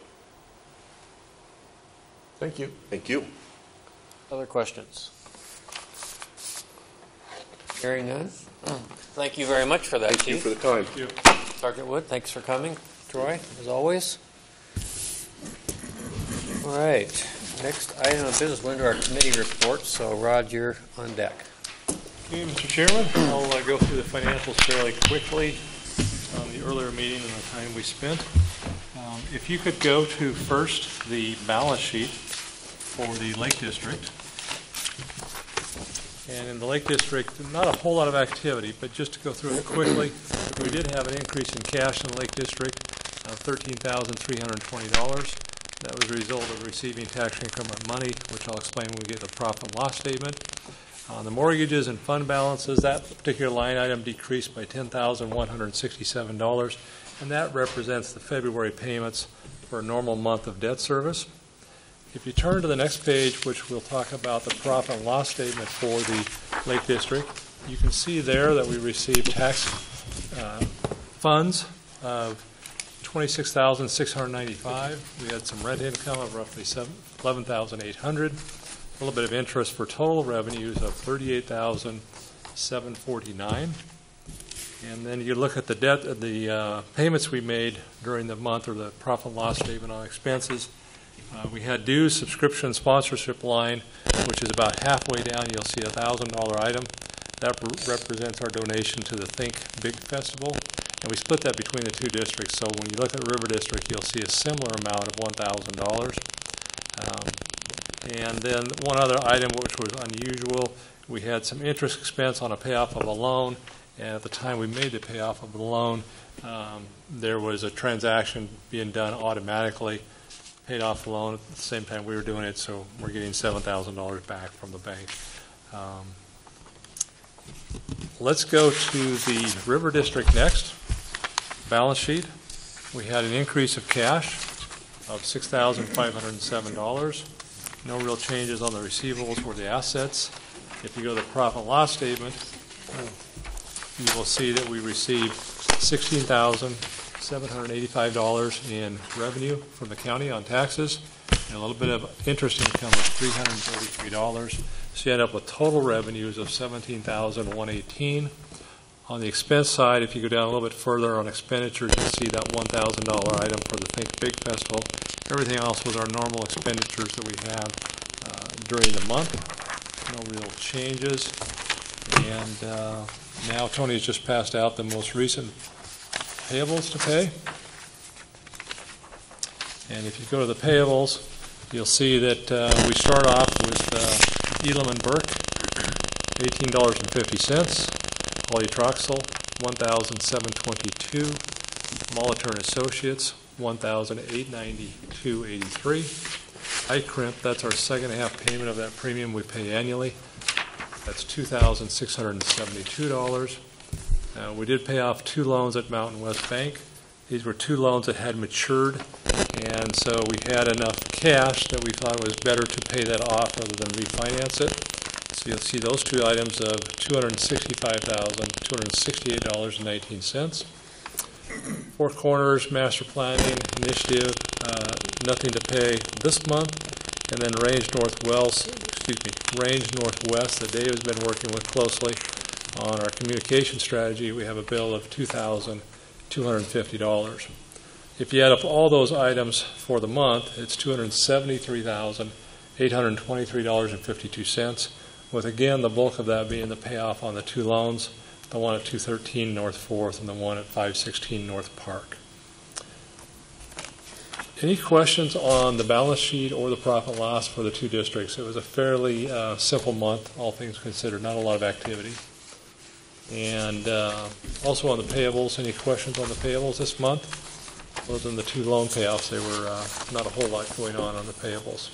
Thank you. Thank you. Other questions? Hearing none. Thank you very much for that, Thank Chief. you for the time. Thank you. Sergeant Wood, thanks for coming. Troy, as always. All right. Next item of business, we're into our committee reports. So, Rod, you're on deck. Okay, Mr. Chairman, I'll go through the financials fairly quickly on the earlier meeting and the time we spent. If you could go to first the balance sheet for the Lake District. And in the Lake District, not a whole lot of activity, but just to go through it quickly, we did have an increase in cash in the Lake District of $13,320. That was a result of receiving tax increment money, which I'll explain when we get the profit and loss statement. On the mortgages and fund balances, that particular line item decreased by $10,167, and that represents the February payments for a normal month of debt service. If you turn to the next page, which we'll talk about the profit and loss statement for the Lake District, you can see there that we received tax funds of $26,695. We had some rent income of roughly $11,800. A little bit of interest for total revenues of $38,749. And then you look at the debt, the payments we made during the month, or the profit and loss statement on expenses. We had dues, subscription, sponsorship line, which is about halfway down. You'll see a $1,000 item. That represents our donation to the Think Big Festival. And we split that between the two districts. So when you look at River District, you'll see a similar amount of $1,000. And then one other item which was unusual, we had some interest expense on a payoff of a loan. And at the time we made the payoff of the loan, there was a transaction being done automatically, paid off the loan at the same time we were doing it, so we're getting $7,000 back from the bank. Let's go to the River District next. Balance sheet. We had an increase of cash of $6,507. No real changes on the receivables or the assets. If you go to the profit and loss statement, you will see that we received $16,785 in revenue from the county on taxes and a little bit of interest income of $333. So you end up with total revenues of $17,118. On the expense side, if you go down a little bit further on expenditures, you'll see that $1,000 item for the Think Big Festival. Everything else was our normal expenditures that we have during the month. No real changes. And now Tony's just passed out the most recent payables to pay. And if you go to the payables, you'll see that we start off with Elam and Burke, $18.50. Polytroxel, $1,722. Molitor and Associates, $1,892.83. iCrimp, that's our second half payment of that premium we pay annually. That's $2,672. We did pay off 2 loans at Mountain West Bank. These were 2 loans that had matured, and so we had enough cash that we thought it was better to pay that off rather than refinance it. So you'll see those 2 items of $265,268.19. Four Corners Master Planning Initiative, nothing to pay this month, and then Range Northwest that Dave has been working with closely on our communication strategy. We have a bill of $2,250. If you add up all those items for the month, it's $273,823.52. with again the bulk of that being the payoff on the 2 loans, the one at 213 North 4th and the one at 516 North Park. Any questions on the balance sheet or the profit and loss for the 2 districts? It was a fairly simple month, all things considered, not a lot of activity. And also on the payables, any questions on the payables this month? Other than the 2 loan payoffs, they were not a whole lot going on the payables.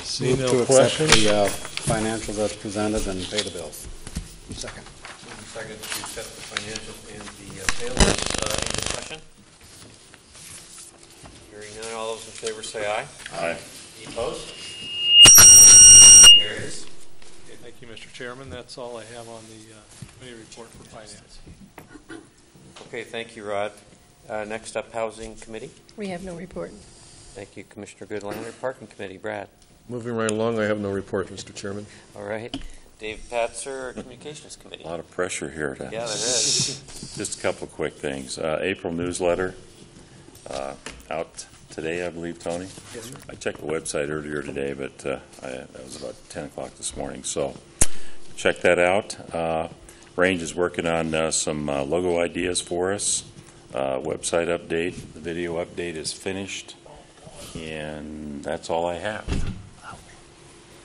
See Move no to questions. accept the financials as presented and pay the bills. Second. Second to accept the financials and the payables. Any discussion? Hearing none, all those in favor say aye. Aye. Any opposed? Carries. Okay, thank you, Mr. Chairman. That's all I have on the committee report for finance. Okay, thank you, Rod. Next up, Housing Committee. We have no report. Thank you, Commissioner Goodlander. Parking Committee, Brad. Moving right along, I have no report, Mr. Chairman. All right. Dave Patzer, Communications Committee. A lot of pressure here. Yeah, there is. Just a couple of quick things. April newsletter out today, I believe, Tony? Yes, sir. I checked the website earlier today, but that was about 10 o'clock this morning. So check that out. Range is working on some logo ideas for us. Website update. The video update is finished. And that's all I have.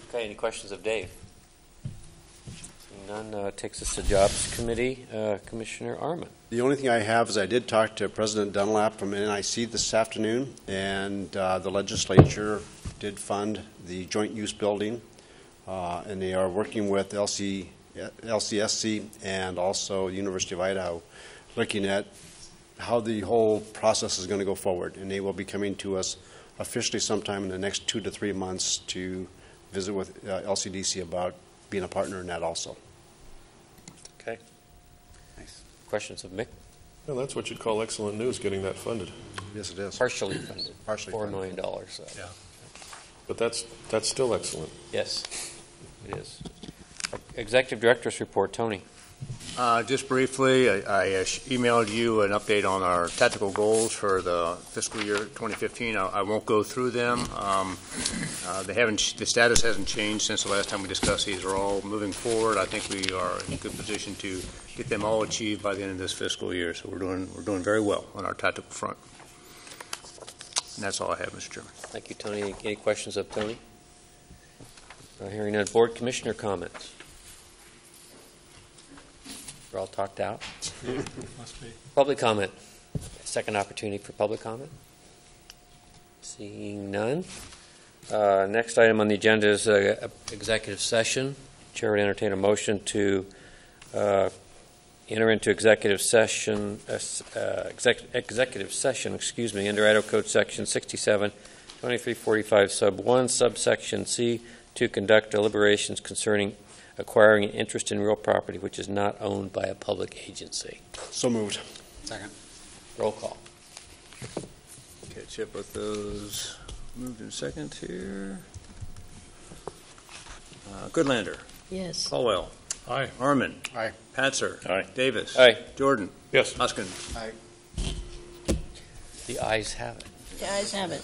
Okay, any questions of Dave? Seeing none, takes us to Jobs Committee. Commissioner Arman. The only thing I have is I did talk to President Dunlap from NIC this afternoon, and the legislature did fund the joint use building, and they are working with LCSC and also University of Idaho, looking at how the whole process is going to go forward, and they will be coming to us officially sometime in the next 2 to 3 months to visit with Lcdc about being a partner in that also. Okay. Nice. Questions of Mick? Well, that's what you'd call excellent news, getting that funded. Yes, it is. Partially funded. Partially $4 funded. million. So. Yeah. But that's still excellent. Yes, it is. Executive Director's Report, Tony. Just briefly, I emailed you an update on our tactical goals for the fiscal year 2015. I won't go through them. The status hasn't changed since the last time we discussed these. Are all moving forward. I think we are in a good position to get them all achieved by the end of this fiscal year. So we're doing very well on our tactical front. And that's all I have, Mr. Chairman. Thank you, Tony. Any questions of Tony? Hearing none. Board Commissioner comments. We're all talked out. Must be. Public comment. Second opportunity for public comment. Seeing none. Next item on the agenda is executive session. Chair would entertain a motion to enter into executive session, under Idaho Code Section 67-2345 Sub 1, Subsection C, to conduct deliberations concerning acquiring an interest in real property which is not owned by a public agency. So moved. Second. Roll call. Catch up with those. Moved in second here. Goodlander. Yes. Caldwell. Aye. Arman. Aye. Patzer. Aye. Davis. Aye. Jordan. Yes. Huskin. Aye. The ayes have it. The ayes have it.